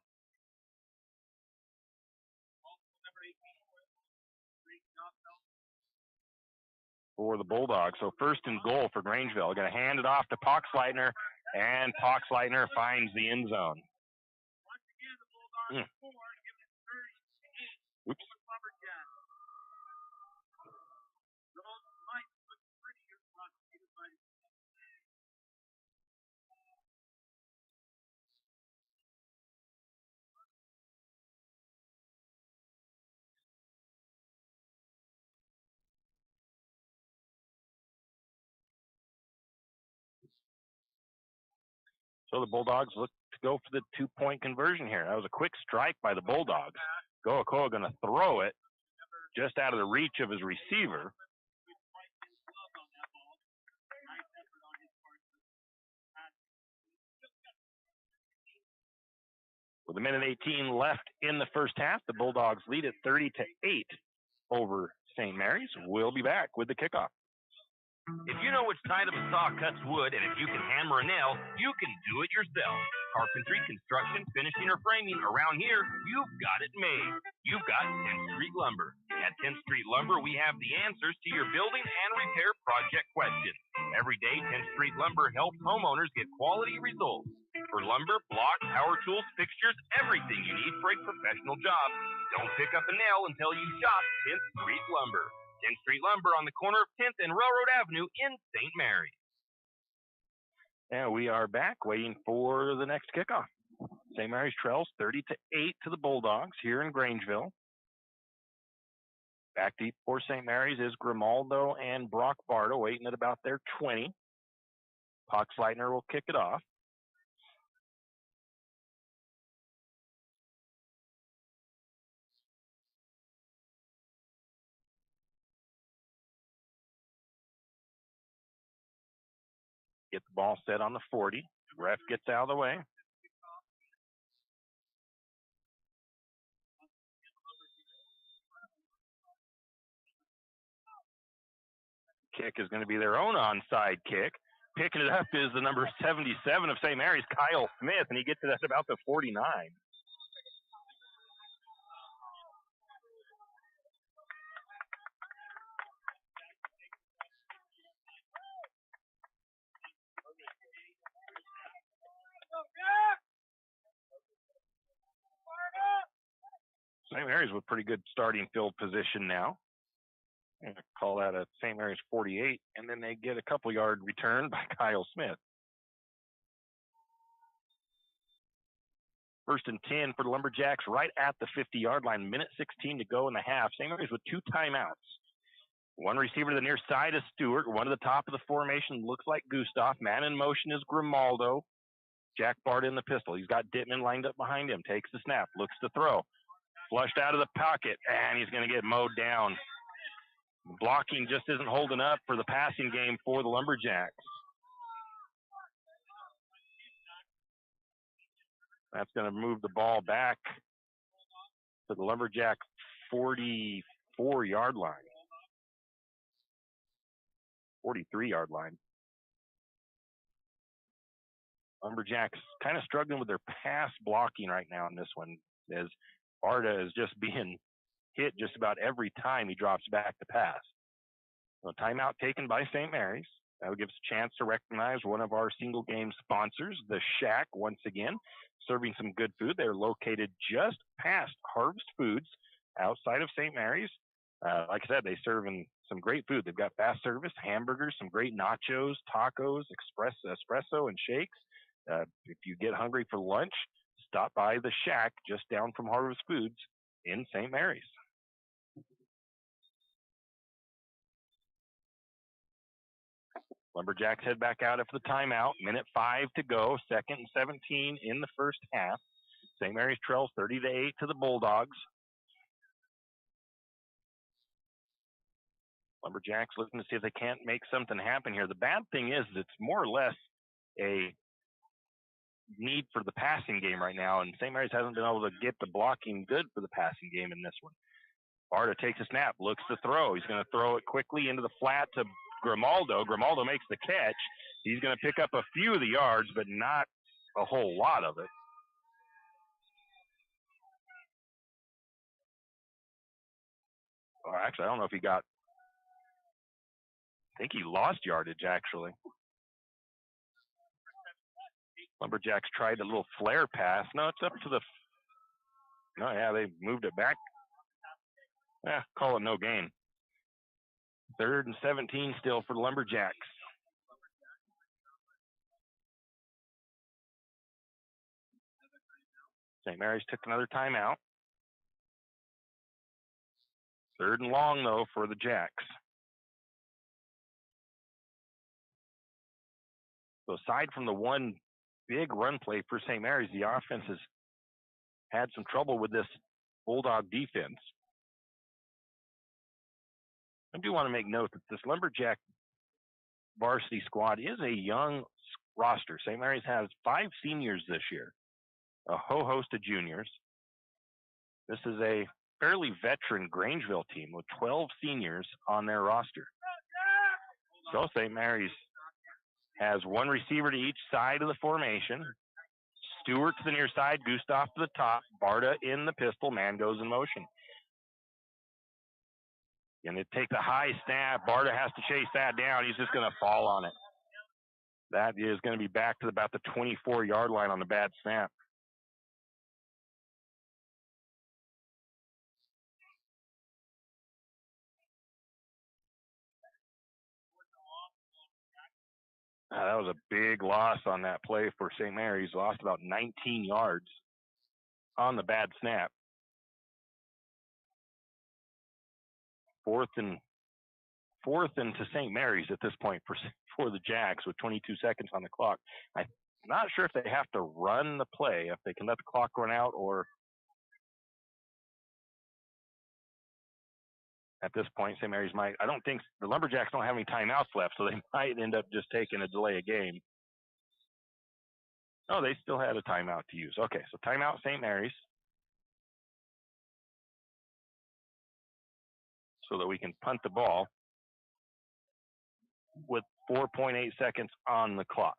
For the Bulldogs. So 1st and goal for Grangeville. Going to hand it off to Poxleitner, and Poxleitner finds the end zone. Oops. So the Bulldogs look to go for the 2-point conversion here. That was a quick strike by the Bulldogs. Goakoa going to throw it just out of the reach of his receiver. With 1:18 left in the first half, the Bulldogs lead at 30-8 over St. Mary's. We'll be back with the kickoff. If you know which side of a saw cuts wood, and if you can hammer a nail, you can do it yourself. Carpentry, construction, finishing, or framing, around here, you've got it made. You've got 10th Street Lumber. At 10th Street Lumber, we have the answers to your building and repair project questions. Every day, 10th Street Lumber helps homeowners get quality results. For lumber, block, power tools, fixtures, everything you need for a professional job. Don't pick up a nail until you shop 10th Street Lumber. 10th Street Lumber on the corner of 10th and Railroad Avenue in St. Mary's. And we are back waiting for the next kickoff. St. Mary's trails 30-8 to the Bulldogs here in Grangeville. Back deep for St. Mary's is Grimaldo and Brock Bardo waiting at about their 20. Poxleitner will kick it off. Get the ball set on the 40. Ref gets out of the way. Kick is going to be their own onside kick. Picking it up is the number 77 of St. Mary's, Kyle Smith, and he gets it at about the 49. St. Mary's with pretty good starting field position now. I'm going to call that a St. Mary's 48, and then they get a couple yard return by Kyle Smith. 1st and 10 for the Lumberjacks right at the 50-yard line. 1:16 to go in the half. St. Mary's with 2 timeouts. One receiver to the near side is Stewart. One to the top of the formation looks like Gustav. Man in motion is Grimaldo. Jack Bart in the pistol. He's got Dittman lined up behind him. Takes the snap. Looks to throw. Flushed out of the pocket, and he's going to get mowed down. Blocking just isn't holding up for the passing game for the Lumberjacks. That's going to move the ball back to the Lumberjack 44-yard line. 43-yard line. Lumberjacks kind of struggling with their pass blocking right now in this one, as Barta is just being hit just about every time he drops back to pass. So timeout taken by St. Mary's. That would give us a chance to recognize one of our single game sponsors, the Shack, once again, serving some good food. They're located just past Harvest Foods outside of St. Mary's. Like I said, they serve some great food. They've got fast service, hamburgers, some great nachos, tacos, espresso, and shakes. If you get hungry for lunch, stop by the Shack just down from Harvest Foods in St. Mary's. Lumberjacks head back out after the timeout. Minute 5 to go. 2nd and 17 in the first half. St. Mary's trails 30-8 to the Bulldogs. Lumberjacks looking to see if they can't make something happen here. The bad thing is it's more or less a need for the passing game right now, and St. Mary's hasn't been able to get the blocking good for the passing game in this one. Barta takes a snap, looks to throw. He's going to throw it quickly into the flat to Grimaldo. Grimaldo makes the catch. He's going to pick up a few of the yards, but not a whole lot of it. Or actually, I don't know if he got, I think he lost yardage, actually. Lumberjacks tried a little flare pass. No, it's up to the, no, yeah, they moved it back. Yeah, call it no gain. 3rd and 17 still for the Lumberjacks. St. Mary's took another timeout. 3rd and long, though, for the Jacks. So aside from the one big run play for St. Mary's, the offense has had some trouble with this Bulldog defense. I do want to make note that this Lumberjack varsity squad is a young roster. St. Mary's has 5 seniors this year, a whole host of juniors. This is a fairly veteran Grangeville team with 12 seniors on their roster. So St. Mary's has one receiver to each side of the formation. Stewart to the near side, Gustav to the top, Barta in the pistol, man goes in motion. Going to take the high snap. Barta has to chase that down. He's just going to fall on it. That is going to be back to about the 24-yard line on the bad snap. That was a big loss on that play for St. Mary's. Lost about 19 yards on the bad snap. 4th and to St. Mary's at this point for the Jacks with 22 seconds on the clock. I'm not sure if they have to run the play, if they can let the clock run out, or at this point, St. Mary's might. I don't think the Lumberjacks don't have any timeouts left, so they might end up just taking a delay of game. Oh, they still had a timeout to use. Okay, so timeout St. Mary's. So that we can punt the ball with 4.8 seconds on the clock.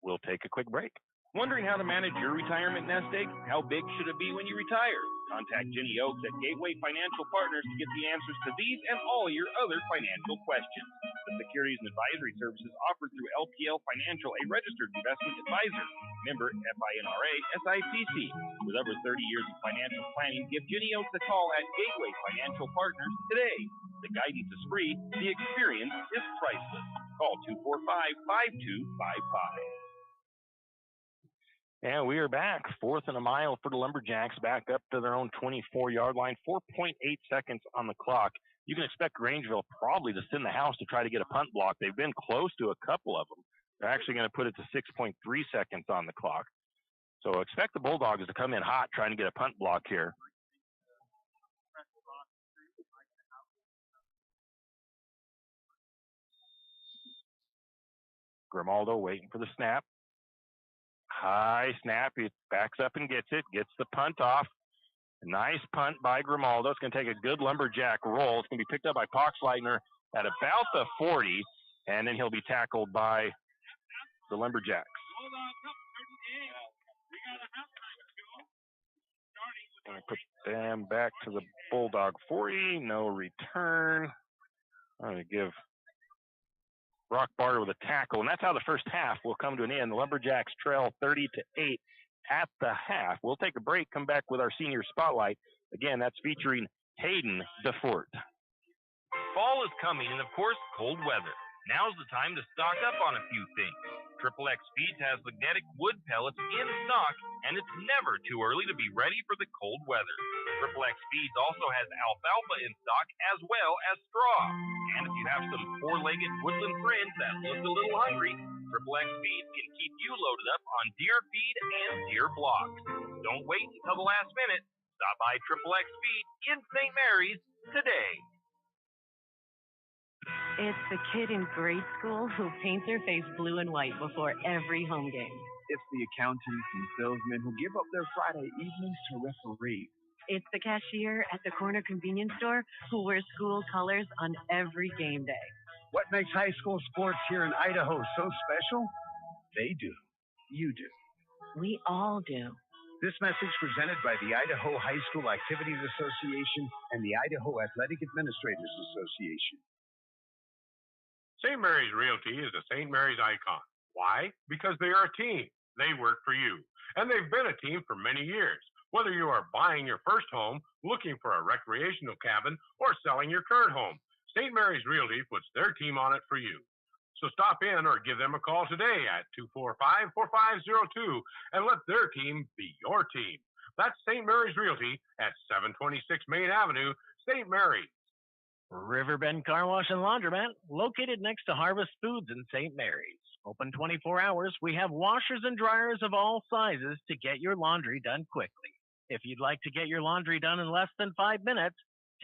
We'll take a quick break. Wondering how to manage your retirement nest egg? How big should it be when you retire? Contact Jenny Oaks at Gateway Financial Partners to get the answers to these and all your other financial questions. The securities and advisory services offered through LPL Financial, a registered investment advisor. Member FINRA SIPC. With over 30 years of financial planning, give Jenny Oaks a call at Gateway Financial Partners today. The guidance is free. The experience is priceless. Call 245-5255. And we are back. 4th and a mile for the Lumberjacks, back up to their own 24-yard line. 4.8 seconds on the clock. You can expect Grangeville probably to send the house to try to get a punt block. They've been close to a couple of them. They're actually going to put it to 6.3 seconds on the clock. So expect the Bulldogs to come in hot trying to get a punt block here. Grimaldo waiting for the snap. High snap, he backs up and gets it, gets the punt off. Nice punt by Grimaldo. It's going to take a good Lumberjack roll. It's going to be picked up by Poxleitner at about the 40. and then he'll be tackled by the Lumberjacks. Going to put them back to the Bulldog 40. No return. I'm going to give Brock Barter with a tackle, and that's how the first half will come to an end. The Lumberjacks trail 30-8 at the half. We'll take a break, come back with our senior spotlight. Again, that's featuring Hayden DeFort. Fall is coming, and of course, cold weather. Now's the time to stock up on a few things. Triple X Feeds has magnetic wood pellets in stock, and it's never too early to be ready for the cold weather. Triple X Feeds also has alfalfa in stock as well as straw. And if you have some four-legged woodland friends that look a little hungry, Triple X Feeds can keep you loaded up on deer feed and deer blocks. Don't wait until the last minute. Stop by Triple X Feed in St. Mary's today. It's the kid in grade school who paints her face blue and white before every home game. It's the accountants and salesmen who give up their Friday evenings to referee. It's the cashier at the corner convenience store who wears school colors on every game day. What makes high school sports here in Idaho so special? They do. You do. We all do. This message presented by the Idaho High School Activities Association and the Idaho Athletic Administrators Association. St. Mary's Realty is a St. Mary's icon. Why? Because they are a team. They work for you. And they've been a team for many years. Whether you are buying your first home, looking for a recreational cabin, or selling your current home, St. Mary's Realty puts their team on it for you. So stop in or give them a call today at 245-4502 and let their team be your team. That's St. Mary's Realty at 726 Main Avenue, St. Mary's. Riverbend Car Wash and Laundromat, located next to Harvest Foods in St. Mary's. Open 24 hours, we have washers and dryers of all sizes to get your laundry done quickly. If you'd like to get your laundry done in less than 5 minutes,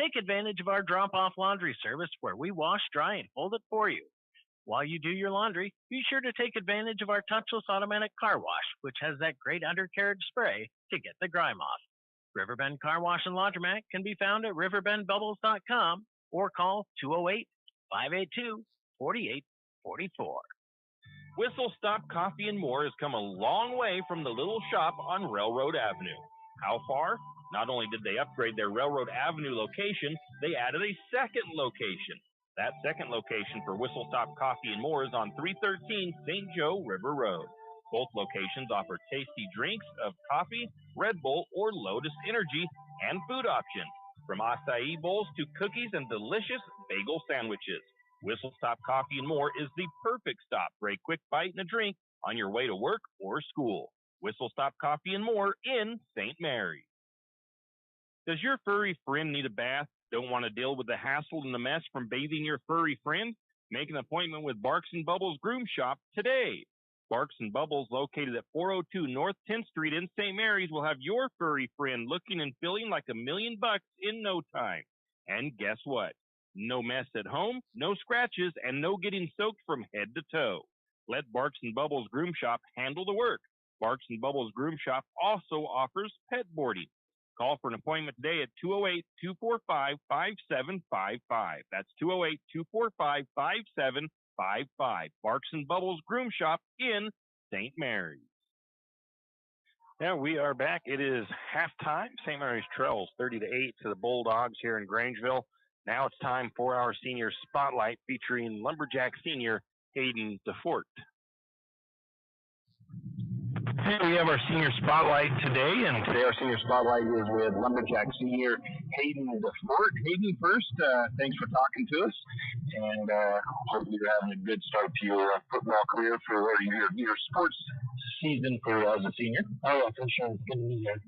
take advantage of our drop-off laundry service where we wash, dry, and fold it for you. While you do your laundry, be sure to take advantage of our touchless automatic car wash, which has that great undercarriage spray to get the grime off. Riverbend Car Wash and Laundromat can be found at riverbendbubbles.com or call 208-582-4844. Whistle Stop Coffee and More has come a long way from the little shop on Railroad Avenue. How far? Not only did they upgrade their Railroad Avenue location, they added a second location. That second location for Whistle Stop Coffee and More is on 313 St. Joe River Road. Both locations offer tasty drinks of coffee, Red Bull, or Lotus Energy, and food options, from acai bowls to cookies and delicious bagel sandwiches. Whistle Stop Coffee and More is the perfect stop for a quick bite and a drink on your way to work or school. Whistle Stop Coffee and More in St. Mary's. Does your furry friend need a bath? Don't want to deal with the hassle and the mess from bathing your furry friend? Make an appointment with Barks and Bubbles Groom Shop today. Barks and Bubbles, located at 402 North 10th Street in St. Mary's, will have your furry friend looking and feeling like $1 million in no time. And guess what? No mess at home, no scratches, and no getting soaked from head to toe. Let Barks and Bubbles Groom Shop handle the work. Barks and Bubbles Groom Shop also offers pet boarding. Call for an appointment today at 208-245-5755. That's 208-245-5755. Barks and Bubbles Groom Shop in St. Mary's. Yeah, we are back. It is halftime. St. Mary's trails 30-8 to the Bulldogs here in Grangeville. Now it's time for our senior spotlight featuring Lumberjack senior Hayden DeFort. Hey, we have our senior spotlight today, and today our senior spotlight is with Lumberjack senior Hayden DeFort. Hayden, first, thanks for talking to us, and hopefully you're having a good start to your football career or your sports season as a senior. Oh, yeah, for sure. It's good to be here.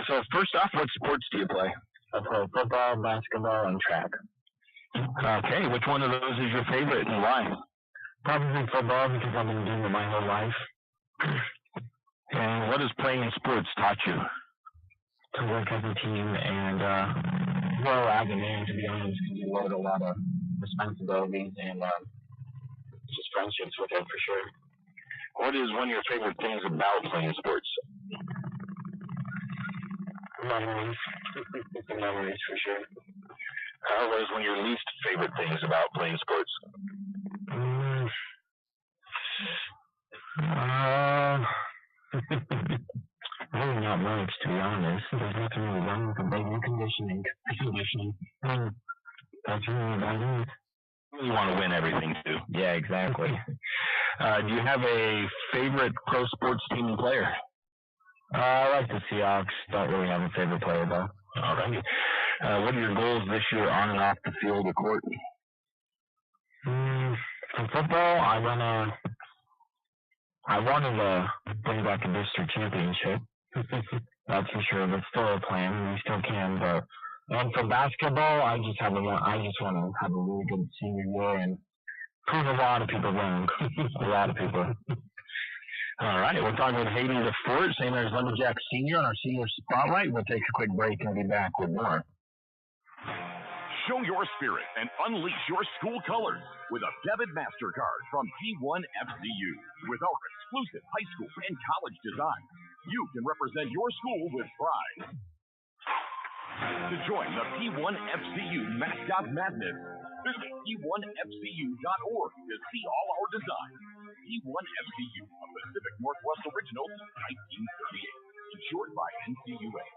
So first off, what sports do you play? I play football, basketball, and track. Okay, which one of those is your favorite and why? Probably football because I've been doing it my whole life. And what has playing sports taught you? To work as a team and grow as a man, to be honest, because you load a lot of responsibilities and just friendships with it for sure. What is one of your favorite things about playing sports? Memories. Memories for sure. What is one of your least favorite things about playing sports? Really not much, to be honest. There's nothing really wrong with the baby conditioning. That's really about it. You want to win everything, too. Yeah, exactly. Do you have a favorite pro sports team and player? I like the Seahawks. Don't really have a favorite player, though. All right. What are your goals this year on and off the field or court? For football, I wanted to bring back a district championship. That's for sure. That's still a plan. We still can, but and for basketball, I just want to have a really good senior year and prove a lot of people wrong. A lot of people. All right, we're talking with Hayden DeFort, St. Mary's Lumberjack Senior on our Senior Spotlight. We'll take a quick break and be back with more. Show your spirit and unleash your school colors with a debit MasterCard from P1 FCU. With our exclusive high school and college design, you can represent your school with pride. To join the P1 FCU Mascot Madness, visit P1FCU.org to see all our designs. P1 FCU, a Pacific Northwest original since 1938. Insured by NCUA.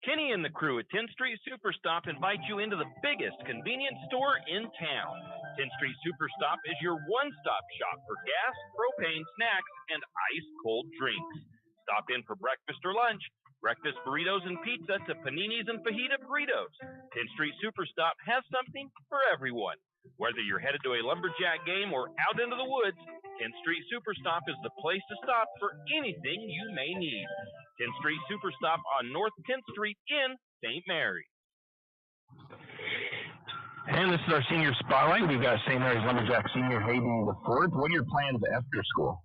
Kenny and the crew at 10th Street Superstop invite you into the biggest convenience store in town. 10th Street Superstop is your one-stop shop for gas, propane, snacks, and ice-cold drinks. Stop in for breakfast or lunch, breakfast burritos and pizza to paninis and fajita burritos. 10th Street Superstop has something for everyone. Whether you're headed to a Lumberjack game or out into the woods, 10th Street Superstop is the place to stop for anything you may need. 10th Street Superstop on North 10th Street in St. Mary's. And this is our Senior Spotlight. We've got St. Mary's Lumberjack Senior Hayden DeFort. What are your plans after school?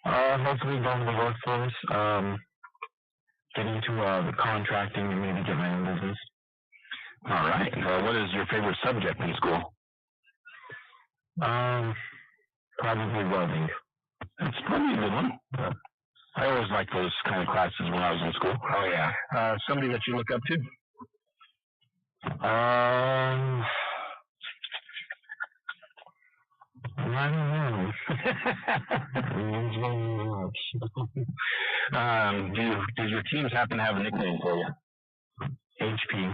Hopefully going to the workforce, get into the contracting and maybe get my own business. All right. What is your favorite subject in school? Probably welding. That's probably a good one. I always liked those kind of classes when I was in school. Oh, yeah. Somebody that you look up to? I don't know. Do your teams happen to have a nickname for you? HP.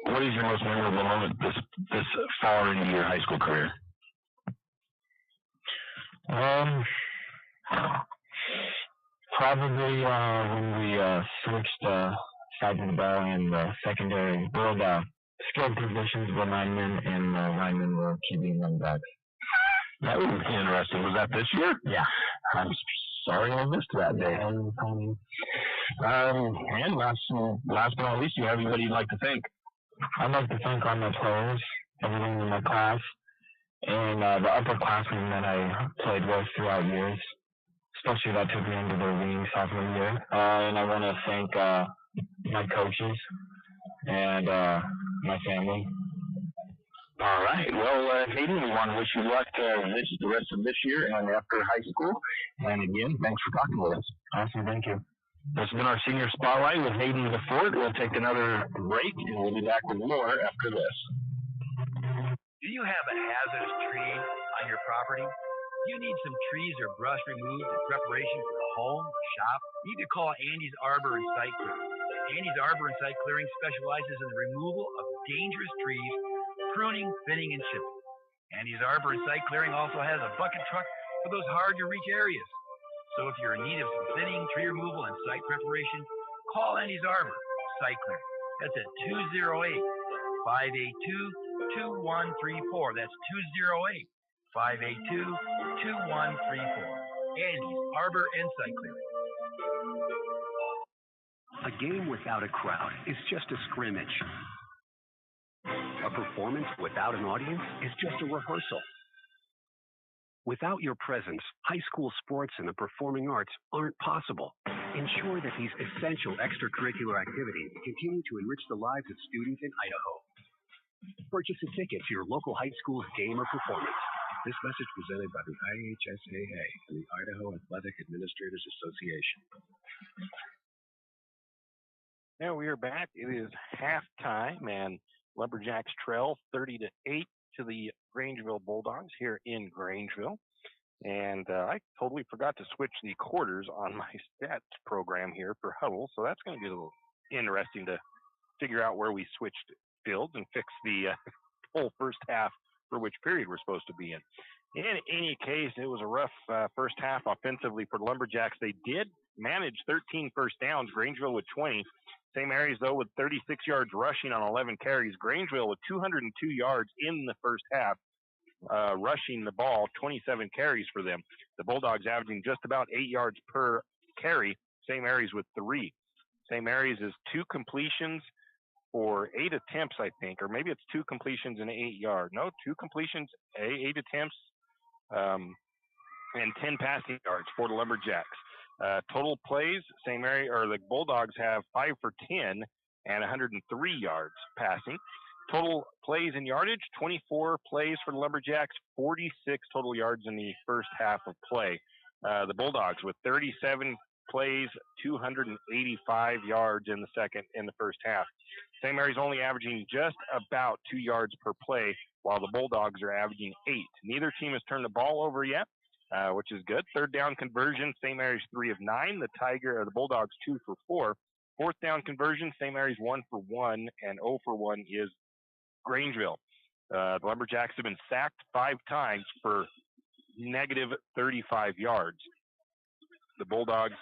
What is your most memorable moment this far into your high school career? Probably when we switched sides of the ball in the secondary world skilled positions were linemen and linemen were QB running backs. That would be interesting. Was that this year? Yeah. I'm sorry I missed that day. And last but not least, do you have anybody you'd like to thank? I'd like to thank all my players, everyone in my class, and the upperclassmen that I played with throughout years, especially that took me under their wing sophomore year. And I want to thank my coaches and my family. All right. Well, Hayden, we want to wish you luck the rest of this year and after high school. And again, thanks for talking with us. Awesome. Thank you. This has been our Senior Spotlight with Hayden DeFort. We'll take another break, and we'll be back with more after this. Do you have a hazardous tree on your property? You need some trees or brush removed in preparation for a home or shop? You need to call Andy's Arbor and Site Clearing. Andy's Arbor and Site Clearing specializes in the removal of dangerous trees, pruning, thinning, and chipping. Andy's Arbor and Site Clearing also has a bucket truck for those hard-to-reach areas. So if you're in need of some thinning, tree removal, and site preparation, call Andy's Arbor Site Clearing. That's at 208-582-2134. That's 208-582-2134. Andy's Arbor and Site Clearing. A game without a crowd is just a scrimmage. A performance without an audience is just a rehearsal. Without your presence, high school sports and the performing arts aren't possible. Ensure that these essential extracurricular activities continue to enrich the lives of students in Idaho. Purchase a ticket to your local high school's game or performance. This message presented by the IHSAA and the Idaho Athletic Administrators Association. Now we are back. It is halftime, and Lumberjacks trail 30-8 to the Grangeville Bulldogs here in Grangeville. And I totally forgot to switch the quarters on my stats program here for Huddle, so that's going to be a little interesting to figure out where we switched fields and fix the whole first half for which period we're supposed to be in. In any case, it was a rough first half offensively for the Lumberjacks. They did manage 13 first downs, Grangeville with 20. St. Mary's, though, with 36 yards rushing on 11 carries. Grangeville with 202 yards in the first half, rushing the ball, 27 carries for them. The Bulldogs averaging just about 8 yards per carry. St. Mary's with 3. St. Mary's is 2 completions for 8 attempts, I think, or maybe it's 2 completions and 8 yards. No, 2 completions, 8 attempts, and 10 passing yards for the Lumberjacks. Total plays, St. Mary or the Bulldogs have 5 for 10 and 103 yards passing. Total plays and yardage, 24 plays for the Lumberjacks, 46 total yards in the first half of play. The Bulldogs with 37 plays, 285 yards in the first half. St. Mary's only averaging just about 2 yards per play, while the Bulldogs are averaging 8. Neither team has turned the ball over yet, which is good. Third down conversion, St. Mary's 3 of 9. The Bulldogs 2 for 4. Fourth down conversion, St. Mary's 1 for 1, and 0 for 1 is Grangeville. The Lumberjacks have been sacked 5 times for negative 35 yards. The Bulldogs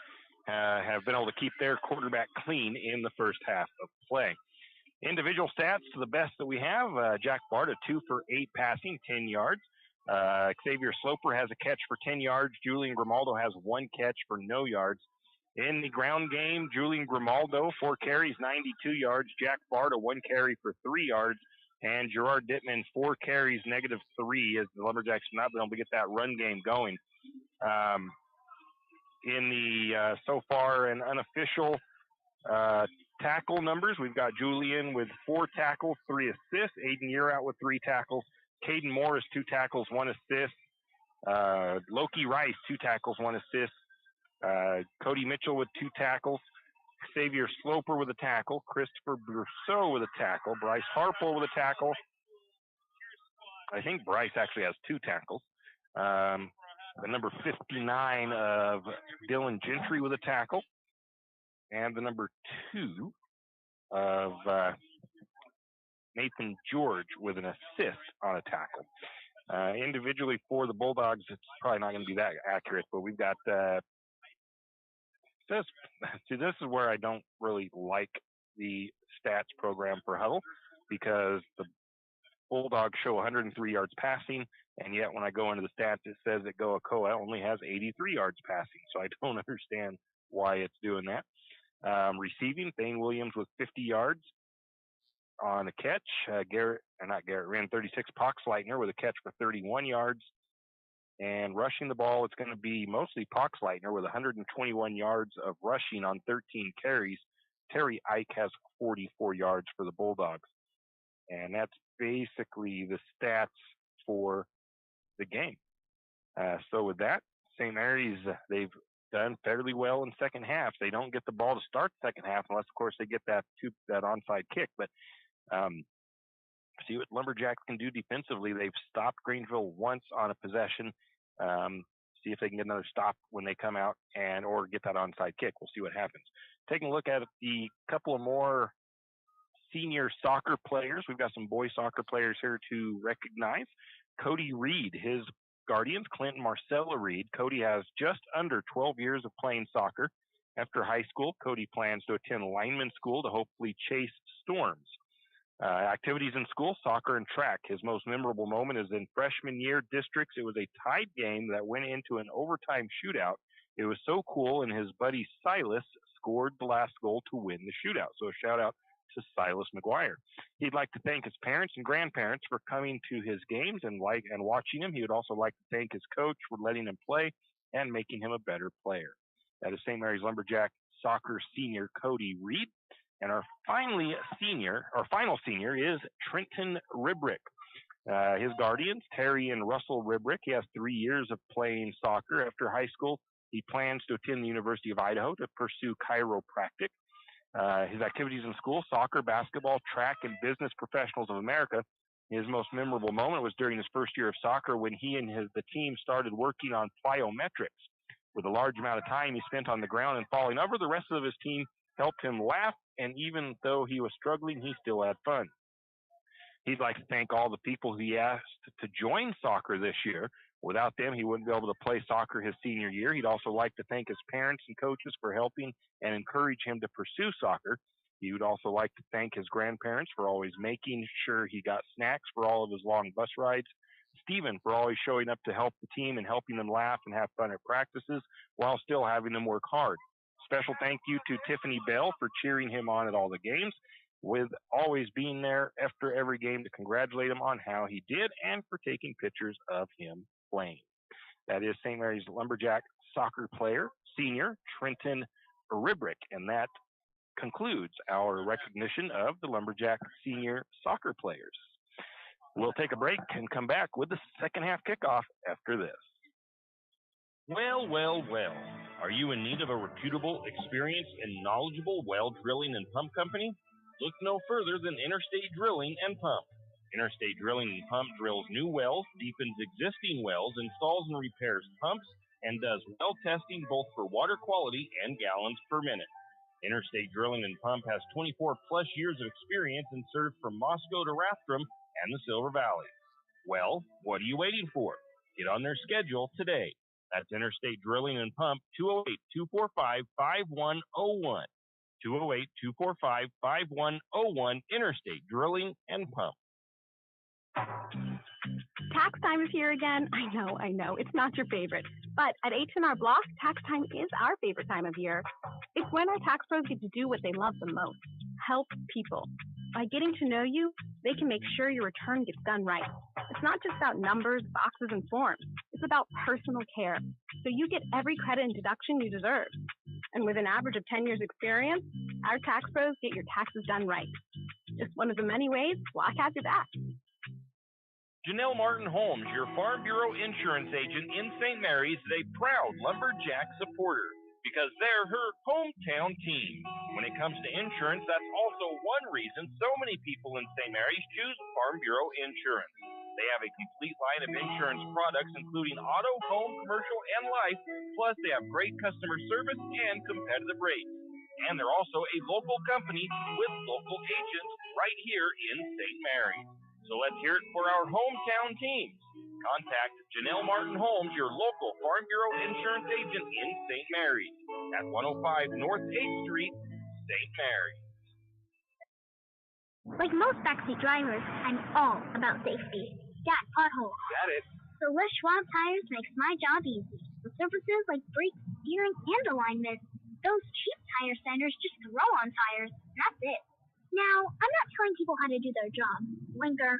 have been able to keep their quarterback clean in the first half of play. Individual stats to the best that we have, Jack Barta 2 for 8 passing, 10 yards. Xavier Sloper has a catch for 10 yards. Julian Grimaldo has 1 catch for no yards. In the ground game, Julian Grimaldo, 4 carries, 92 yards. Jack Barta, 1 carry for 3 yards. And Gerard Dittman, 4 carries, negative 3, as the Lumberjacks have not been able to get that run game going. In the so far an unofficial tackle numbers, we've got Julian with 4 tackles, 3 assists. Aiden Yearout with 3 tackles. Caden Morris, 2 tackles, 1 assist. Loki Rice, 2 tackles, 1 assist. Cody Mitchell with 2 tackles. Xavier Sloper with a tackle. Christopher Brousseau with a tackle. Bryce Harpole with a tackle. I think Bryce actually has 2 tackles. The number 59 of Dylan Gentry with a tackle. And the number 2 of Nathan George with an assist on a tackle. Individually for the Bulldogs, it's probably not going to be that accurate, but we've got this is where I don't really like the stats program for Huddle, because the Bulldogs show 103 yards passing, and yet when I go into the stats, it says that Goakoa only has 83 yards passing, so I don't understand why it's doing that. Receiving, Thane Williams with 50 yards on a catch. Ran 36. Pox Leitner with a catch for 31 yards. And rushing the ball, it's going to be mostly Pox Leitner with 121 yards of rushing on 13 carries. Terry Ike has 44 yards for the Bulldogs. And that's basically the stats for the game. So with that, St. Mary's, they've done fairly well in second half. They don't get the ball to start the second half unless, of course, they get that onside kick. But see what Lumberjacks can do defensively. They've stopped Grangeville once on a possession. See if they can get another stop when they come out or get that onside kick. We'll see what happens. Taking a look at the couple of more senior soccer players. We've got some boys soccer players here to recognize. Cody Reed, his guardians, Clint and Marcella Reed. Cody has just under 12 years of playing soccer. After high school, Cody plans to attend lineman school to hopefully chase storms. Activities in school, soccer and track. His most memorable moment is in freshman year districts. It was a tied game that went into an overtime shootout. It was so cool, and his buddy Silas scored the last goal to win the shootout. So a shout out to Silas McGuire. He'd like to thank his parents and grandparents for coming to his games and watching him. He would also like to thank his coach for letting him play and making him a better player. That is St. Mary's Lumberjack soccer senior Cody Reed. And our final senior is Trenton Ribrick. His guardians, Terry and Russell Ribrick. He has 3 years of playing soccer. After high school, he plans to attend the University of Idaho to pursue chiropractic. His activities in school, soccer, basketball, track, and Business Professionals of America. His most memorable moment was during his first year of soccer when he and the team started working on plyometrics. With a large amount of time he spent on the ground and falling over, the rest of his team helped him laugh, and even though he was struggling, he still had fun. He'd like to thank all the people he asked to join soccer this year. Without them, he wouldn't be able to play soccer his senior year. He'd also like to thank his parents and coaches for helping and encourage him to pursue soccer. He would also like to thank his grandparents for always making sure he got snacks for all of his long bus rides. Stephen for always showing up to help the team and helping them laugh and have fun at practices while still having them work hard. Special thank you to Tiffany Bell for cheering him on at all the games, with always being there after every game to congratulate him on how he did and for taking pictures of him playing. That is St. Mary's Lumberjack soccer player, senior Trenton Ribrick, and that concludes our recognition of the Lumberjack senior soccer players. We'll take a break and come back with the second half kickoff after this. Well, well, well. Are you in need of a reputable, experienced, and knowledgeable well drilling and pump company? Look no further than Interstate Drilling and Pump. Interstate Drilling and Pump drills new wells, deepens existing wells, installs and repairs pumps, and does well testing both for water quality and gallons per minute. Interstate Drilling and Pump has 24 plus years of experience and serves from Moscow to Rathdrum and the Silver Valley. Well, what are you waiting for? Get on their schedule today. That's Interstate Drilling and Pump, 208-245-5101. 208-245-5101, Interstate Drilling and Pump. Tax time is here again. I know. It's not your favorite. But at H&R Block, tax time is our favorite time of year. It's when our tax pros get to do what they love the most, help people. By getting to know you, they can make sure your return gets done right. It's not just about numbers, boxes, and forms. It's about personal care, so you get every credit and deduction you deserve. And with an average of 10 years experience, our tax pros get your taxes done right. Just one of the many ways Block has your back. Janelle Martin Holmes, your Farm Bureau insurance agent in St. Mary's, is a proud Lumberjack supporter because they're her hometown team. When it comes to insurance, that's also one reason so many people in St. Mary's choose Farm Bureau insurance. They have a complete line of insurance products, including auto, home, commercial, and life, plus they have great customer service and competitive rates. And they're also a local company with local agents right here in St. Mary's. So let's hear it for our hometown teams. Contact Janelle Martin Holmes, your local Farm Bureau insurance agent in St. Mary's at 105 North 8th Street, St. Mary's. Like most backseat drivers, I'm all about safety. Got potholes. Got it. So Les Schwab Tires makes my job easy. With services like brakes, steering, and alignment. Those cheap tire centers just throw on tires. That's it. Now, I'm not telling people how to do their job, Linker.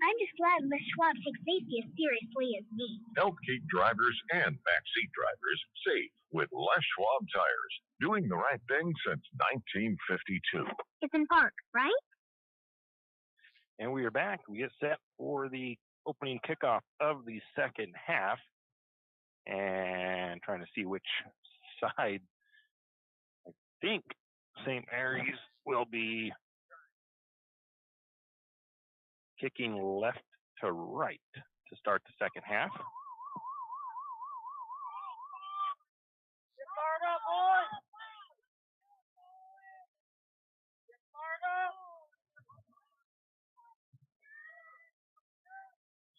I'm just glad Les Schwab takes safety as seriously as me. Help keep drivers and backseat drivers safe with Les Schwab Tires. Doing the right thing since 1952. It's in Park, right? And we are back. We get set for the opening kickoff of the second half. And trying to see which side. I think St. Mary's will be kicking left to right to start the second half.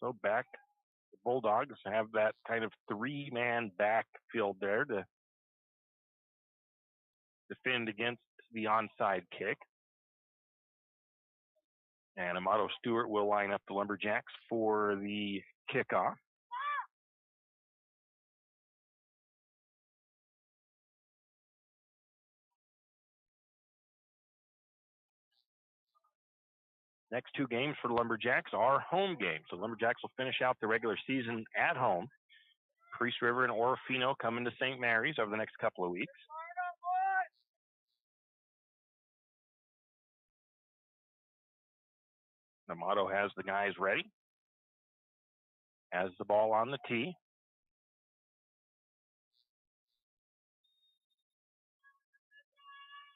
So back, the Bulldogs have that kind of three-man backfield there to defend against the onside kick. And Amato Stewart will line up the Lumberjacks for the kickoff. Next two games for the Lumberjacks are home games. So Lumberjacks will finish out the regular season at home. Priest River and Orofino come into St. Mary's over the next couple of weeks. Amato has the guys ready. Has the ball on the tee.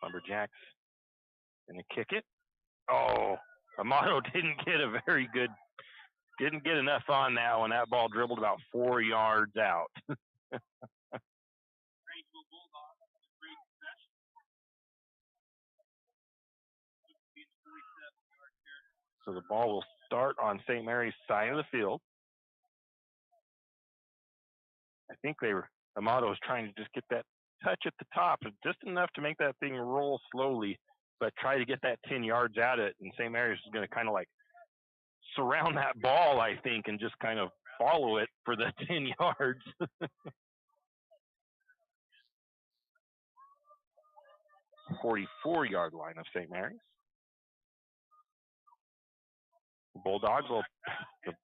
Lumberjacks going to kick it. Oh, Amato didn't get enough on that one. That ball dribbled about 4 yards out. So the ball will start on St. Mary's side of the field. I think Amato was trying to just get that touch at the top, just enough to make that thing roll slowly, but try to get that 10 yards out of it. And St. Mary's is going to kind of like surround that ball, I think, and just kind of follow it for the 10 yards. 44-yard line of St. Mary's. Bulldogs will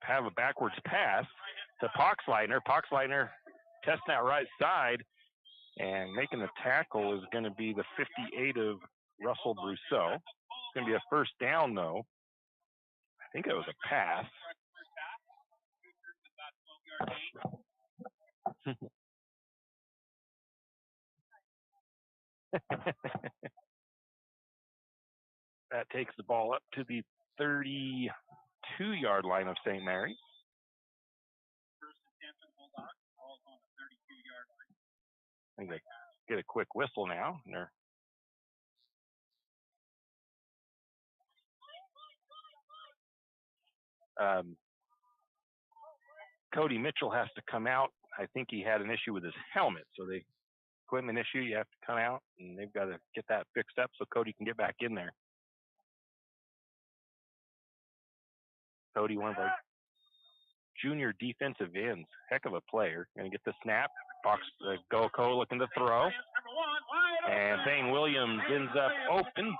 have a backwards pass to Poxleitner. Poxleitner testing that right side, and making the tackle is going to be the 58 of Russell Brousseau. It's going to be a first down, though. I think it was a pass. That takes the ball up to the 32-yard line of St. Mary's. I think they get a quick whistle now. Cody Mitchell has to come out. I think he had an issue with his helmet, so the equipment issue, you have to come out, and they've got to get that fixed up so Cody can get back in there. Cody, one of our junior defensive ends, heck of a player. Going to get the snap. Goko looking to throw. And Thane Williams ends up open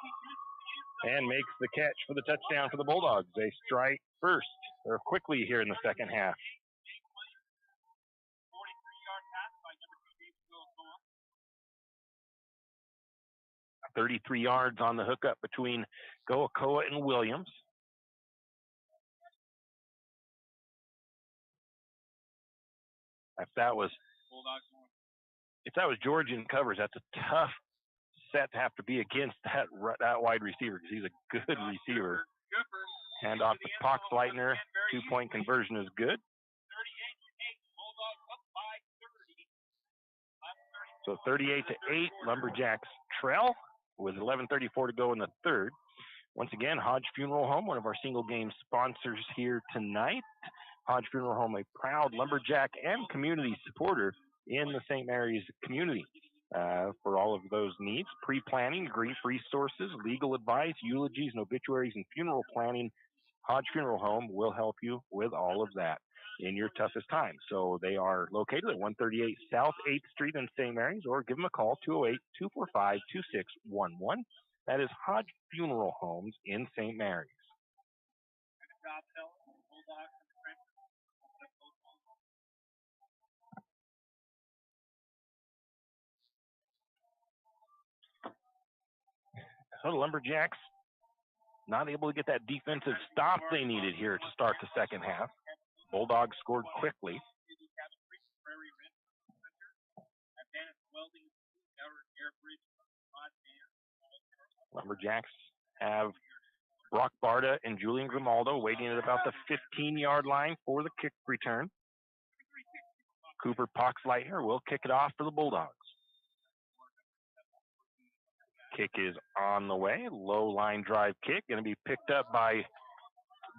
and makes the catch for the touchdown for the Bulldogs. They strike first, or quickly here in the second half. .33 yards on the hookup between Goakoa and Williams. If that was Georgian covers, that's a tough set to have to be against that wide receiver, because he's a good receiver. Hand off to Poxleitner. 2-point conversion is good. So 38-8, Lumberjacks trail with 11:34 to go in the third. Once again, Hodge Funeral Home, one of our single game sponsors here tonight. Hodge Funeral Home, a proud Lumberjack and community supporter in the St. Mary's community. For all of those needs, pre-planning, grief resources, legal advice, eulogies and obituaries, and funeral planning, Hodge Funeral Home will help you with all of that in your toughest times. So they are located at 138 South 8th Street in St. Mary's, or give them a call, 208-245-2611. That is Hodge Funeral Homes in St. Mary's. So the Lumberjacks not able to get that defensive stop they needed here to start the second half. Bulldogs scored quickly. Lumberjacks have Brock Barta and Julian Grimaldo waiting at about the 15-yard line for the kick return. Cooper Poxleitner will kick it off for the Bulldogs. Kick is on the way. Low line drive kick. Going to be picked up by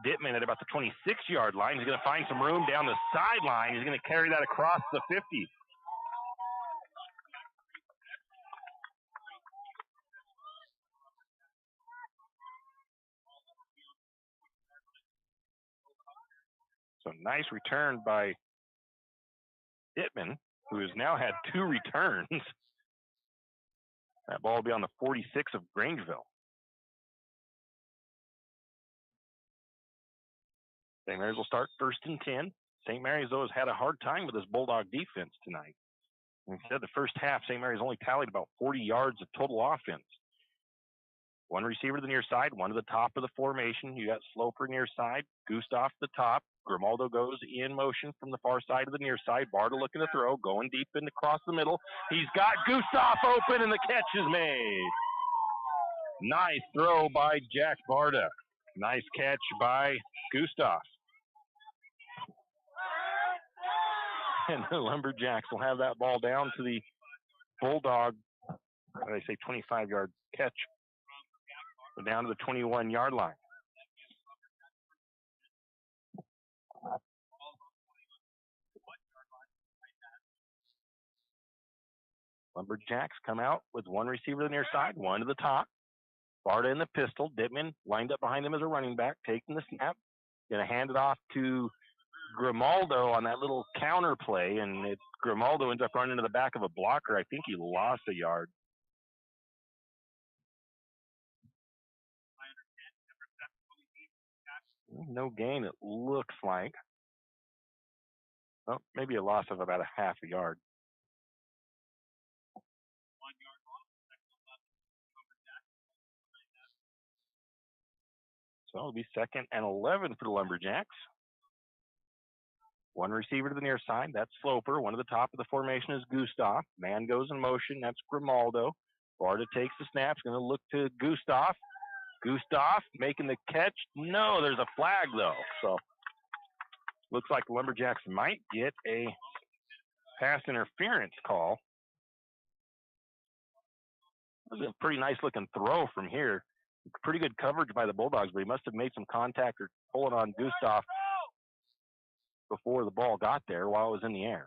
Dittman at about the 26-yard line. He's going to find some room down the sideline. He's going to carry that across the 50. So nice return by Dittman, who has now had 2 returns. That ball will be on the 46 of Grangeville. St. Mary's will start 1st and 10. St. Mary's, though, has had a hard time with this Bulldog defense tonight. Instead, the first half, St. Mary's only tallied about 40 yards of total offense. One receiver to the near side, one to the top of the formation. You got Sloper near side, Gustav to the top. Grimaldo goes in motion from the far side of the near side. Barta looking to throw, going deep and across the middle. He's got Gustav open, and the catch is made. Nice throw by Jack Barta. Nice catch by Gustav. And the Lumberjacks will have that ball down to the Bulldog, they say 25-yard catch, down to the 21-yard line. Lumberjacks come out with one receiver to the near side, one to the top. Barta in the pistol. Dittman lined up behind him as a running back, taking the snap. Going to hand it off to Grimaldo on that little counter play, and Grimaldo ends up running into the back of a blocker. I think he lost a yard. No gain, it looks like. Oh, maybe a loss of about a half a yard. So it'll be 2nd and 11 for the Lumberjacks. One receiver to the near side. That's Sloper. One to the top of the formation is Gustav. Man goes in motion. That's Grimaldo. Barta takes the snap. Going to look to Gustav. Gustav making the catch. No, there's a flag, though. So looks like the Lumberjacks might get a pass interference call. That was a pretty nice-looking throw from here. Pretty good coverage by the Bulldogs, but he must have made some contact or pulling on Gustav before the ball got there while it was in the air.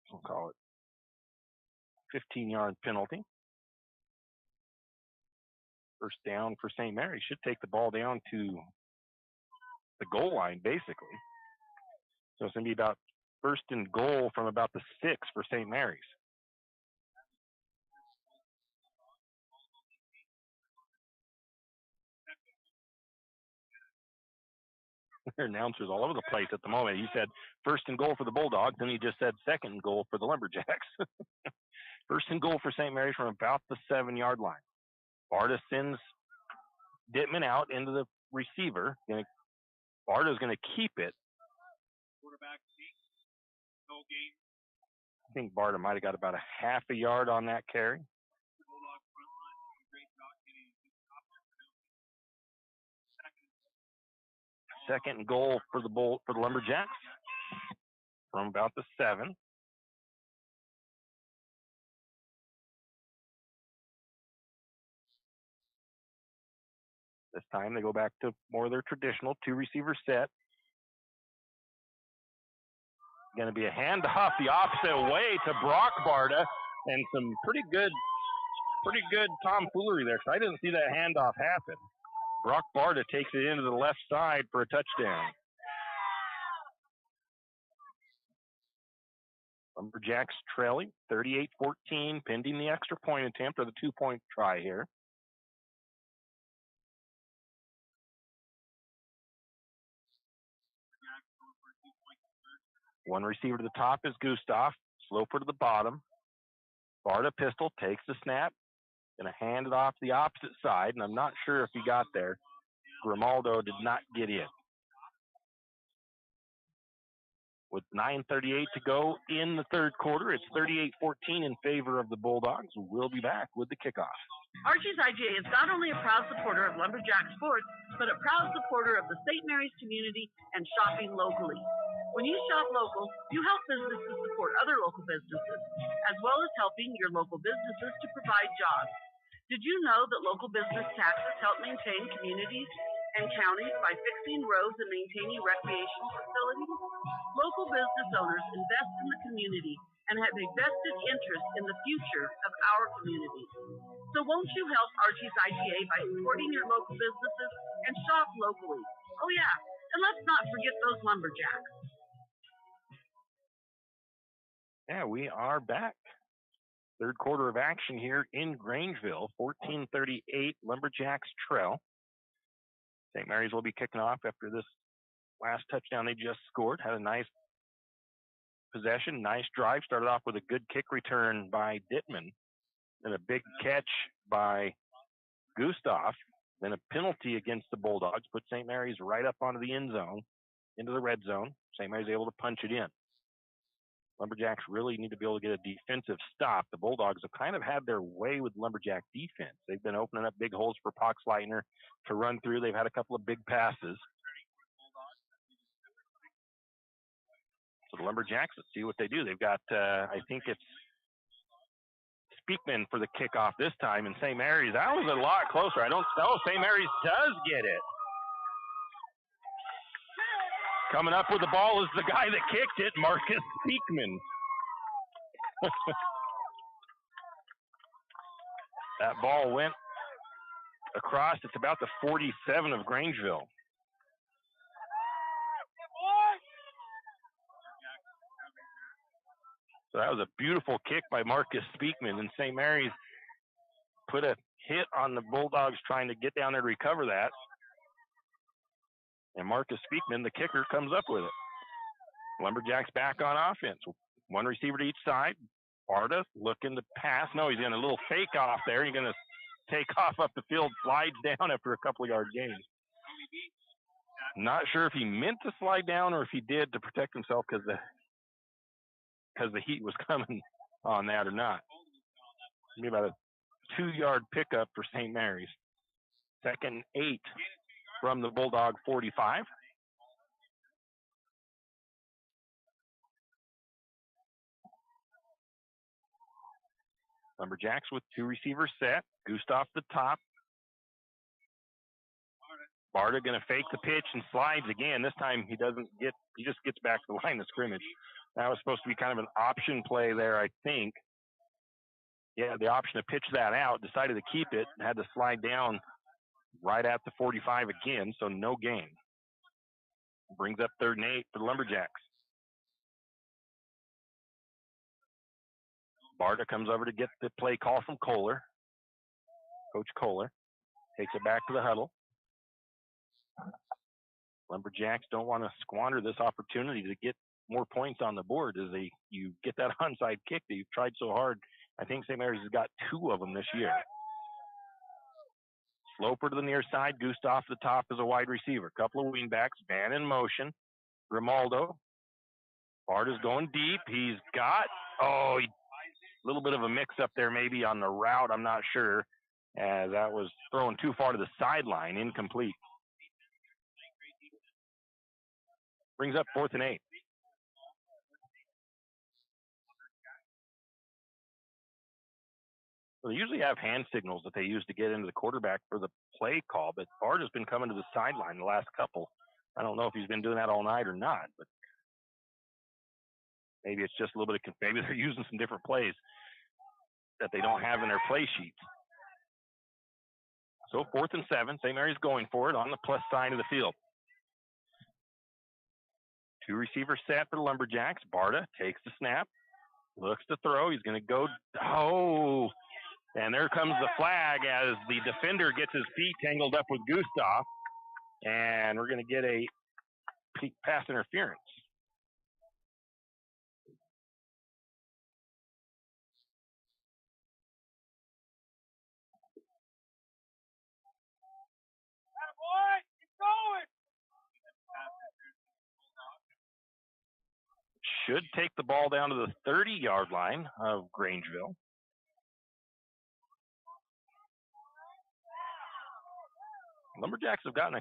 We'll call it 15-yard penalty. First down for St. Mary's. Should take the ball down to the goal line, basically. So it's going to be about 1st and goal from about the 6 for St. Mary's. Announcers all over the place at the moment. He said 1st and goal for the Bulldogs, then he just said 2nd and goal for the Lumberjacks. 1st and goal for St. Mary's from about the 7-yard line. Barta sends Dittman out into the receiver. Barta's going to keep it. Quarterback, no gain. I think Barta might have got about a half a yard on that carry. 2nd and goal for the Lumberjacks from about the 7. This time they go back to more of their traditional 2-receiver set. Going to be a handoff the opposite way to Brock Barta, and some pretty good tomfoolery there, because I didn't see that handoff happen. Brock Barta takes it into the left side for a touchdown. Lumberjacks trailing 38-14, pending the extra point attempt or the 2-point try here. One receiver to the top is Gustav. Sloper to the bottom. Barta pistol takes the snap. Going to hand it off the opposite side, and I'm not sure if he got there. Grimaldo did not get in. With 9:38 to go in the 3rd quarter, it's 38-14 in favor of the Bulldogs. We'll be back with the kickoff. Archie's IGA is not only a proud supporter of Lumberjack sports, but a proud supporter of the St. Mary's community and shopping locally. When you shop local, you help businesses support other local businesses, as well as helping your local businesses to provide jobs. Did you know that local business taxes help maintain communities and counties by fixing roads and maintaining recreational facilities? Local business owners invest in the community and have a vested interest in the future of our community. So won't you help Archie's IGA by supporting your local businesses and shop locally? Oh yeah, and let's not forget those Lumberjacks. Yeah, we are back. 3rd quarter of action here in Grangeville. 14:38, Lumberjacks trail. St. Mary's will be kicking off after this last touchdown they just scored. Had a nice possession, nice drive. Started off with a good kick return by Dittman. Then a big catch by Gustav. Then a penalty against the Bulldogs. Put St. Mary's right up onto the end zone, into the red zone. St. Mary's able to punch it in. Lumberjacks really need to be able to get a defensive stop. The Bulldogs have kind of had their way with Lumberjack defense. They've been opening up big holes for Poxleitner to run through. They've had a couple of big passes. So the Lumberjacks, let's see what they do. They've got, I think it's Speakman for the kickoff this time in St. Mary's. That was a lot closer. I don't know. St. Mary's does get it. Coming up with the ball is the guy that kicked it, Marcus Speakman. That ball went across. It's about the 47 of Grangeville. So that was a beautiful kick by Marcus Speakman, and St. Mary's put a hit on the Bulldogs trying to get down there to recover that. And Marcus Speakman, the kicker, comes up with it. Lumberjacks back on offense. One receiver to each side. Barta looking to pass. No, he's going a little fake off there. He's going to take off up the field, slides down after a couple of yard gain. Not sure if he meant to slide down or if he did to protect himself because the heat was coming on that or not. Maybe about a 2-yard pickup for St. Mary's. 2nd and 8 from the Bulldog 45. Lumberjacks with 2 receivers set. Gustav the top. Barta going to fake the pitch and slides again. This time he just gets back to the line of scrimmage. That was supposed to be kind of an option play there, I think. Yeah, the option to pitch that out, decided to keep it, had to slide down right at the 45 again, so no gain. Brings up 3rd and 8 for the Lumberjacks. Barta comes over to get the play call from Kohler. Coach Kohler takes it back to the huddle. Lumberjacks don't want to squander this opportunity to get more points on the board as you get that onside kick that you've tried so hard. I think St. Mary's has got 2 of them this year. Sloper to the near side. Gustav the top is a wide receiver. Couple of wingbacks. Man in motion. Grimaldo. Barta's going deep. He's got, a little bit of a mix up there maybe on the route. I'm not sure. As that was thrown too far to the sideline. Incomplete. Brings up 4th and 8. Well, they usually have hand signals that they use to get into the quarterback for the play call, but Barta's been coming to the sideline the last couple. I don't know if he's been doing that all night or not, but maybe it's just a little bit of, maybe they're using some different plays that they don't have in their play sheets. So 4th and 7, St. Mary's going for it on the plus side of the field. 2 receivers set for the Lumberjacks. Barta takes the snap, looks to throw. He's going to go, and there comes the flag as the defender gets his feet tangled up with Gustav, and we're going to get a pass interference. Should take the ball down to the 30-yard line of Grangeville. Lumberjacks have gotten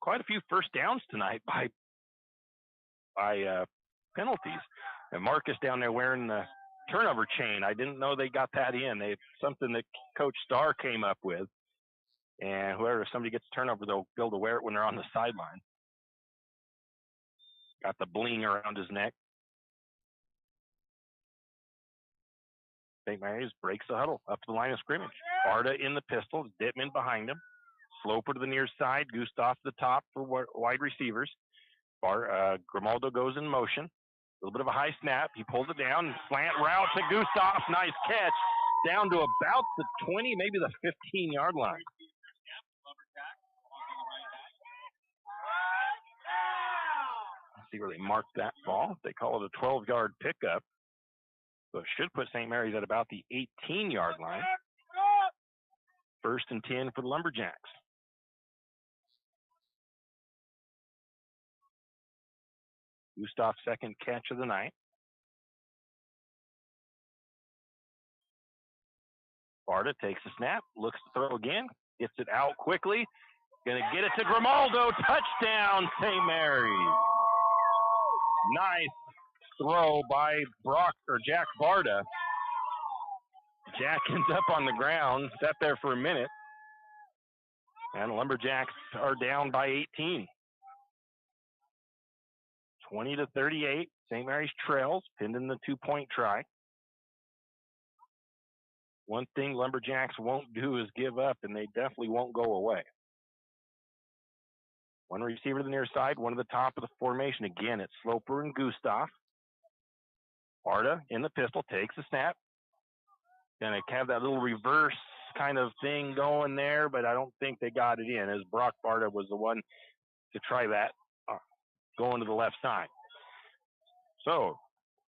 quite a few first downs tonight by penalties. And Marcus down there wearing the turnover chain. I didn't know they got that in. Something that Coach Starr came up with. And if somebody gets a turnover, they'll be able to wear it when they're on the sideline. Got the bling around his neck. St. Mary's breaks the huddle up to the line of scrimmage. Barta in the pistol, Dittman behind him. Sloper to the near side, Gustav to the top for wide receivers. Grimaldo goes in motion. A little bit of a high snap. He pulls it down. Slant route to Gustav. Nice catch. Down to about the 20, maybe the 15-yard line. See where they mark that ball. They call it a 12-yard pickup. So it should put St. Mary's at about the 18-yard line. 1st and 10 for the Lumberjacks. Gustav's 2nd catch of the night. Barta takes a snap, looks to throw again, gets it out quickly. Going to get it to Grimaldo. Touchdown, St. Mary's. Nice throw by Jack Barta. Jack ends up on the ground, sat there for a minute. And Lumberjacks are down by 18. 20-38. St. Mary's trails, pinned in the 2-point try. One thing Lumberjacks won't do is give up, and they definitely won't go away. One receiver to the near side, one to the top of the formation. Again, it's Sloper and Gustav. Barta in the pistol, takes the snap. Gonna have that little reverse kind of thing going there, but I don't think they got it in, as Brock Barta was the one to try that going to the left side. So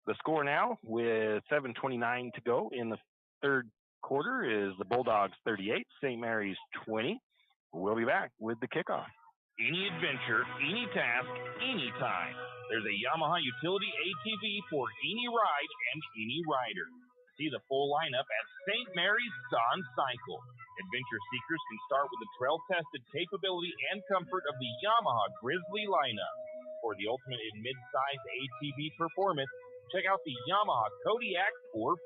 the score now with 7:29 to go in the third quarter is the Bulldogs 38, St. Mary's 20. We'll be back with the kickoff. Any adventure, any task, anytime. There's a Yamaha utility ATV for any ride and any rider. See the full lineup at St. Mary's Don Cycle. Adventure seekers can start with the trail-tested capability and comfort of the Yamaha Grizzly lineup. For the ultimate in mid-size ATV performance, check out the Yamaha Kodiak 450.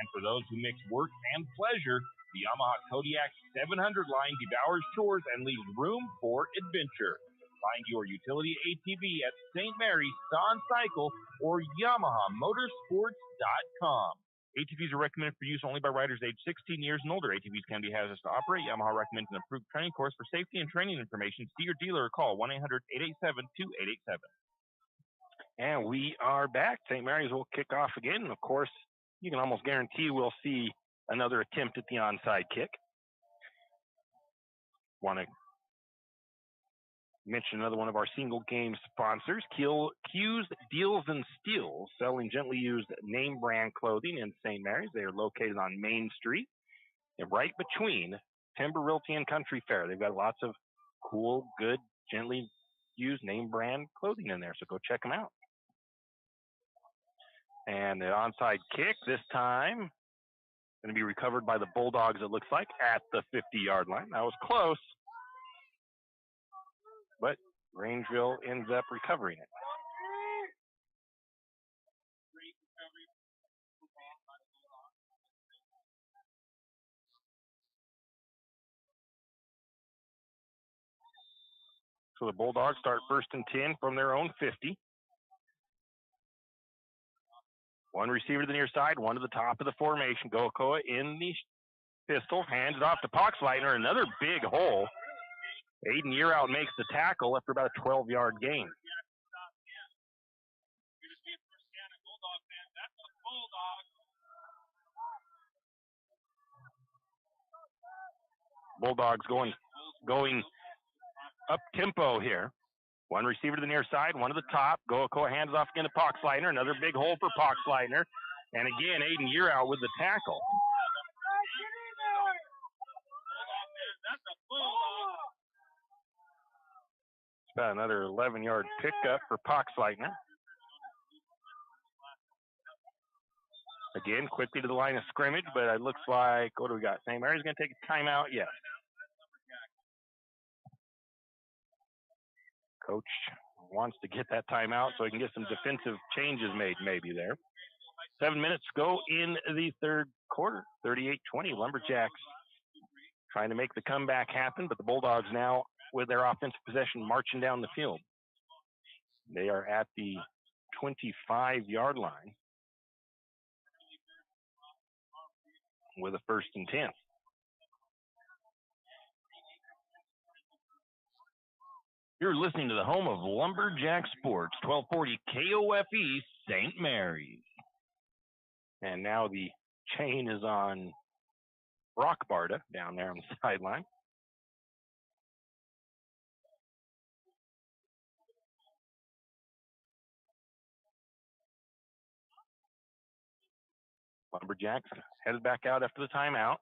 And for those who mix work and pleasure, the Yamaha Kodiak 700 line devours chores and leaves room for adventure. Find your utility ATV at St. Mary's Don Cycle or YamahaMotorsports.com. ATVs are recommended for use only by riders aged 16 years and older. ATVs can be hazardous to operate. Yamaha recommends an approved training course. For safety and training information, see your dealer or call 1-800-887-2887. And we are back. St. Mary's will kick off again. And of course, you can almost guarantee we'll see another attempt at the onside kick. Want to mention another one of our single game sponsors, Q's Deals and Steals, selling gently used name brand clothing in St. Mary's. They are located on Main Street and right between Timber Realty and Country Fair. They've got lots of cool, good, gently used name brand clothing in there, so go check them out. And the onside kick this time going to be recovered by the Bulldogs, it looks like, at the 50-yard line. That was close, but Grangeville ends up recovering it. So the Bulldogs start 1st and 10 from their own 50. One receiver to the near side, one to the top of the formation. Goakoa in the pistol, hands it off to Poxleitner, another big hole. Aiden Yearout makes the tackle after about a 12-yard gain. Bulldogs going up tempo here. One receiver to the near side, one to the top. Goakoa hands off again to Poxleitner. Another big hole for Poxleitner. And again, Aiden Yearout with the tackle. It's about another 11-yard pickup for Poxleitner. Again, quickly to the line of scrimmage, but it looks like, what do we got? St. Mary's going to take a timeout? Yes. Coach wants to get that timeout so he can get some defensive changes made maybe there. 7 minutes go in the third quarter. 38-20. Lumberjacks trying to make the comeback happen, but the Bulldogs now with their offensive possession marching down the field. They are at the 25-yard line with a 1st and 10. You're listening to the home of Lumberjack Sports, 1240 KOFE, St. Mary's. And now the chain is on Brock Barta down there on the sideline. Lumberjacks headed back out after the timeout.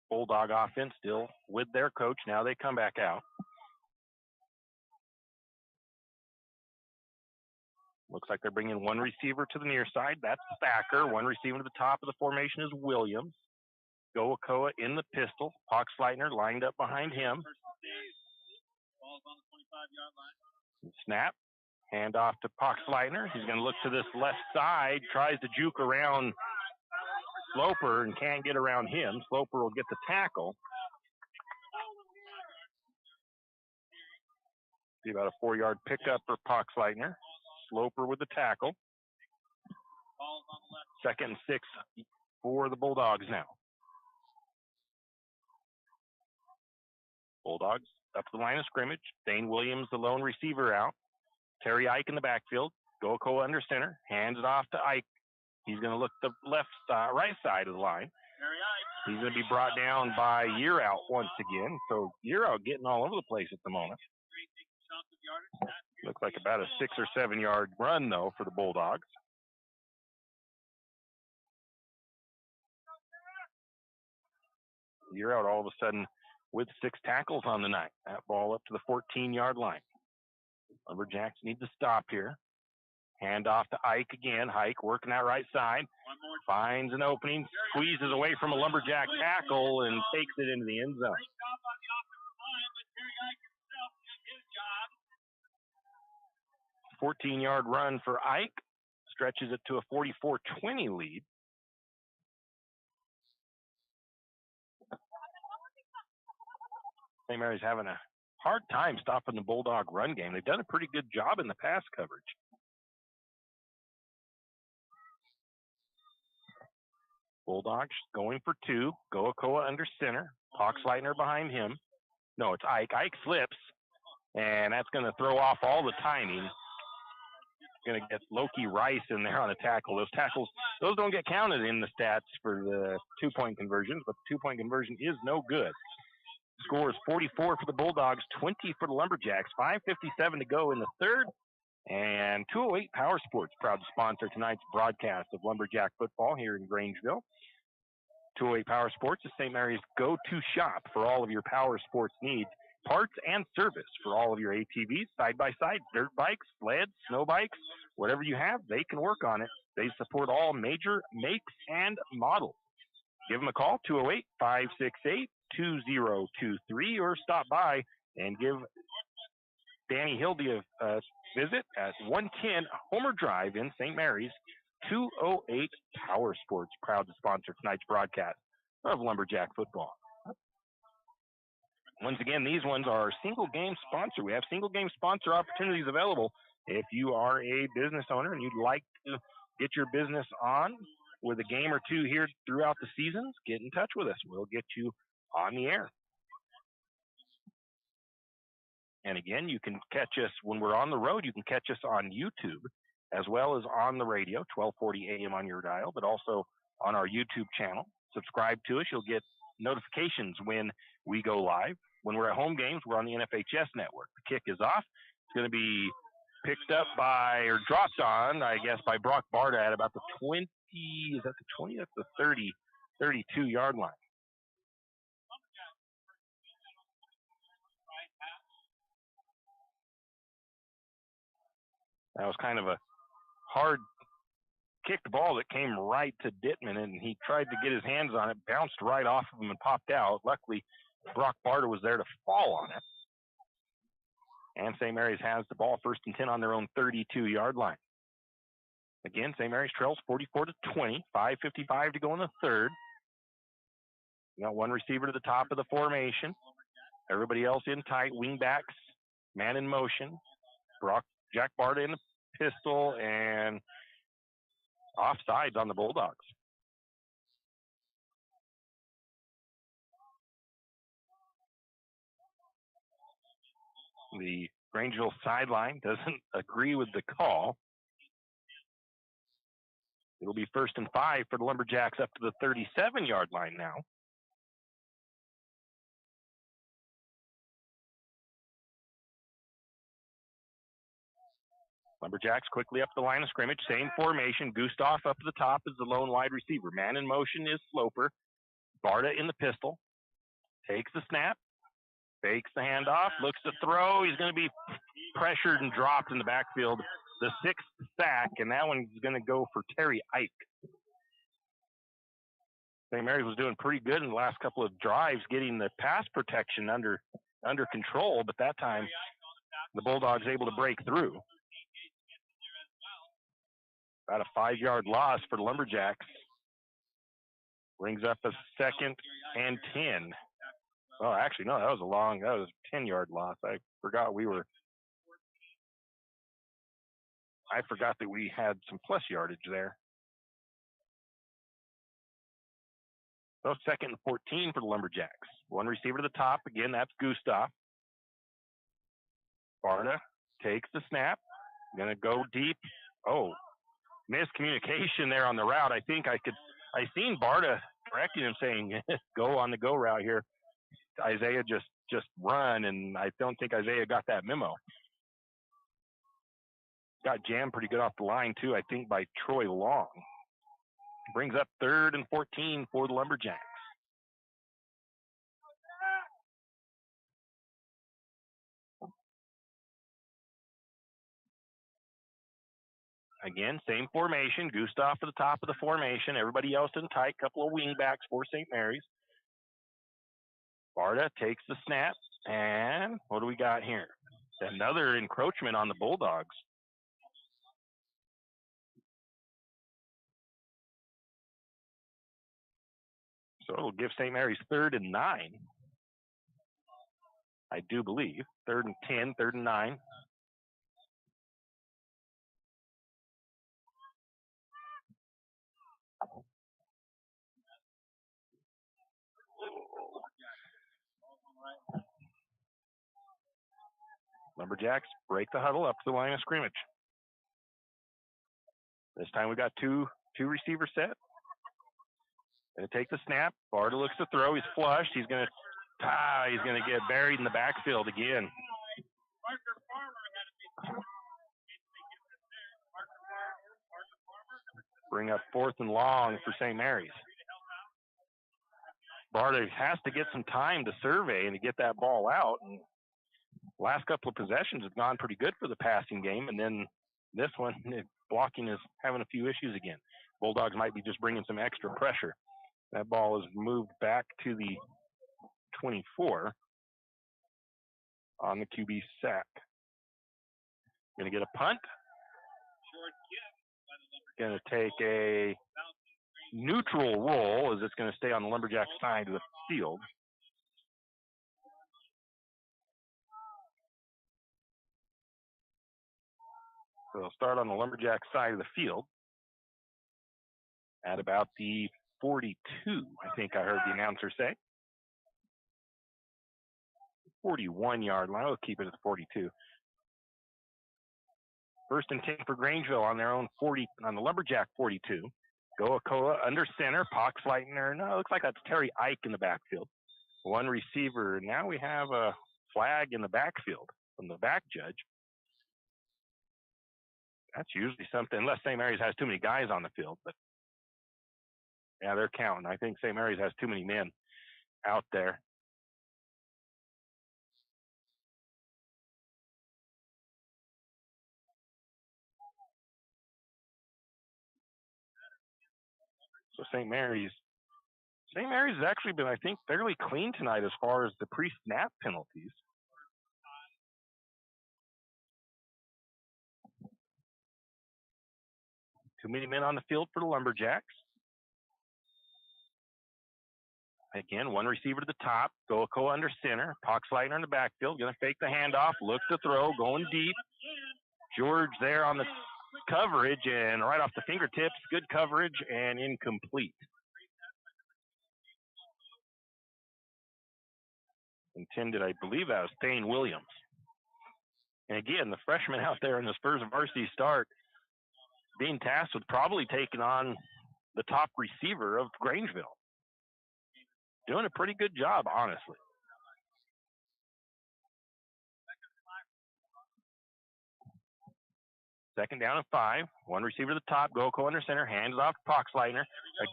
Bulldog offense still with their coach. Now they come back out. Looks like they're bringing one receiver to the near side. That's Thacker. One receiver to the top of the formation is Williams. Goakoa in the pistol. Poxleitner lined up behind him. Snap. Hand off to Poxleitner. He's going to look to this left side. Tries to juke around Sloper and can't get around him. Sloper will get the tackle. See about a 4-yard pickup for Poxleitner. Sloper with the tackle. 2nd and 6 for the Bulldogs now. Bulldogs up the line of scrimmage. Dane Williams, the lone receiver, out. Terry Ike in the backfield. Goakoa under center. Hands it off to Ike. He's going to look the right side of the line. He's going to be brought down by Year Out once again. So Year Out getting all over the place at the moment. Looks like about a 6 or 7 yard run, though, for the Bulldogs. Year Out all of a sudden with 6 tackles on the night. That ball up to the 14-yard line. Lumberjacks need to stop here. Hand off to Ike again. Ike working that right side. Finds an opening. Squeezes away from a Lumberjack tackle and takes it into the end zone. 14-yard run for Ike. Stretches it to a 44-20 lead. St. Mary's having a hard time stopping the Bulldog run game. They've done a pretty good job in the pass coverage. Bulldogs going for 2. Goakoa under center. Poxleitner behind him. No, it's Ike. Ike slips, and that's going to throw off all the timing. Going to get Loki Rice in there on a tackle. Those tackles, those don't get counted in the stats for the 2-point conversions, but the 2-point conversion is no good. Score is 44 for the Bulldogs, 20 for the Lumberjacks. 5:57 to go in the third. And 208 Power Sports, proud to sponsor tonight's broadcast of Lumberjack football here in Grangeville. 208 Power Sports is St. Mary's go-to shop for all of your power sports needs. Parts and service for all of your ATVs, side-by-side, dirt bikes, sleds, snow bikes, whatever you have, they can work on it. They support all major makes and models. Give them a call, 208-568-2023, or stop by and give Danny Hildy a visit at 110 Homer Drive in St. Mary's. 208 Power Sports, proud to sponsor tonight's broadcast of Lumberjack football. Once again, these ones are single game sponsor. We have single game sponsor opportunities available. If you are a business owner and you'd like to get your business on with a game or two here throughout the seasons, get in touch with us. We'll get you on the air. And again, you can catch us when we're on the road. You can catch us on YouTube as well as on the radio, 1240 AM on your dial, but also on our YouTube channel. Subscribe to us. You'll get notifications when we go live. When we're at home games, we're on the NFHS network. The kick is off. It's going to be picked up by, or dropped on, I guess, by Brock Barta at about the 20, is that the 20? That's the 30, 32-yard line. That was kind of a hard kicked ball that came right to Dittman, and he tried to get his hands on it, bounced right off of him and popped out. Luckily, Brock Barta was there to fall on it. And St. Mary's has the ball 1st and 10 on their own 32-yard line. Again, St. Mary's trails 44-20, 5:55 to go in the third. You got one receiver to the top of the formation. Everybody else in tight, wing backs, man in motion. Jack Barta in the pistol, and offsides on the Bulldogs. The Grangeville sideline doesn't agree with the call. It'll be 1st and 5 for the Lumberjacks up to the 37-yard line now. Lumberjacks quickly up the line of scrimmage. Same formation. Gustav up at the top is the lone wide receiver. Man in motion is Sloper. Barta in the pistol. takes the snap, fakes the handoff, looks to throw. He's going to be pressured and dropped in the backfield. The 6th sack, and that one's going to go for Terry Ike. St. Mary's was doing pretty good in the last couple of drives, getting the pass protection under control, but that time the Bulldogs able to break through. About a 5-yard loss for the Lumberjacks. Brings up a 2nd and 10. Oh, actually, no, that was a 10-yard loss. I forgot that we had some plus yardage there. So 2nd and 14 for the Lumberjacks. One receiver to the top. Again, that's Gustav. Barta takes the snap. Going to go deep. Oh, miscommunication there on the route. I seen Barta correcting him saying, go on the go route here. Isaiah just run, and I don't think Isaiah got that memo. Got jammed pretty good off the line, too, I think, by Troy Long. Brings up 3rd and 14 for the Lumberjacks. Again, same formation. Gustav to the top of the formation. Everybody else in tight. Couple of wing backs for St. Mary's. Barta takes the snap. And what do we got here? Another encroachment on the Bulldogs. So it'll give St. Mary's 3rd and 9. I do believe. 3rd and 10, 3rd and 9. Lumberjacks break the huddle up to the line of scrimmage. This time we got two receiver set. Going to take the snap. Barta looks to throw. He's flushed. He's going to get buried in the backfield again. Bring up 4th and long for St. Mary's. Barta has to get some time to survey and to get that ball out. And last couple of possessions have gone pretty good for the passing game, and then this one, blocking is having a few issues again. Bulldogs might be just bringing some extra pressure. That ball is moved back to the 24 on the QB sack. Going to get a punt. Going to take a neutral roll as it's going to stay on the Lumberjack side of the field. So they'll start on the Lumberjack side of the field at about the 42, I think I heard the announcer say. 41-yard line. We'll keep it at the 42. 1st and 10 for Grangeville on their own 40, on the Lumberjack 42. Goakoa under center. Poxleitner. No, it looks like that's Terry Ike in the backfield. One receiver. Now we have a flag in the backfield from the back judge. That's usually something, unless St. Mary's has too many guys on the field. But yeah, they're counting. I think St. Mary's has too many men out there. So St. Mary's has actually been, I think, fairly clean tonight as far as the pre-snap penalties. Too many men on the field for the Lumberjacks. Again, one receiver to the top. Goakoa under center. Poxleitner in the backfield. Going to fake the handoff. Look to throw. Going deep. George there on the coverage and right off the fingertips. Good coverage and incomplete. Intended, I believe that was Thane Williams. And again, the freshman out there in this first varsity start being tasked with probably taking on the top receiver of Grangeville. Doing a pretty good job, honestly. Second down and 5. One receiver to the top. Goakoa under center. Hands off to Poxleitner.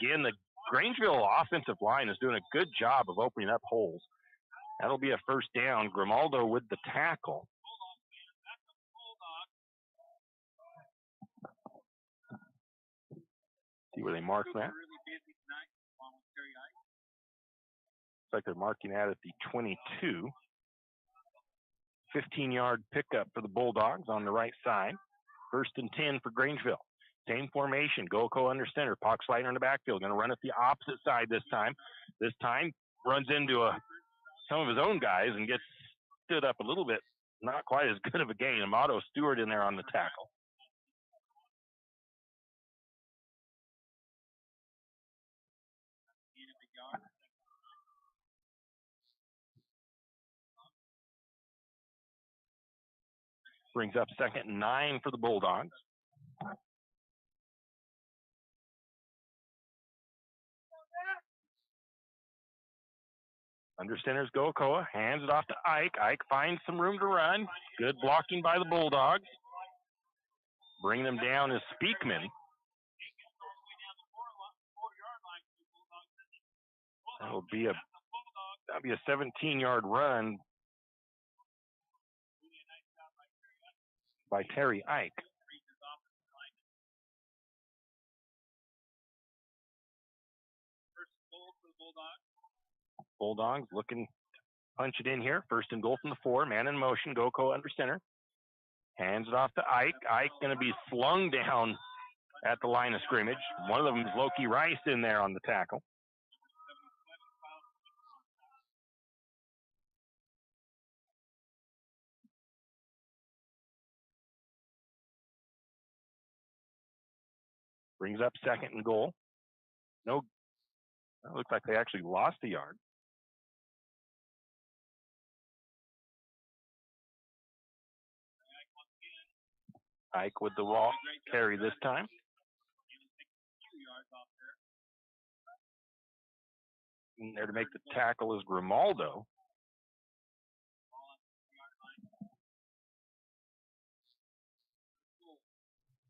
Again, the Grangeville offensive line is doing a good job of opening up holes. That'll be a first down. Grimaldo with the tackle. See where they mark that. Looks like they're marking that at the 22. 15-yard pickup for the Bulldogs on the right side. 1st and 10 for Grangeville. Same formation. Goko under center. Poxleitner in the backfield. Going to run it the opposite side this time. This time runs into some of his own guys and gets stood up a little bit. Not quite as good of a gain. Amato Stewart in there on the tackle. Brings up 2nd and 9 for the Bulldogs. Under center's Gokoa, hands it off to Ike. Ike finds some room to run. Good blocking by the Bulldogs. Bring them down is Speakman. That'll be a 17-yard run by Terry Ike. Bulldogs looking to punch it in here. 1st and goal from the 4. Man in motion. Goko under center. Hands it off to Ike. Ike going to be slung down at the line of scrimmage. One of them is Loki Rice in there on the tackle. Brings up 2nd and goal. No, it looks like they actually lost a yard. Ike with the walk carry this time. In there to make the tackle is Grimaldo.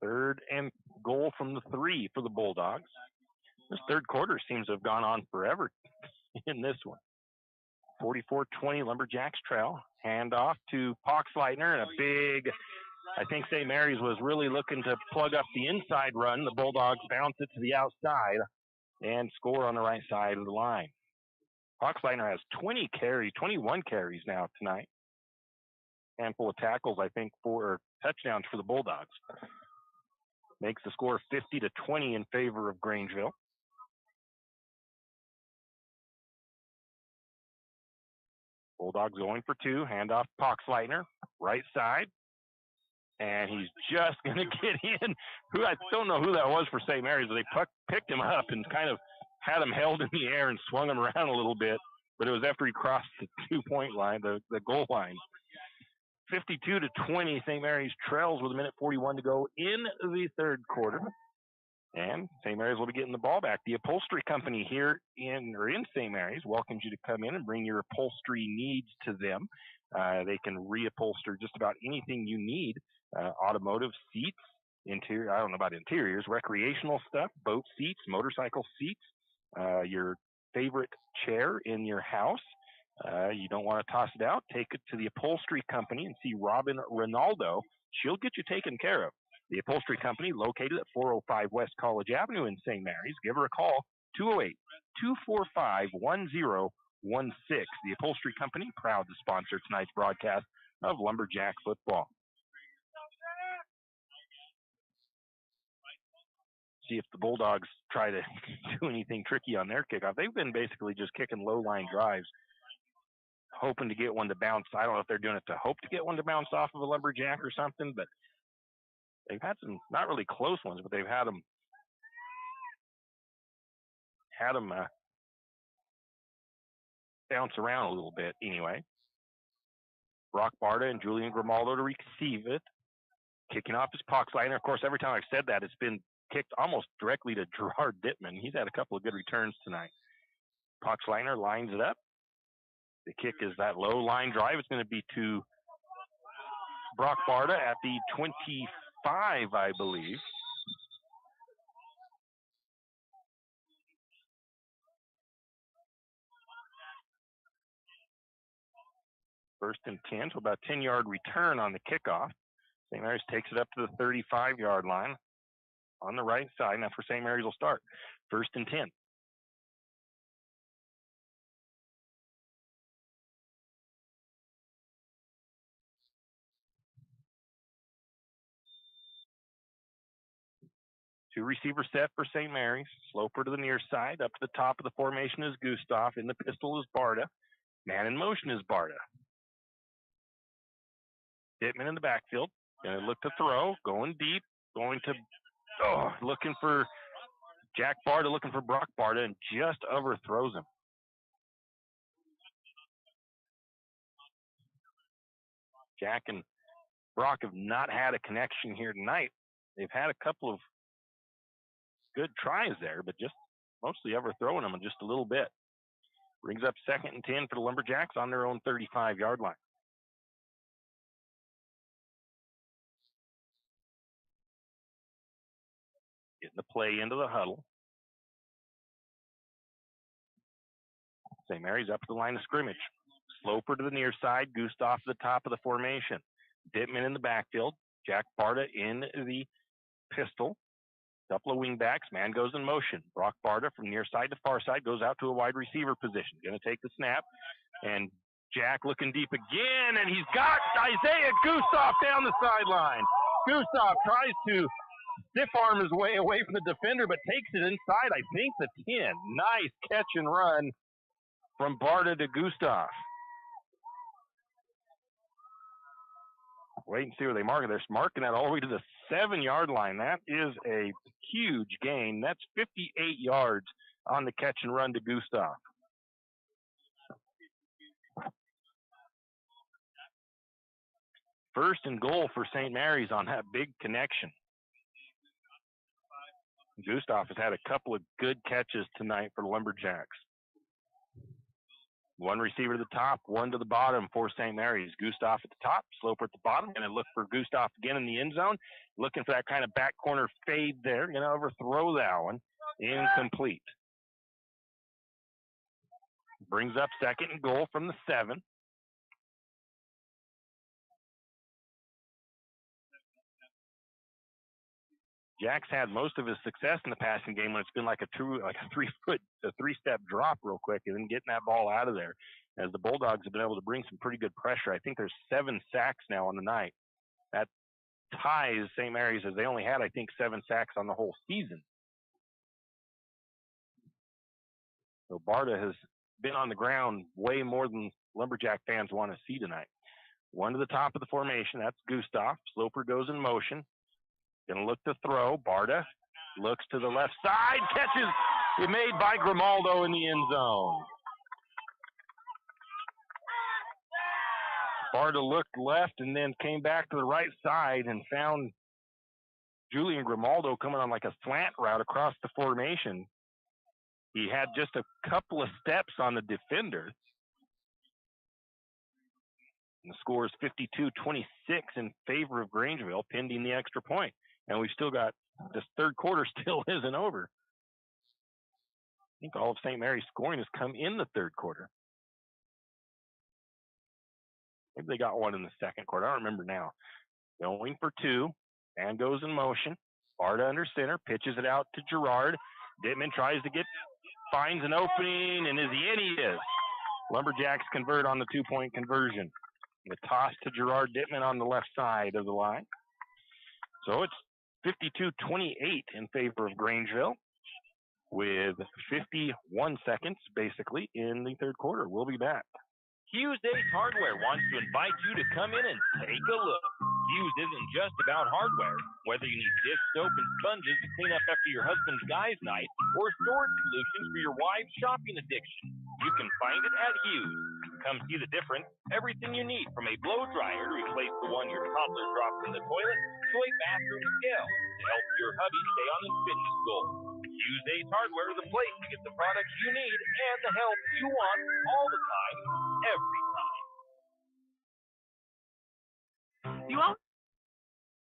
Third and goal from the 3 for the Bulldogs. This third quarter seems to have gone on forever in this one. 44-20 Lumberjacks trail. Hand off to Poxleitner and a big, I think St. Mary's was really looking to plug up the inside run. The Bulldogs bounce it to the outside and score on the right side of the line. Poxleitner has 21 carries now tonight. Handful of tackles, I think, for touchdowns for the Bulldogs. Makes the score 50-20 in favor of Grangeville. Bulldogs going for 2. Hand off Poxleitner, right side. And he's just going to get in. I don't know who that was for St. Mary's, but they picked him up and kind of had him held in the air and swung him around a little bit. But it was after he crossed the 2-point line, the goal line. 52-20, St. Mary's trails with 1:41 to go in the third quarter. And St. Mary's will be getting the ball back. The upholstery company here in St. Mary's welcomes you to come in and bring your upholstery needs to them. They can reupholster just about anything you need. Automotive seats, interior, I don't know about interiors, recreational stuff, boat seats, motorcycle seats, your favorite chair in your house. You don't want to toss it out, take it to the upholstery company and see Robin Ronaldo. She'll get you taken care of. The upholstery company located at 405 West College Avenue in St. Mary's. Give her a call, 208-245-1016. The upholstery company, proud to sponsor tonight's broadcast of Lumberjack Football. See if the Bulldogs try to do anything tricky on their kickoff. They've been basically just kicking low-line drives, hoping to get one to bounce. I don't know if they're doing it to hope to get one to bounce off of a Lumberjack or something, but they've had some not really close ones, but they've had them bounce around a little bit anyway. Brock Barta and Julian Grimaldo to receive it. Kicking off is Poxleitner. Of course, every time I've said that, it's been kicked almost directly to Gerard Dittman. He's had a couple of good returns tonight. Poxleitner lines it up. The kick is that low line drive. It's going to be to Brock Barta at the 25, I believe. First and 10, so about a 10-yard return on the kickoff. St. Mary's takes it up to the 35-yard line on the right side, and that's where St. Mary's will start. First and 10. Two receiver set for St. Mary's. Sloper to the near side. Up to the top of the formation is Gustav. In the pistol is Barta. Man in motion is Barta. Dittman in the backfield. Going to look to throw. Going deep. Going to, looking for Jack Barta, looking for Brock Barta, and just overthrows him. Jack and Brock have not had a connection here tonight. They've had a couple of good tries there, but just mostly overthrowing them just a little bit. Brings up second and 10 for the Lumberjacks on their own 35-yard line. Getting the play into the huddle. St. Mary's up to the line of scrimmage. Sloper to the near side. Gustav to the top of the formation. Dittman in the backfield. Jack Barta in the pistol. Couple of wingbacks. Man goes in motion. Brock Barta from near side to far side goes out to a wide receiver position. Going to take the snap. And Jack looking deep again. And he's got Isaiah Gustav down the sideline. Gustav tries to stiff arm his way away from the defender, but takes it inside, I think, the 10. Nice catch and run from Barta to Gustav. Wait and see where they mark it. They're marking that all the way to the 7-yard line. That is a huge gain. That's 58 yards on the catch and run to Gustav. First and goal for St. Mary's on that big connection. Gustav has had a couple of good catches tonight for the Lumberjacks. One receiver to the top, one to the bottom for St. Mary's. Gustav at the top, Sloper at the bottom. Going to look for Gustav again in the end zone. Looking for that kind of back corner fade there. Going to overthrow that one. Incomplete. Brings up second and goal from the 7. Jack's had most of his success in the passing game when it's been like a 3-step drop real quick and then getting that ball out of there. As the Bulldogs have been able to bring some pretty good pressure. I think there's 7 sacks now on the night. That ties St. Mary's as they only had, I think, 7 sacks on the whole season. So Barta has been on the ground way more than Lumberjack fans want to see tonight. One to the top of the formation. That's Gustav. Sloper goes in motion. Going to look to throw. Barta looks to the left side. Catches it made by Grimaldo in the end zone. Barta looked left and then came back to the right side and found Julian Grimaldo coming on like a slant route across the formation. He had just a couple of steps on the defender. And the score is 52-26 in favor of Grangeville, pending the extra point. And we've still got, this third quarter still isn't over. I think all of St. Mary's scoring has come in the third quarter. Maybe they got one in the second quarter. I don't remember now. Going for 2. Man goes in motion. Barta under center. Pitches it out to Gerard. Dittman tries to finds an opening, and is he in? He is. Lumberjacks convert on the 2-point conversion. The toss to Gerard Dittman on the left side of the line. So it's 52-28 in favor of Grangeville with 51 seconds basically in the third quarter. We'll be back. Hughes Ace Hardware wants to invite you to come in and take a look. Hughes isn't just about hardware. Whether you need dish soap and sponges to clean up after your husband's guys' night or storage solutions for your wife's shopping addiction, you can find it at Hughes. Come see the difference. Everything you need from a blow dryer to replace the one your toddler drops in the toilet to a bathroom scale to help your hubby stay on his fitness goals. Hughes Ace Hardware is the place to get the products you need and the help you want all the time, every time.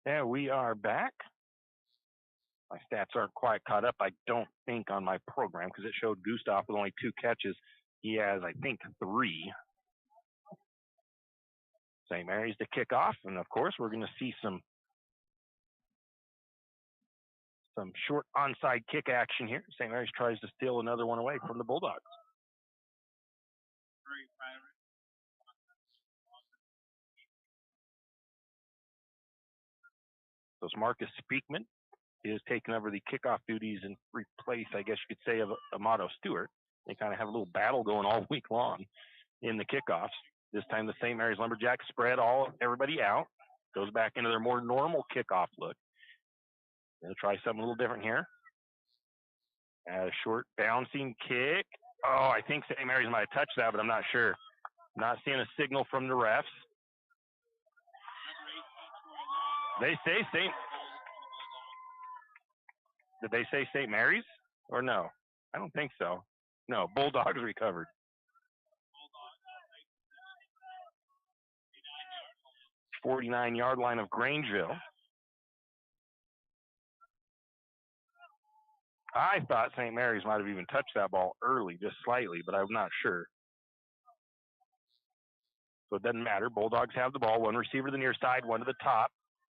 Yeah, we are back. My stats aren't quite caught up, I don't think, on my program because it showed Gustav with only 2 catches. He has, I think, 3. St. Mary's to kick off, and of course we're going to see some short onside kick action here. St. Mary's tries to steal another one away from the Bulldogs. So Marcus Speakman is taking over the kickoff duties and replace, I guess you could say, of Amato Stewart. They kind of have a little battle going all week long in the kickoffs. This time the St. Mary's Lumberjacks spread everybody out. Goes back into their more normal kickoff look. They'll try something a little different here. A short bouncing kick. Oh, I think St. Mary's might have touched that, but I'm not sure. Not seeing a signal from the refs. They say Did they say St. Mary's or no? I don't think so. No, Bulldogs recovered. 49-yard line of Grangeville. I thought St. Mary's might have even touched that ball early, just slightly, but I'm not sure. So it doesn't matter. Bulldogs have the ball. One receiver to the near side, one to the top.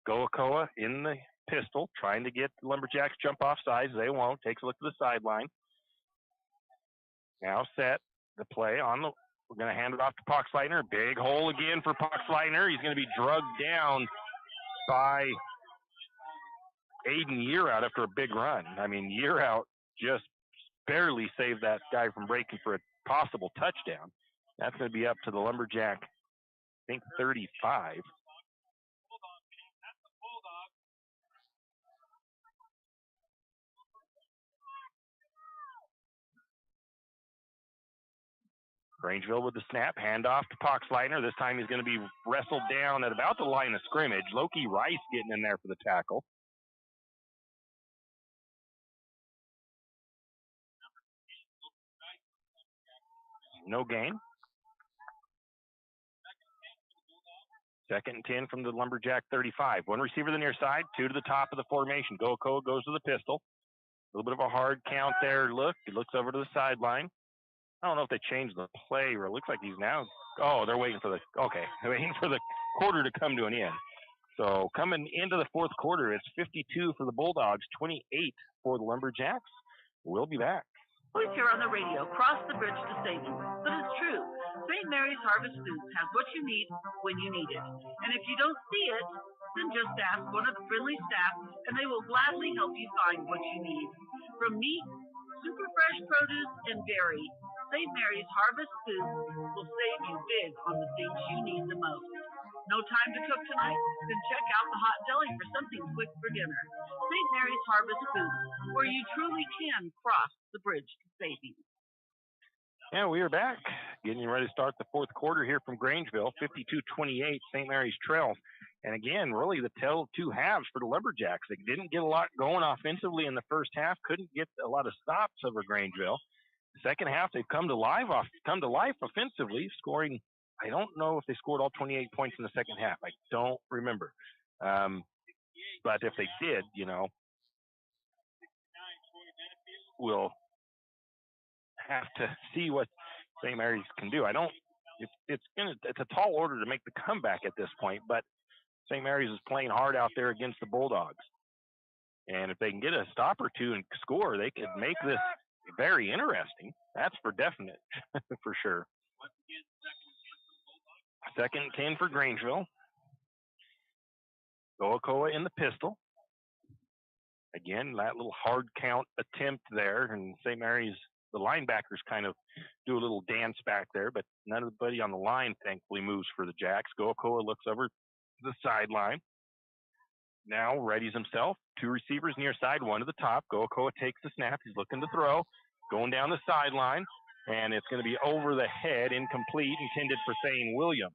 Goakoa in the pistol, trying to get the Lumberjacks jump off sides. They won't. Takes a look to the sideline. Now set the play on the. We're going to hand it off to Poxleitner. Big hole again for Poxleitner. He's going to be drugged down by Aiden Yearout after a big run. I mean, Yearout just barely saved that guy from breaking for a possible touchdown. That's going to be up to the Lumberjack, I think, 35. Grangeville with the snap, handoff to Poxleitner. This time he's going to be wrestled down at about the line of scrimmage. Loki Rice getting in there for the tackle. No gain. 2nd and 10 from the Lumberjack 35. One receiver to the near side, two to the top of the formation. Goakoa goes to the pistol. A little bit of a hard count there. Look, he looks over to the sideline. I don't know if they changed the play, or it looks like he's now. Oh, they're waiting for the. Okay, they're waiting for the quarter to come to an end. So coming into the fourth quarter, it's 52 for the Bulldogs, 28 for the Lumberjacks. We'll be back. Always hear on the radio, cross the bridge to savings. But it's true. St. Mary's Harvest Foods has what you need when you need it. And if you don't see it, then just ask one of the friendly staff, and they will gladly help you find what you need. From meat, super fresh produce, and dairy, St. Mary's Harvest Foods will save you big on the things you need the most. No time to cook tonight? Then check out the hot deli for something quick for dinner. St. Mary's Harvest Foods, where you truly can cross the bridge to savings. Yeah, we are back. Getting ready to start the fourth quarter here from Grangeville. 52-28, St. Mary's trails. And again, really the tale of two halves for the Lumberjacks. They didn't get a lot going offensively in the first half, couldn't get a lot of stops over Grangeville. The second half, they've come to life offensively, scoring. I don't know if they scored all 28 points in the second half. I don't remember. But if they did, we'll have to see what St. Mary's can do. It's a tall order to make the comeback at this point, but St. Mary's is playing hard out there against the Bulldogs. And if they can get a stop or two and score, they could make this very interesting. That's for definite, for sure. 2nd and 10 for Grangeville. Goakoa in the pistol. Again, that little hard count attempt there, and St. Mary's, the linebackers kind of do a little dance back there, but nobody on the line thankfully moves for the Jacks. Goakoa looks over to the sideline. Now readies himself. Two receivers near side, one to the top. Goakoa takes the snap. He's looking to throw. Going down the sideline, and it's going to be over the head, incomplete, intended for Thane Williams.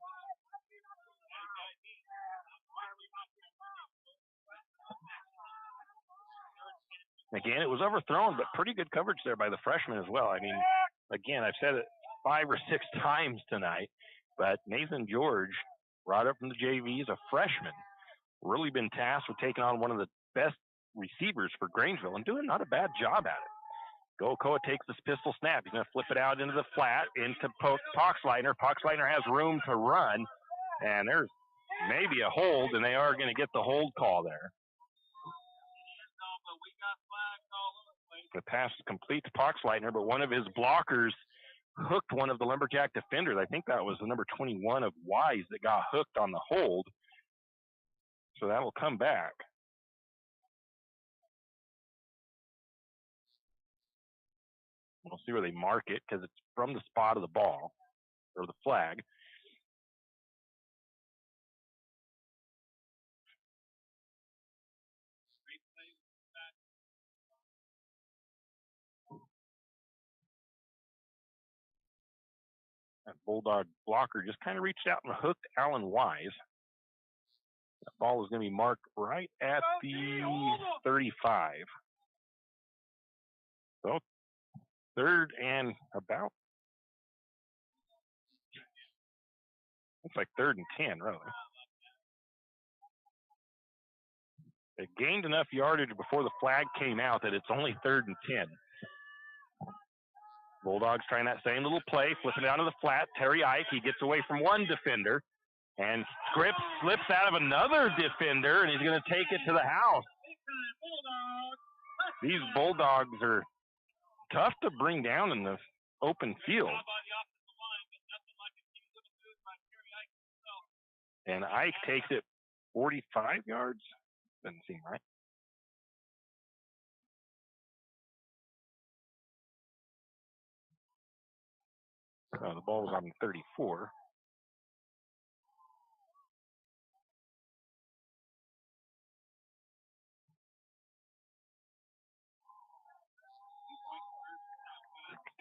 Again, it was overthrown, but pretty good coverage there by the freshman as well. I mean, again, I've said it 5 or 6 times tonight, but Nathan George, brought up from the JVs, a freshman, really been tasked with taking on one of the best receivers for Grangeville and doing not a bad job at it. Goakoa takes this pistol snap. He's going to flip it out into the flat, into Poxleitner. Poxleitner has room to run, And there's maybe a hold, and they are going to get the hold call there. The pass is complete to Poxleitner, but one of his blockers hooked one of the Lumberjack defenders. I think that was the number 21 of Wise that got hooked on the hold. So that will come back. We'll see where they mark it because it's from the spot of the ball or the flag. That Bulldog blocker just kind of reached out and hooked Alan Wise. That ball is going to be marked right at the 35. So third and about, looks like 3rd and 10, really. It gained enough yardage before the flag came out that it's only 3rd and 10. Bulldogs trying that same little play, flipping down to the flat. Terry Ike, he gets away from one defender and slips out of another defender, and he's going to take it to the house. These Bulldogs are tough to bring down in the open field. And Ike takes it 45 yards. Doesn't seem right. Oh, the ball was on 34.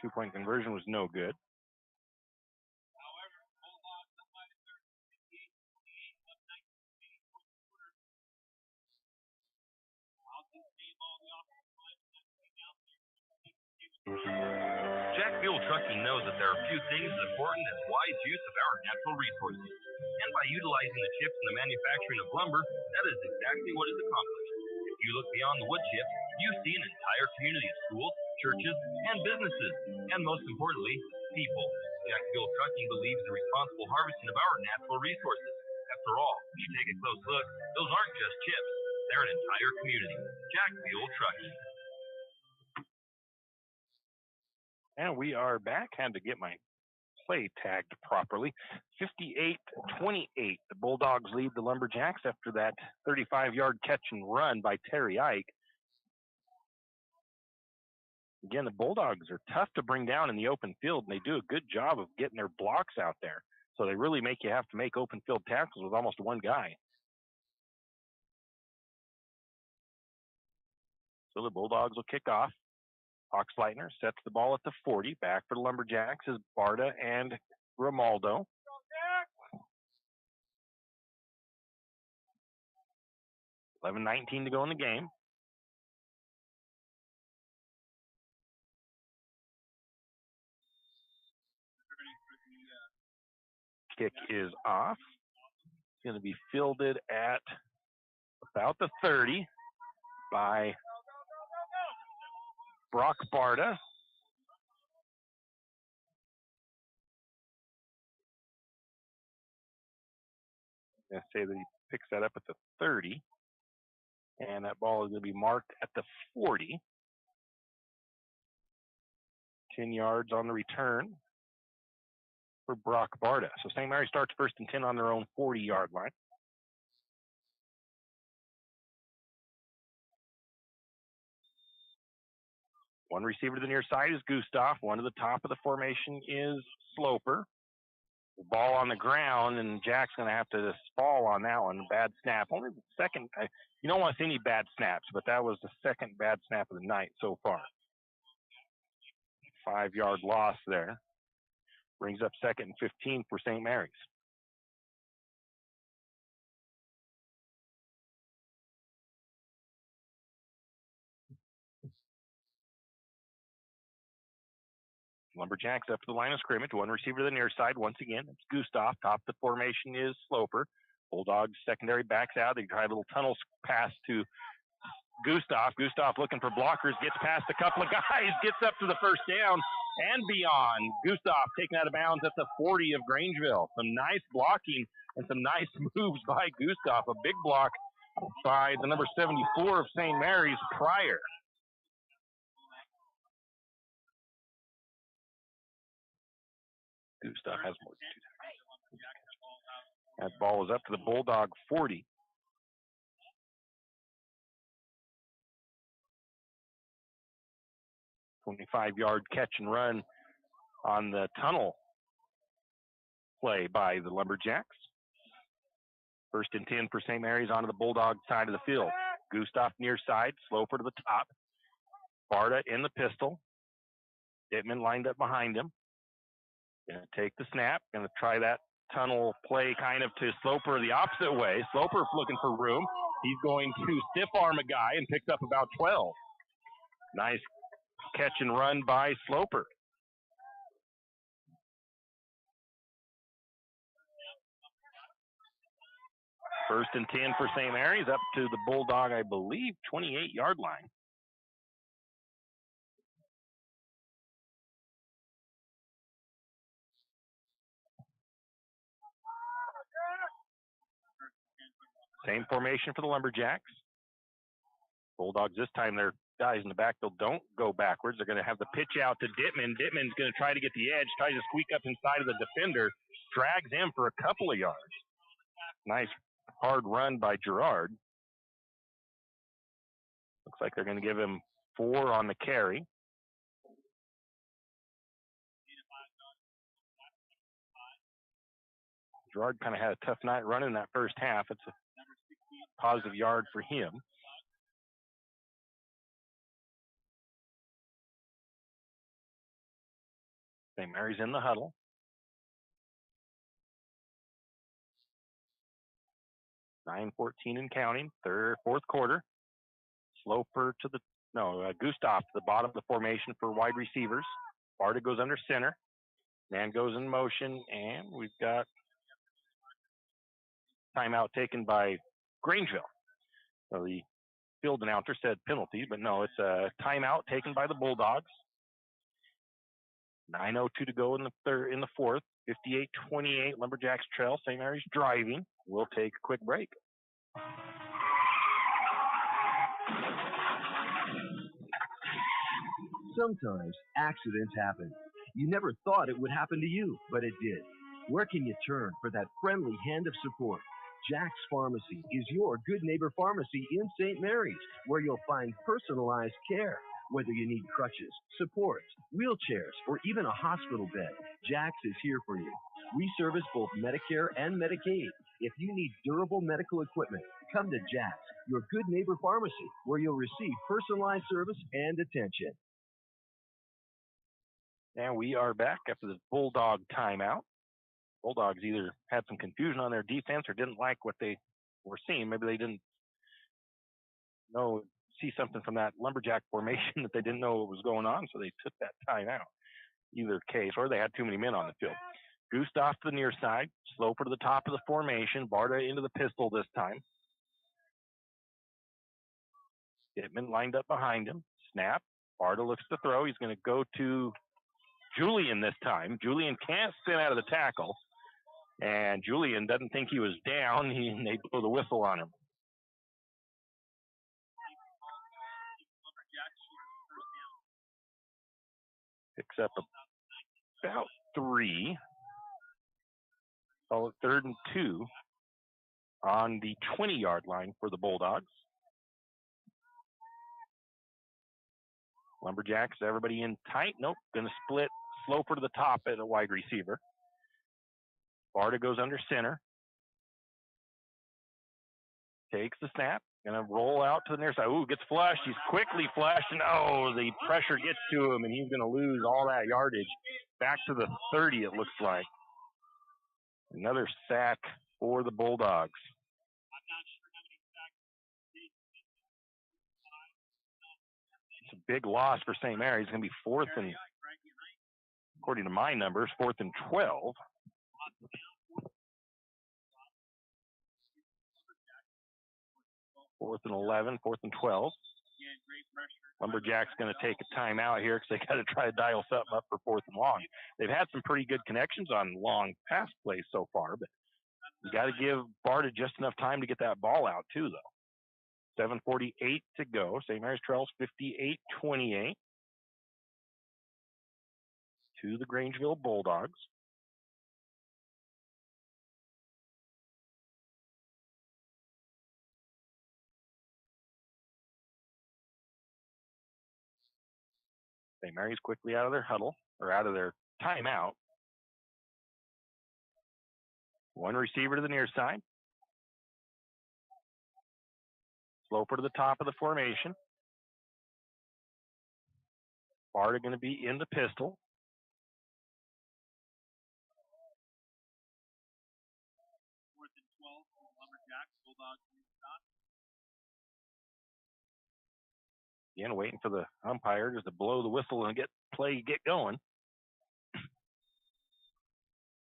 Two-point conversion was no good. Jack Fuel Trucking knows that there are few things as important as wise use of our natural resources. And by utilizing the chips in the manufacturing of lumber, that is exactly what is accomplished. If you look beyond the wood chips, you see an entire community of schools, churches, and businesses. And most importantly, people. Jack Fuel Trucking believes in responsible harvesting of our natural resources. After all, if you take a close look, those aren't just chips. They're an entire community. Jack Fuel Trucking. And we are back. Had to get my play tagged properly. 58-28. The Bulldogs lead the Lumberjacks after that 35-yard catch and run by Terry Ike. Again, the Bulldogs are tough to bring down in the open field, and they do a good job of getting their blocks out there. So they really make you have to make open field tackles with almost one guy. So the Bulldogs will kick off. Poxleitner sets the ball at the 40. Back for the Lumberjacks is Barta and Romaldo. $11:19 to go in the game. Kick is off. It's going to be fielded at about the 30 by Brock Barta. I'm going to say that he picks that up at the 30. And that ball is going to be marked at the 40. 10 yards on the return for Brock Barta. So St. Mary starts 1st and 10 on their own 40-yard line. One receiver to the near side is Gustav. One to the top of the formation is Sloper. The ball on the ground, and Jack's going to have to fall on that one. Bad snap. Only the second. You don't want to see any bad snaps, but that was the second bad snap of the night so far. 5-yard loss there. Brings up 2nd and 15 for St. Mary's. Lumberjacks up to the line of scrimmage. One receiver to the near side. Once again, it's Gustav. Top of the formation is Sloper. Bulldogs secondary backs out. They try a little tunnel pass to Gustav. Gustav looking for blockers. Gets past a couple of guys. Gets up to the first down. and beyond. Gustav taken out of bounds at the 40 of Grangeville. Some nice blocking and some nice moves by Gustav. A big block by the number 74 of St. Mary's, Pryor. Gustav has more than 2 tackles. That ball is up to the Bulldog 40. "25-yard catch and run on the tunnel play by the Lumberjacks. 1st and 10 for St. Mary's onto the Bulldog side of the field. Gustav near side, Sloper to the top. Barta in the pistol. Dittman lined up behind him. Gonna take the snap, gonna try that tunnel play kind of to Sloper the opposite way. Sloper looking for room. He's going to stiff arm a guy and picks up about 12. Nice catch and run by Sloper. First and 10 for St. Mary's, up to the Bulldog, I believe, 28-yard line. Same formation for the Lumberjacks. Bulldogs this time, their guys in the backfield don't go backwards. They're going to have the pitch out to Dittman. Dittman's going to try to get the edge, tries to squeak up inside of the defender, drags him for a couple of yards. Nice hard run by Gerard. Looks like they're going to give him 4 on the carry. Gerard kind of had a tough night running that first half. It's a positive yard for him. St. Mary's in the huddle. .9:14 and counting. Fourth quarter. Sloper to the Gustav to the bottom of the formation for wide receivers. Barta goes under center. Man goes in motion, and we've got timeout taken by Grangeville. So the field announcer said penalty, but no, it's a timeout taken by the Bulldogs. 9:02 to go in the fourth. 58-28, Lumberjacks trail. St. Mary's driving. We'll take a quick break. Sometimes accidents happen. You never thought it would happen to you, but it did. Where can you turn for that friendly hand of support? Jack's Pharmacy is your good neighbor pharmacy in St. Mary's, where you'll find personalized care. Whether you need crutches, supports, wheelchairs, or even a hospital bed, Jack's is here for you. We service both Medicare and Medicaid. If you need durable medical equipment, come to Jack's, your good neighbor pharmacy, where you'll receive personalized service and attention. And we are back after this Bulldog timeout. Bulldogs either had some confusion on their defense or didn't like what they were seeing. Maybe they didn't see something from that Lumberjack formation that they didn't know what was going on, so they took that timeout. Either case, or they had too many men on the field. Gustav to the near side, Sloper to the top of the formation, Barta into the pistol this time. Dittman lined up behind him. Snap. Barta looks to throw. He's going to go to Julian this time. Julian can't spin out of the tackle, and Julian doesn't think he was down. They blow the whistle on him. Picks up about 3. Call it 3rd and 2 on the 20-yard line for the Bulldogs. Lumberjacks, everybody in tight. Nope, going to split Sloper to the top at a wide receiver. Barta goes under center. Takes the snap. Going to roll out to the near side. Ooh, gets flushed. He's quickly flushed, and the pressure gets to him, and he's going to lose all that yardage. Back to the 30, it looks like. Another sack for the Bulldogs. It's a big loss for St. Mary's. It's going to be 4th and, according to my numbers, 4th and 12. Fourth and 11, 4th and 12. Lumberjack's going to take a timeout here because they got to try to dial something up for 4th and long. They've had some pretty good connections on long pass plays so far, but you got to give Barta just enough time to get that ball out too, though. 7:48 to go. St. Mary's trails 58-28 to the Grangeville Bulldogs. St. Mary's quickly out of their huddle, or out of their timeout. One receiver to the near side. Sloper to the top of the formation. Barta going to be in the pistol. Again, waiting for the umpire just to blow the whistle and get going.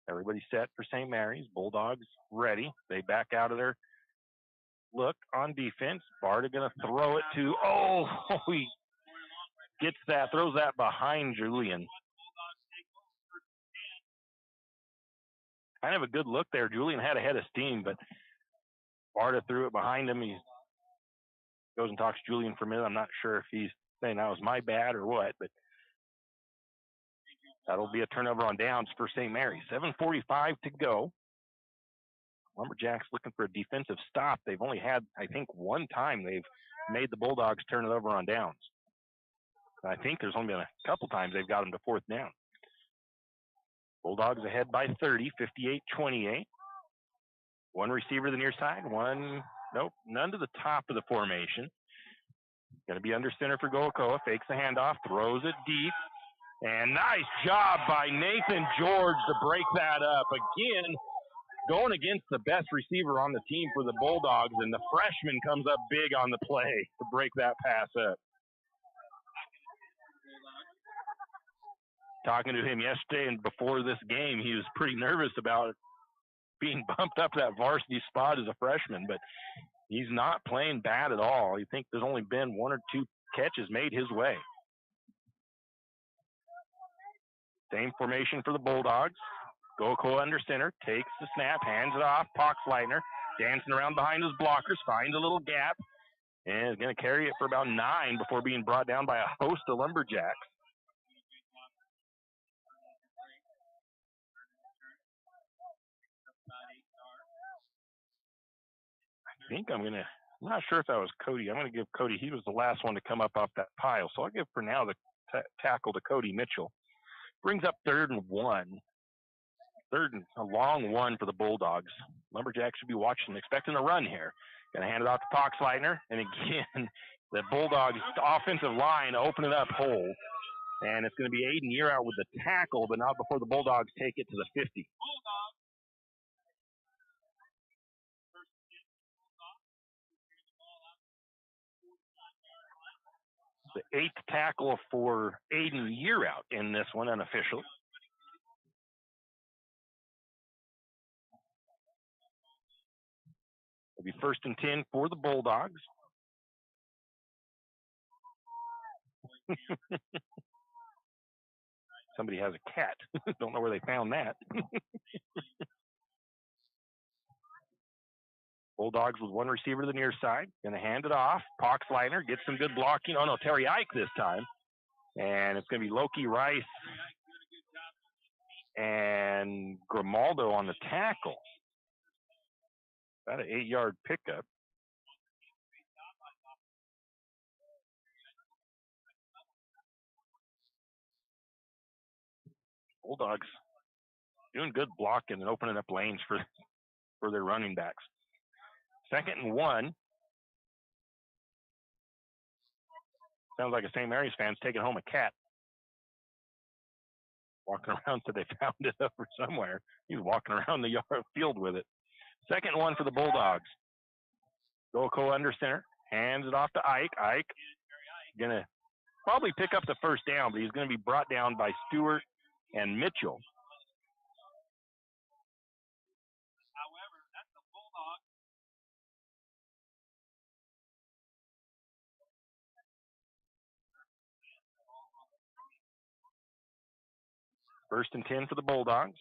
Everybody set for St. Mary's. Bulldogs ready. They back out of their look on defense. Barta going to throw it to, he gets that, throws that behind Julian. Kind of a good look there. Julian had a head of steam, but Barta threw it behind him. He goes and talks to Julian for a minute. I'm not sure if he's saying that was my bad or what, but that'll be a turnover on downs for St. Mary's. 7:45 to go. Lumberjacks looking for a defensive stop. They've only had, I think, one time they've made the Bulldogs turn it over on downs. I think there's only been a couple times they've got them to 4th down. Bulldogs ahead by 30, 58-28. One receiver to the near side, none to the top of the formation. Going to be under center for Goakoa. Fakes the handoff, throws it deep. And nice job by Nathan George to break that up. Again, going against the best receiver on the team for the Bulldogs, and the freshman comes up big on the play to break that pass up. Talking to him yesterday and before this game, he was pretty nervous about being bumped up to that varsity spot as a freshman, but he's not playing bad at all. You think there's only been 1 or 2 catches made his way. Same formation for the Bulldogs. Goakoa under center, takes the snap, hands it off. Poxleitner dancing around behind his blockers, finds a little gap, and is going to carry it for about 9 before being brought down by a host of Lumberjacks. I'm not sure if that was Cody. I'm going to give Cody, he was the last one to come up off that pile. So I'll give for now the tackle to Cody Mitchell. Brings up 3rd and 1. A long one for the Bulldogs. Lumberjacks should be watching, expecting a run here. Going to hand it off to Poxleitner. And again, the Bulldogs offensive line opening up holes. And it's going to be Aiden Yearout with the tackle, but not before the Bulldogs take it to the 50. The 8th tackle for Aiden Yearout in this one, unofficial. It'll be 1st and 10 for the Bulldogs. Somebody has a cat. Don't know where they found that. Bulldogs with one receiver to the near side. Going to hand it off. Poxleitner gets some good blocking. Oh, no, Terry Ike this time. And it's going to be Loki Rice and Grimaldo on the tackle. About an 8-yard pickup. Bulldogs doing good blocking and opening up lanes for their running backs. 2nd and 1. Sounds like a St. Mary's fan's taking home a cat. Walking around so they found it over somewhere. He's walking around the field with it. 2nd and 1 for the Bulldogs. Goakoa under center. Hands it off to Ike. Ike going to probably pick up the 1st down, but he's going to be brought down by Stewart and Mitchell. First and 10 for the Bulldogs.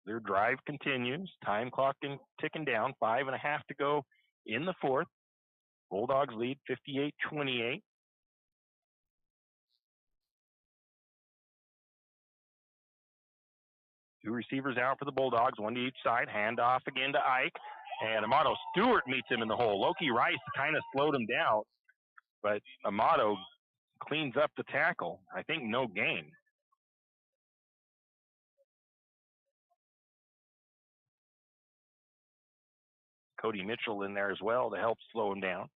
Their drive continues. Time clock ticking down. 5.5 to go in the fourth. Bulldogs lead 58-28. Two receivers out for the Bulldogs, one to each side. Handoff again to Ike. And Amato Stewart meets him in the hole. Loki Rice kind of slowed him down, but Amato cleans up the tackle. I think no gain. Cody Mitchell in there as well to help slow him down.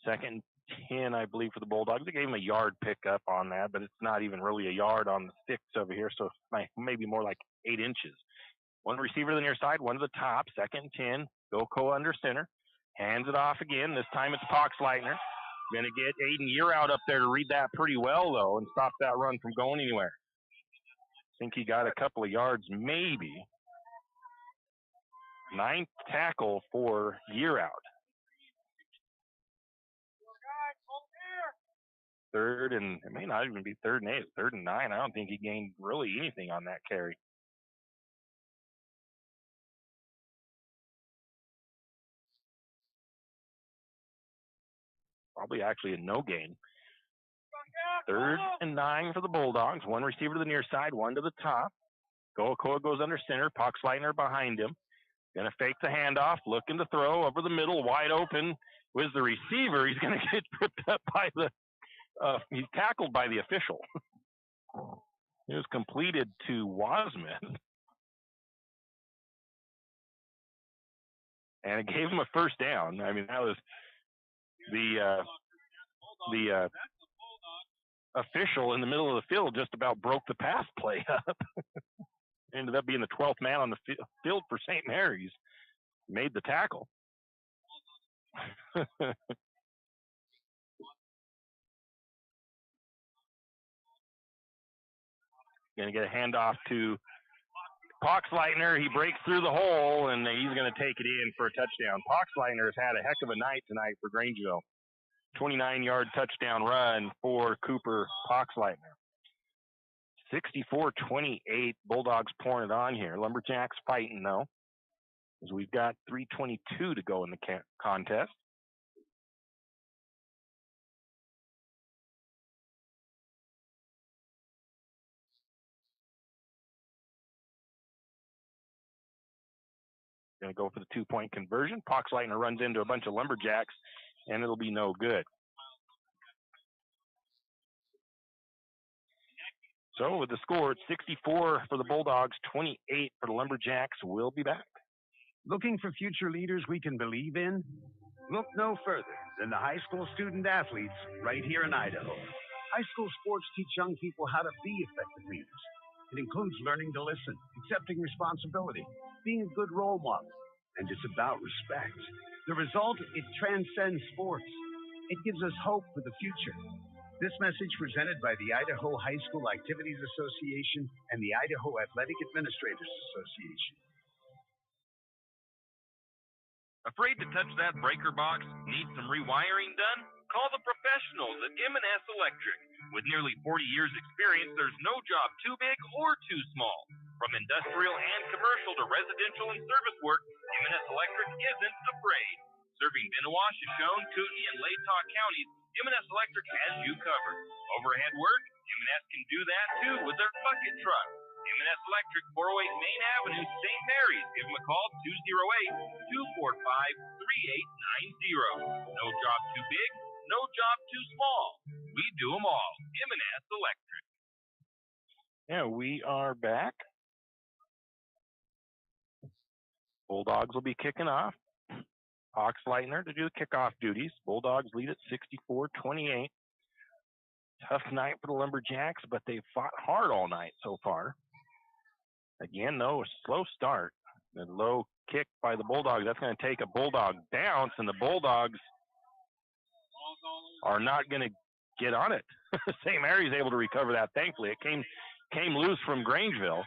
Second 10, I believe, for the Bulldogs. They gave him a yard pickup on that, but it's not even really a yard on the sticks over here, so maybe more like 8 inches. One receiver to the near side, one to the top. Second 10, Goko under center. Hands it off again. This time it's Poxleitner. Going to get Aiden Yearout up there to read that pretty well, though, and stop that run from going anywhere. I think he got a couple of yards, maybe. 9th tackle for Yearout. Third, and it may not even be 3rd and 8, 3rd and 9. I don't think he gained really anything on that carry. Probably actually a no gain. 3rd and 9 for the Bulldogs. One receiver to the near side, one to the top. Goakoa goes under center. Poxleitner behind him. Going to fake the handoff, looking to throw over the middle, wide open. With the receiver, he's going to get tripped up by the he's tackled by the official. It was completed to Wasman. And it gave him a first down. I mean, that was the official in the middle of the field just about broke the pass play up. Ended up being the 12th man on the field for St. Mary's. Made the tackle. Going to get a handoff to Poxleitner. He breaks through the hole, and he's going to take it in for a touchdown. Poxleitner has had a heck of a night tonight for Grangeville. 29-yard touchdown run for Cooper Poxleitner. 64-28, Bulldogs pouring it on here. Lumberjacks fighting, though, as we've got 3:22 to go in the contest. Going to go for the 2-point conversion. Poxleitner runs into a bunch of Lumberjacks, and it'll be no good. So with the score, it's 64 for the Bulldogs, 28 for the Lumberjacks. We'll be back. Looking for future leaders we can believe in? Look no further than the high school student athletes right here in Idaho. High school sports teach young people how to be effective leaders. It includes learning to listen, accepting responsibility, being a good role model, and it's about respect. The result, it transcends sports. It gives us hope for the future. This message presented by the Idaho High School Activities Association and the Idaho Athletic Administrators Association. Afraid to touch that breaker box? Need some rewiring done? Call the professionals at M&S Electric. With nearly 40 years experience, there's no job too big or too small. From industrial and commercial to residential and service work, M&S Electric isn't afraid. Serving Bennewash, Shoshone, Kootenai, and Latah counties, M&S Electric has you covered. Overhead work? M&S can do that too with their bucket truck. M&S Electric, 408 Main Avenue, St. Mary's. Give them a call, 208-245-3890. No job too big, no job too small. We do them all. M&S Electric. Yeah, we are back. Bulldogs will be kicking off. Poxleitner to do the kickoff duties. Bulldogs lead at 64-28. Tough night for the Lumberjacks, but they've fought hard all night so far. Again, though, a slow start. The low kick by the Bulldogs. That's going to take a Bulldog bounce, and the Bulldogs are not going to get on it. St. Mary's able to recover that, thankfully. It came loose from Grangeville,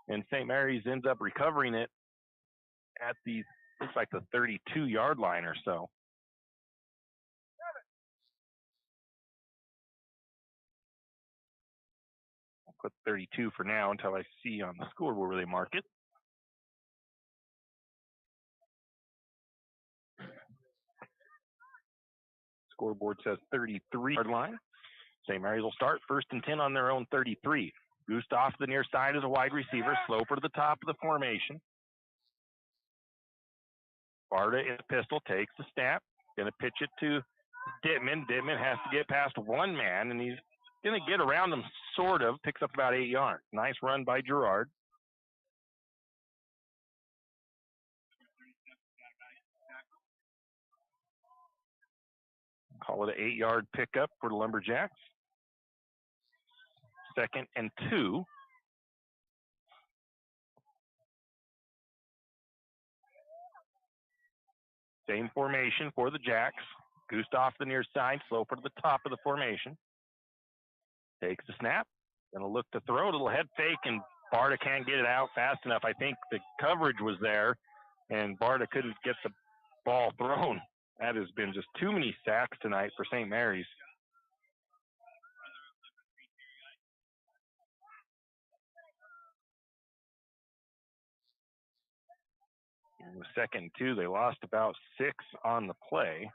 and St. Mary's ends up recovering it at the, looks like the 32-yard line or so. I'll put 32 for now until I see on the scoreboard where they mark it. Scoreboard says 33-yard line. St. Mary's will start 1st and 10 on their own 33. Gustav to the near side is a wide receiver. Sloper to the top of the formation. Barta in the pistol, takes the snap. Going to pitch it to Dittman. Dittman has to get past one man, and he's going to get around him, sort of. Picks up about 8 yards. Nice run by Gerard. Call it an 8-yard pickup for the Lumberjacks. 2nd and 2. Same formation for the Jacks. Gustav to the near side, Sloper to the top of the formation. Takes the snap. Gonna look to throw. A little head fake, and Barta can't get it out fast enough. I think the coverage was there, and Barta couldn't get the ball thrown. That has been just too many sacks tonight for St. Mary's. In the 2nd and 2, they lost about 6 on the play.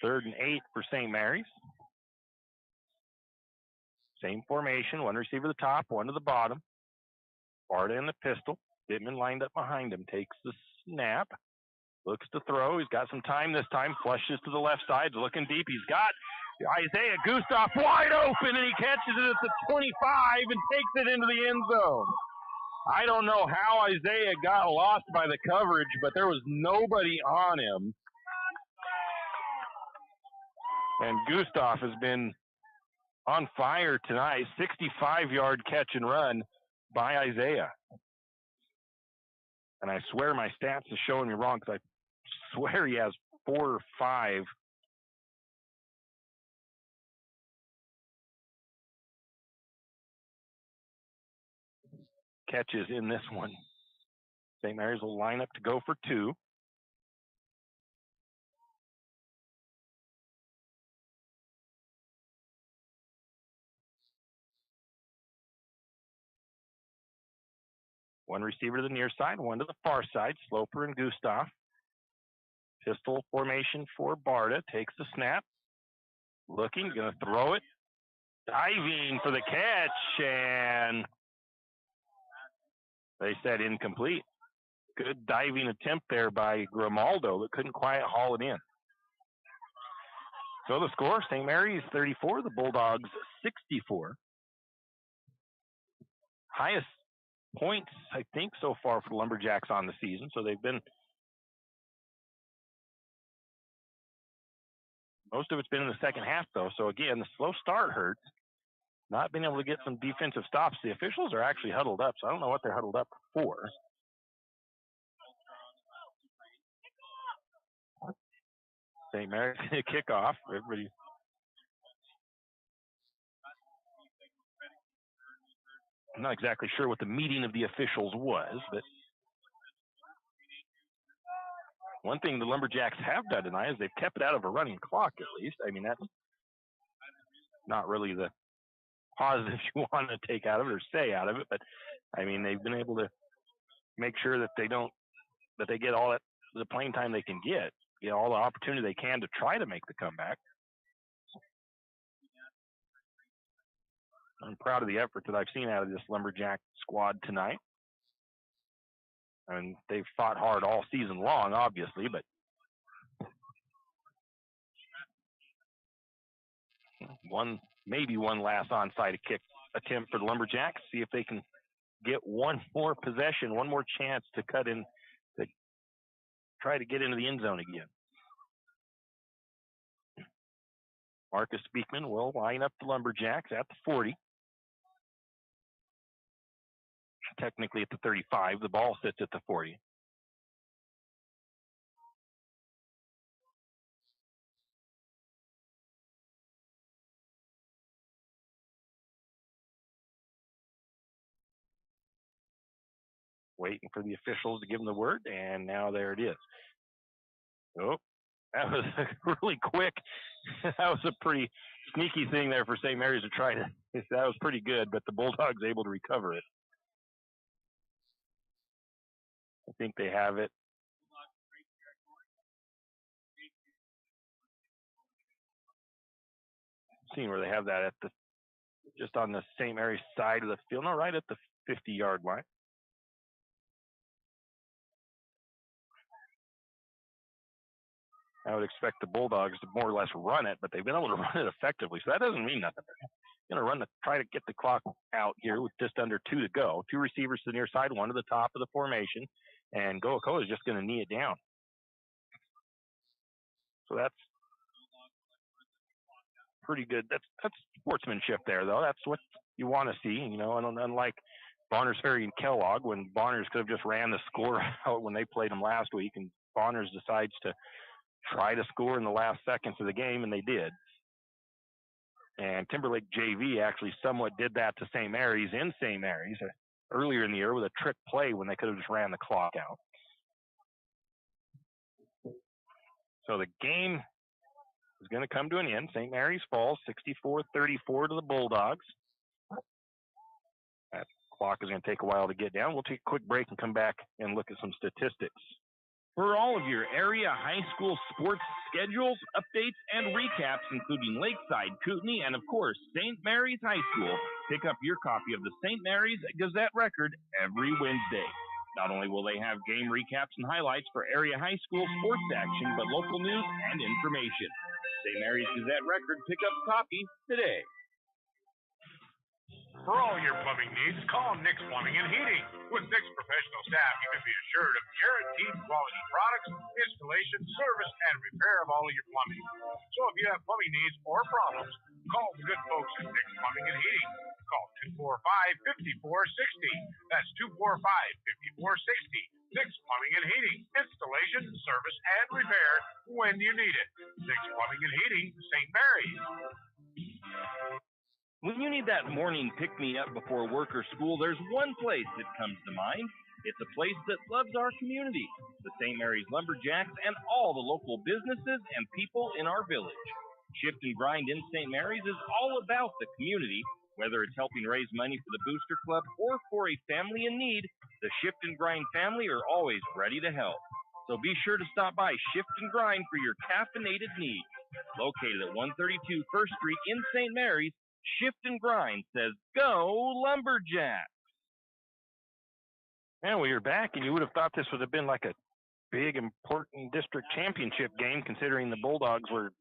3rd and 8 for St. Mary's. Same formation, one receiver to the top, one to the bottom. Barta in the pistol. Dittman lined up behind him, takes the snap. Looks to throw. He's got some time this time. Flushes to the left side. Looking deep. He's got Isaiah Gustav wide open, and he catches it at the 25 and takes it into the end zone. I don't know how Isaiah got lost by the coverage, but there was nobody on him. And Gustav has been on fire tonight. 65-yard catch and run by Isaiah. And I swear my stats is showing me wrong, because I swear he has 4 or 5 catches in this one. St. Mary's will line up to go for 2. One receiver to the near side, one to the far side. Sloper and Gustav. Pistol formation for Barta. Takes the snap. Looking, going to throw it. Diving for the catch, and they said incomplete. Good diving attempt there by Grimaldo, but couldn't quite haul it in. So the score, St. Mary's 34, the Bulldogs 64. Highest points, I think, so far for the Lumberjacks on the season. So they've been, most of it's been in the second half, though. So again, the slow start hurts. Not being able to get some defensive stops. The officials are actually huddled up, so I don't know what they're huddled up for. St. Mary's going to kick off. Everybody. I'm not exactly sure what the meeting of the officials was, but one thing the Lumberjacks have done tonight is they've kept it out of a running clock, at least. I mean, that's not really the positive you want to take out of it or say out of it, but I mean, they've been able to make sure that they get all that, the playing time they can get all the opportunity they can to try to make the comeback. I'm proud of the effort that I've seen out of this Lumberjack squad tonight. I mean, they've fought hard all season long, obviously, but maybe one last onside kick attempt for the Lumberjacks. See if they can get one more possession, one more chance to cut in, to try to get into the end zone again. Marcus Beekman will line up the Lumberjacks at the 40. Technically at the 35. The ball sits at the 40. Waiting for the officials to give them the word, and now there it is. Oh, that was really quick. That was a pretty sneaky thing there for St. Mary's to try to. That was pretty good, but the Bulldogs able to recover it. I think they have it. Seeing where they have that at just on the St. Mary's side of the field, no, right at the 50-yard line. I would expect the Bulldogs to more or less run it, but they've been able to run it effectively, so that doesn't mean nothing. They're going to try to get the clock out here with just under 2 to go. 2 receivers to the near side, 1 to the top of the formation, and Goakoa is just going to knee it down. So that's pretty good. That's sportsmanship there, though. That's what you want to see, and unlike Bonners Ferry and Kellogg, when Bonners could have just ran the score out when they played them last week, and Bonners decides to try to score in the last seconds of the game, and they did. And Timberlake JV actually somewhat did that to St. Mary's in St. Mary's earlier in the year with a trick play when they could have just ran the clock out. So the game is going to come to an end. St. Mary's falls 64-34 to the Bulldogs. That clock is going to take a while to get down. We'll take a quick break and come back and look at some statistics. For all of your area high school sports schedules, updates, and recaps, including Lakeside, Kootenai, and of course, St. Mary's High School, pick up your copy of the St. Mary's Gazette Record every Wednesday. Not only will they have game recaps and highlights for area high school sports action, but local news and information. St. Mary's Gazette Record pickup copy today. For all your plumbing needs, call Nick's Plumbing and Heating. With Nick's professional staff, you can be assured of guaranteed quality products, installation, service, and repair of all of your plumbing. So if you have plumbing needs or problems, call the good folks at Nick's Plumbing and Heating. Call 245-5460. That's 245-5460. Nick's Plumbing and Heating. Installation, service, and repair when you need it. Nick's Plumbing and Heating, St. Mary's. When you need that morning pick-me-up before work or school, there's one place that comes to mind. It's a place that loves our community, the St. Mary's Lumberjacks, and all the local businesses and people in our village. Shift and Grind in St. Mary's is all about the community. Whether it's helping raise money for the Booster Club or for a family in need, the Shift and Grind family are always ready to help. So be sure to stop by Shift and Grind for your caffeinated needs. Located at 132 First Street in St. Mary's, Shift and Grind says, go Lumberjacks. And well, you're back, and you would have thought this would have been like a big, important district championship game, considering the Bulldogs were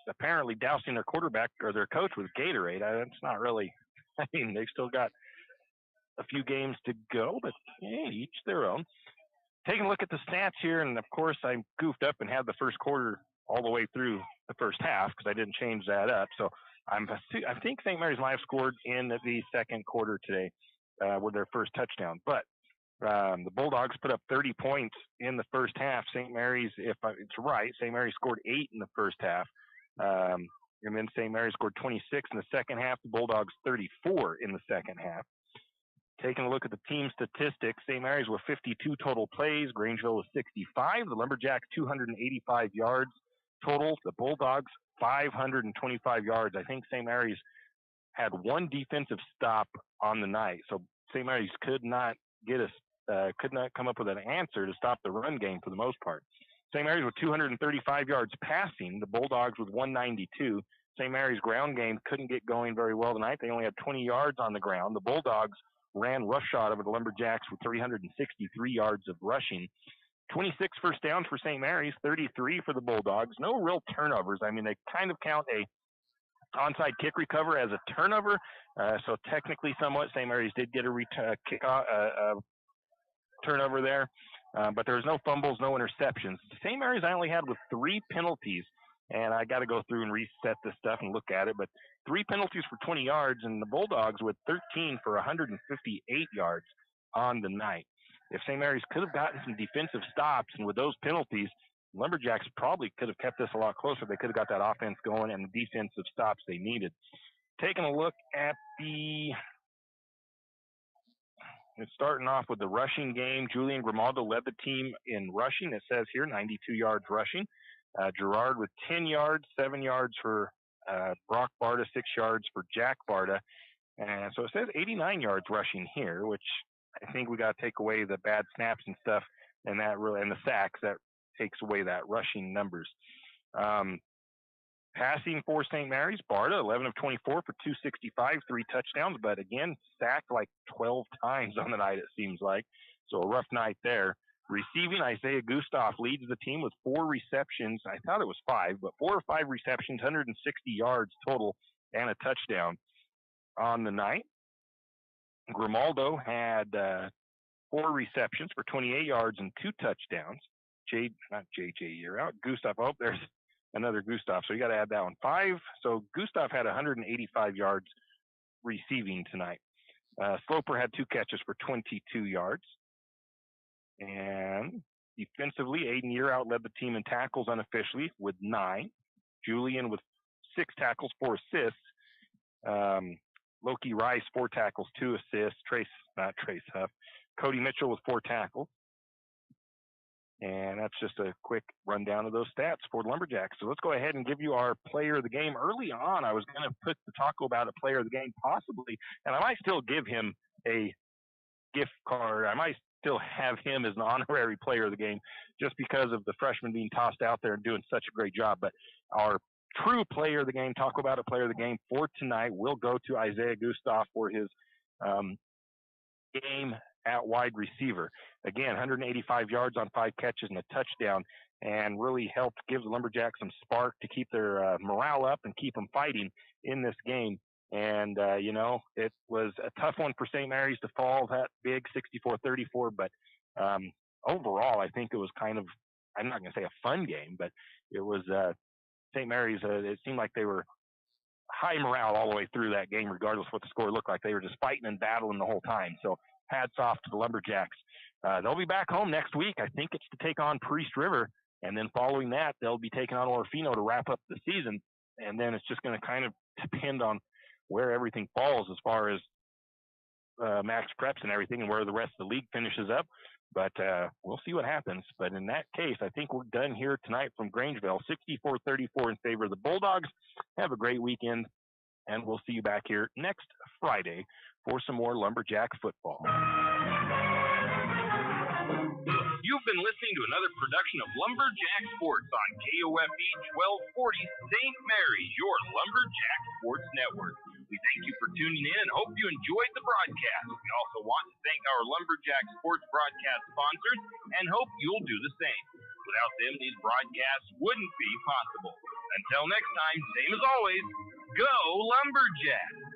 apparently dousing their quarterback or their coach with Gatorade. That's not really, I mean, they've still got a few games to go, but hey, each their own. Taking a look at the stats here, and of course, I goofed up and had the first quarter all the way through the first half because I didn't change that up. So I think St. Mary's might have scored in the second quarter today with their first touchdown. But the Bulldogs put up 30 points in the first half. St. Mary's, if it's right, St. Mary's scored 8 in the first half. And then St. Mary's scored 26 in the second half. The Bulldogs 34 in the second half. Taking a look at the team statistics, St. Mary's with 52 total plays. Grangeville with 65. The Lumberjacks 285 yards total. The Bulldogs 525 yards. I think St. Mary's had one defensive stop on the night, so St. Mary's could not come up with an answer to stop the run game for the most part. St. Mary's with 235 yards passing. The Bulldogs with 192. St. Mary's ground game couldn't get going very well tonight. They only had 20 yards on the ground. The Bulldogs ran roughshod over the Lumberjacks with 363 yards of rushing. 26 first downs for St. Mary's, 33 for the Bulldogs. No real turnovers. I mean, they kind of count a onside kick recover as a turnover. So technically, somewhat, St. Mary's did get a turnover there. But there was no fumbles, no interceptions. St. Mary's I only had with 3 penalties. And I got to go through and reset this stuff and look at it. But 3 penalties for 20 yards, and the Bulldogs with 13 for 158 yards on the night. If St. Mary's could have gotten some defensive stops, and with those penalties, Lumberjacks probably could have kept this a lot closer. They could have got that offense going and the defensive stops they needed. Taking a look at it's starting off with the rushing game. Julian Grimaldo led the team in rushing. It says here 92 yards rushing. Gerard with 10 yards, 7 yards for Brock Barta, 6 yards for Jack Barta. And so it says 89 yards rushing here, which I think we got to take away the bad snaps and stuff, and that really, and the sacks, that takes away that rushing numbers. Passing for St. Mary's, Barta, 11 of 24 for 265, 3 touchdowns, but again, sacked like 12 times on the night, it seems like. So a rough night there. Receiving, Isaiah Gustav leads the team with 4 receptions. I thought it was 5, but 4 or 5 receptions, 160 yards total, and a touchdown on the night. Grimaldo had 4 receptions for 28 yards and 2 touchdowns. You're out. Gustav, oh, there's another Gustav, so you got to add that one. 5. So Gustav had 185 yards receiving tonight. Sloper had 2 catches for 22 yards. And defensively, Aiden Yearout led the team in tackles unofficially with 9. Julian with 6 tackles, 4 assists. Loki Rice, 4 tackles, 2 assists. Trace Huff. Cody Mitchell with 4 tackles. And that's just a quick rundown of those stats for the Lumberjacks. So let's go ahead and give you our player of the game. Early on, I was going to put the Taco about a player of the game possibly, and I might still give him a gift card. I might still have him as an honorary player of the game just because of the freshman being tossed out there and doing such a great job. But our true player of the game, Taco about a player of the game for tonight, will go to Isaiah Gustav for his game at wide receiver. Again, 185 yards on 5 catches and a touchdown, and really helped give the Lumberjacks some spark to keep their morale up and keep them fighting in this game. And, it was a tough one for St. Mary's to fall that big, 64-34, but overall, I think it was kind of, I'm not going to say a fun game, but it was St. Mary's, it seemed like they were high morale all the way through that game, regardless of what the score looked like. They were just fighting and battling the whole time. So hats off to the Lumberjacks. They'll be back home next week. I think it's to take on Priest River, and then following that, they'll be taking on Orofino to wrap up the season. And then it's just going to kind of depend on where everything falls as far as max preps and everything, and where the rest of the league finishes up. But we'll see what happens. But in that case, I think we're done here tonight from Grangeville, 64-34 in favor of the Bulldogs. Have a great weekend, and we'll see you back here next Friday for some more Lumberjack football. You've been listening to another production of Lumberjack Sports on KOFE 1240 St. Mary's, your Lumberjack Sports Network. We thank you for tuning in and hope you enjoyed the broadcast. We also want to thank our Lumberjack Sports broadcast sponsors and hope you'll do the same. Without them, these broadcasts wouldn't be possible. Until next time, same as always, go Lumberjack!